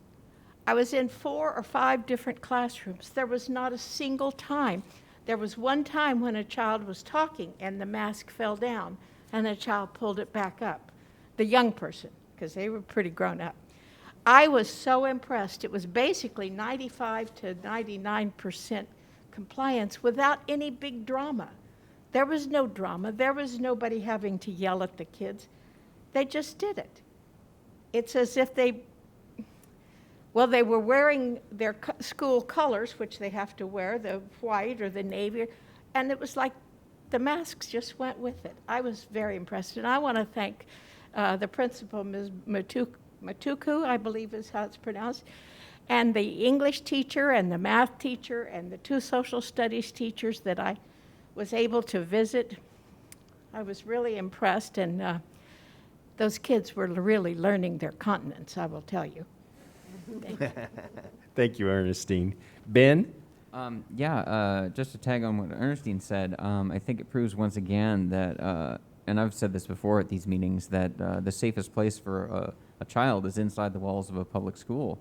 I was in 4 or 5 different classrooms. There was not a single time. There was one time when a child was talking and the mask fell down and the child pulled it back up. The young person, because they were pretty grown up. I was so impressed. It was basically 95 to 99% compliance without any big drama. There was no drama. There was nobody having to yell at the kids. They just did it. it's as if they were wearing their school colors, which they have to wear, the white or the navy, and it was like the masks just went with it. I was very impressed, and I want to thank the principal, Ms. Matuku, I believe is how it's pronounced, and the English teacher and the math teacher and the 2 social studies teachers that I was able to visit. I was really impressed, and those kids were really learning their continents, I will tell you. Thank you.
Thank you, Ernestine. Ben?
Just to tag on what Ernestine said, I think it proves once again that, and I've said this before at these meetings, that the safest place for a child is inside the walls of a public school.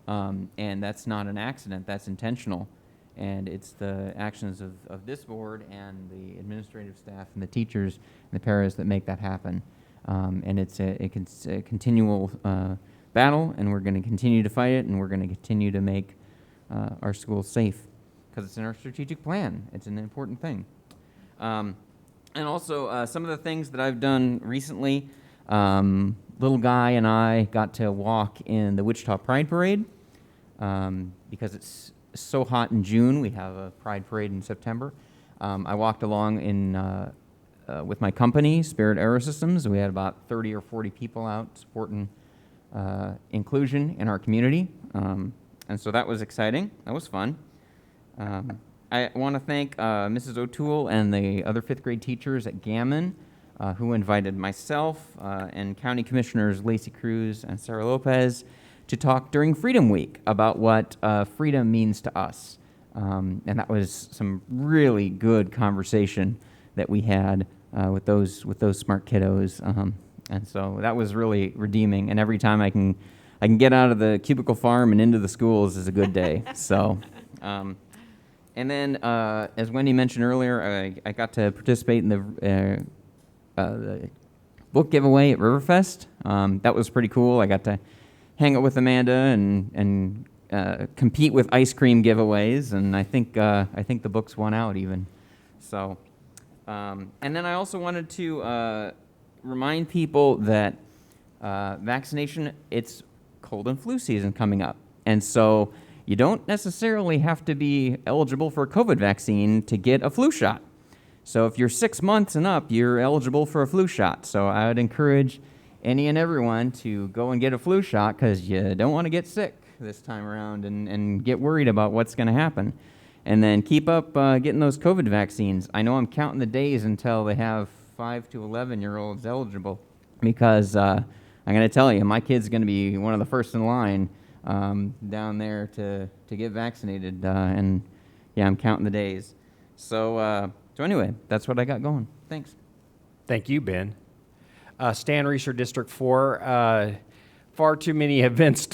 And that's not an accident, that's intentional. And it's the actions of this board and the administrative staff and the teachers and the paras that make that happen. And it's a continual battle, and we're going to continue to fight it, and we're going to continue to make our schools safe, because it's in our strategic plan. It's an important thing. And also, some of the things that I've done recently, little guy and I got to walk in the Wichita Pride Parade, because it's so hot in June. We have a Pride Parade in September. I walked along with my company, Spirit Aerosystems. We had about 30 or 40 people out supporting inclusion in our community. And so that was exciting. That was fun. I want to thank Mrs. O'Toole and the other 5th grade teachers at Gammon, who invited myself and County Commissioners Lacey Cruz and Sarah Lopez to talk during Freedom Week about what freedom means to us. And that was some really good conversation that we had with those smart kiddos. And so that was really redeeming. And every time I can get out of the cubicle farm and into the schools is a good day. So, and then as Wendy mentioned earlier, I got to participate in the book giveaway at Riverfest. That was pretty cool. I got to hang out with Amanda and compete with ice cream giveaways, and I think the books won out even. So, and then I also wanted to remind people that vaccination, it's cold and flu season coming up, and so you don't necessarily have to be eligible for a COVID vaccine to get a flu shot. So if you're 6 months and up, you're eligible for a flu shot. So I would encourage any and everyone to go and get a flu shot, because you don't want to get sick this time around and get worried about what's going to happen. And then keep up getting those COVID vaccines. I know I'm counting the days until they have 5 to 11-year-olds eligible, because I'm going to tell you, my kid's going to be one of the first in line down there to get vaccinated. And yeah, I'm counting the days. So anyway, that's what I got going. Thanks.
Thank you, Ben. Stan Reeser, District 4. Far too many events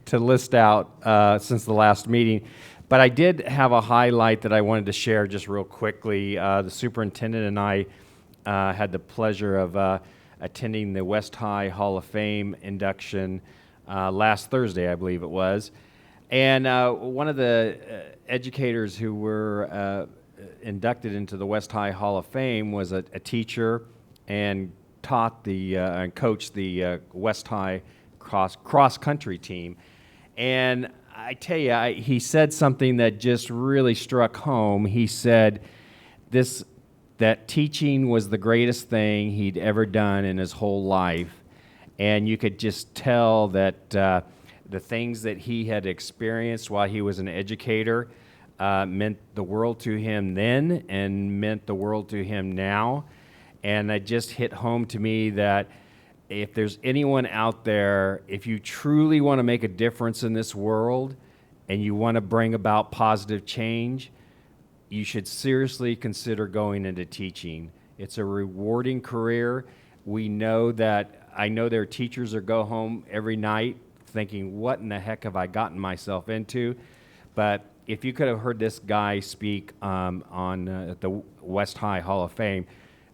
to list out since the last meeting, but I did have a highlight that I wanted to share just real quickly. The superintendent and I had the pleasure of attending the West High Hall of Fame induction last Thursday, I believe it was. And one of the educators who were inducted into the West High Hall of Fame was a teacher and taught and coached the West High cross country team. And I tell you, he said something that just really struck home. He said that teaching was the greatest thing he'd ever done in his whole life. And you could just tell that the things that he had experienced while he was an educator meant the world to him then and meant the world to him now. And it just hit home to me that if there's anyone out there, if you truly want to make a difference in this world and you want to bring about positive change, you should seriously consider going into teaching. It's a rewarding career. I know there are teachers that go home every night thinking, what in the heck have I gotten myself into? But if you could have heard this guy speak at the West High Hall of Fame,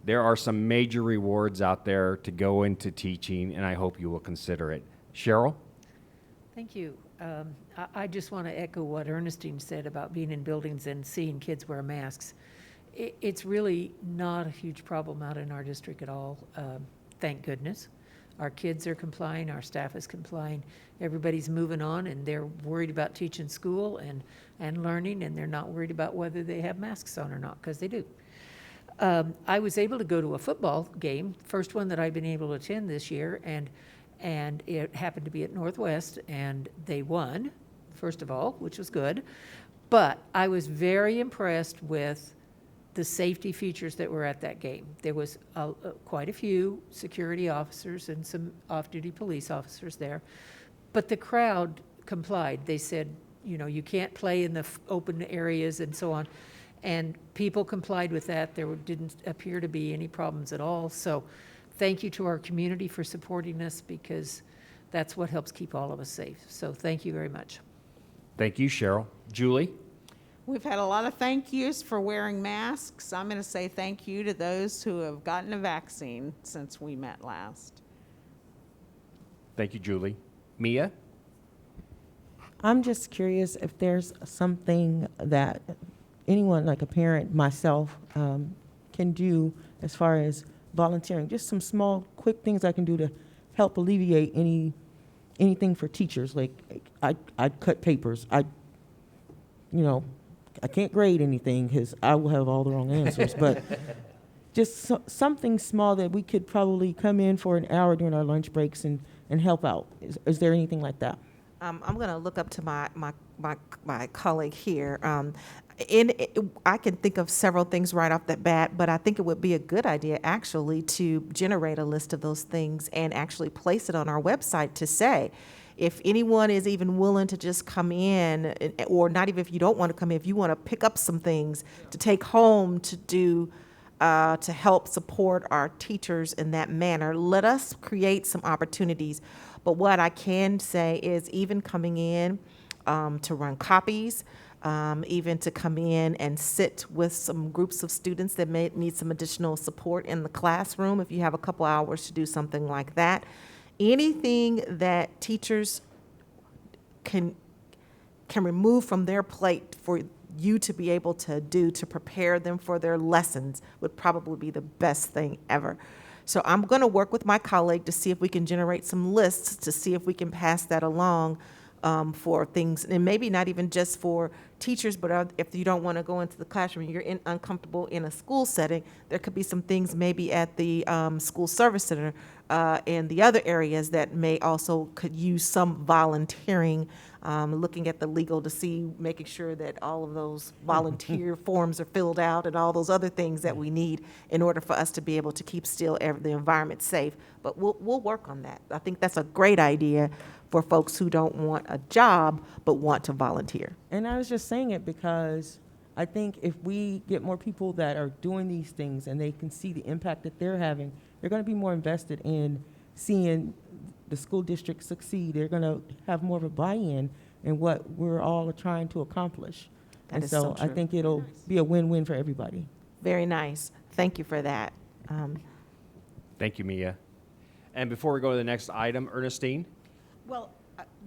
there are some major rewards out there to go into teaching, and I hope you will consider it. Cheryl?
Thank you. I just want to echo what Ernestine said about being in buildings and seeing kids wear masks. It's really not a huge problem out in our district at all, thank goodness. Our kids are complying, our staff is complying. Everybody's moving on, and they're worried about teaching school and learning, and they're not worried about whether they have masks on or not, because they do. I was able to go to a football game, first one that I've been able to attend this year, and it happened to be at Northwest, and they won, first of all, which was good. But I was very impressed with the safety features that were at that game. There was quite a few security officers and some off-duty police officers there, but the crowd complied. They said, you know, you can't play in the open areas and so on. And people complied with that. There didn't appear to be any problems at all. So thank you to our community for supporting us, because that's what helps keep all of us safe. So thank you very much.
Thank you, Cheryl. Julie?
We've had a lot of thank yous for wearing masks. I'm going to say thank you to those who have gotten a vaccine since we met last.
Thank you, Julie. Mia?
I'm just curious if there's something that anyone, like a parent, myself, can do as far as volunteering. Just some small, quick things I can do to help alleviate anything for teachers. Like I cut papers. I can't grade anything because I will have all the wrong answers. But just something small that we could probably come in for an hour during our lunch breaks and help out. Is there anything like that?
I'm going to look up to my colleague here. I can think of several things right off the bat, but I think it would be a good idea actually to generate a list of those things and actually place it on our website to say, if anyone is even willing to just come in, or not even if you don't want to come in, if you want to pick up some things to take home to do, to help support our teachers in that manner, let us create some opportunities. But what I can say is even coming in to run copies, even to come in and sit with some groups of students that may need some additional support in the classroom, if you have a couple hours to do something like that. Anything that teachers can remove from their plate for you to be able to do to prepare them for their lessons would probably be the best thing ever. So I'm going to work with my colleague to see if we can generate some lists to see if we can pass that along for things, and maybe not even just for teachers, but if you don't want to go into the classroom, you're uncomfortable in a school setting, there could be some things maybe at the school service center and the other areas that may also could use some volunteering, looking at the legal to see, making sure that all of those volunteer forms are filled out and all those other things that we need in order for us to be able to keep still the environment safe. But we'll work on that. I think that's a great idea for folks who don't want a job but want to volunteer.
And I was just saying it because I think if we get more people that are doing these things and they can see the impact that they're having, they're going to be more invested in seeing the school district succeed. They're going to have more of a buy-in in what we're all trying to accomplish.
That is so
I
true.
think it'll be a win-win for everybody.
Very nice. Thank you for that.
Thank you, Mia. And before we go to the next item, Ernestine?
Well,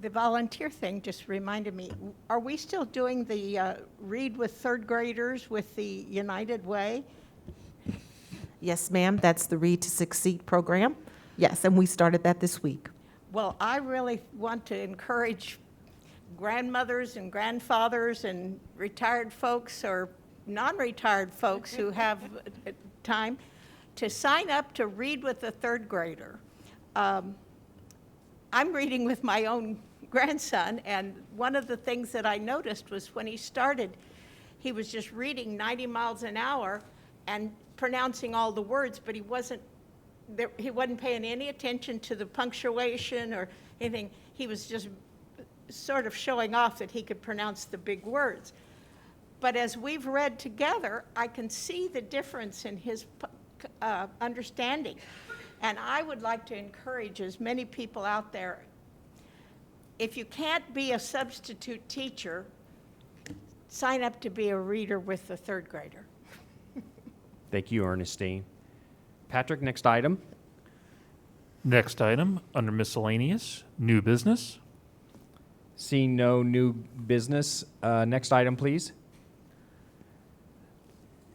the volunteer thing just reminded me, are we still doing the read with third graders with the United Way?
Yes, ma'am. That's the Read to Succeed program. Yes, and we started that this week.
Well, I really want to encourage grandmothers and grandfathers and retired folks or non-retired folks who have time to sign up to read with a third grader. I'm reading with my own grandson, and one of the things that I noticed was when he started, he was just reading 90 miles an hour and pronouncing all the words, but he wasn't paying any attention to the punctuation or anything. He was just sort of showing off that he could pronounce the big words. But as we've read together, I can see the difference in his understanding. And I would like to encourage as many people out there, if you can't be a substitute teacher, sign up to be a reader with the third grader.
Thank you, Ernestine. Patrick, next item.
Next item, under miscellaneous, new business.
Seeing no new business, next item, please.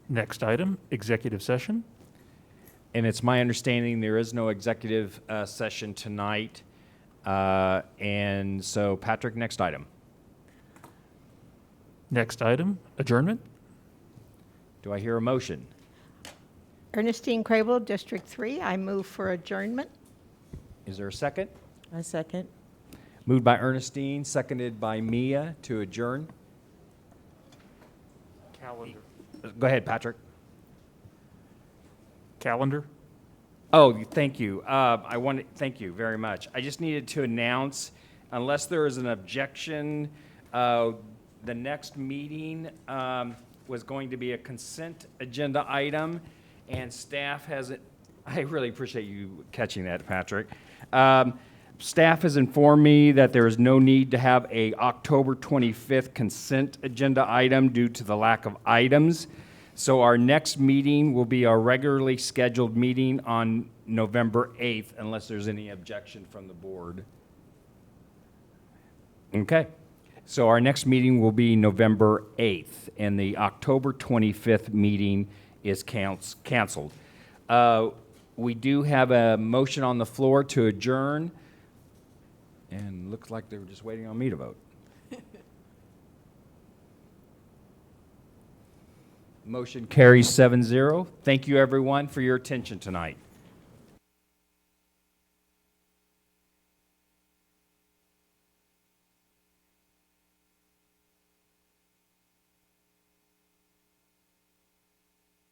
Next item, executive session.
And it's my understanding there is no executive session tonight. And so, Patrick, next item.
Next item, adjournment.
Do I hear a motion?
Ernestine Crable, District 3, I move for adjournment.
Is there a second?
I second.
Moved by Ernestine, seconded by Mia to adjourn.
Calendar.
Go ahead, Patrick.
Calendar.
Oh, thank you. Thank you very much. I just needed to announce, unless there is an objection, the next meeting was going to be a consent agenda item, and staff hasn't, I really appreciate you catching that, Patrick. Staff has informed me that there is no need to have a October 25th consent agenda item due to the lack of items. So our next meeting will be our regularly scheduled meeting on November 8th, unless there's any objection from the board. Okay. So our next meeting will be November 8th, and the October 25th meeting is canceled. We do have a motion on the floor to adjourn, and looks like they were just waiting on me to vote. Motion carries 7-0. Thank you, everyone, for your attention tonight.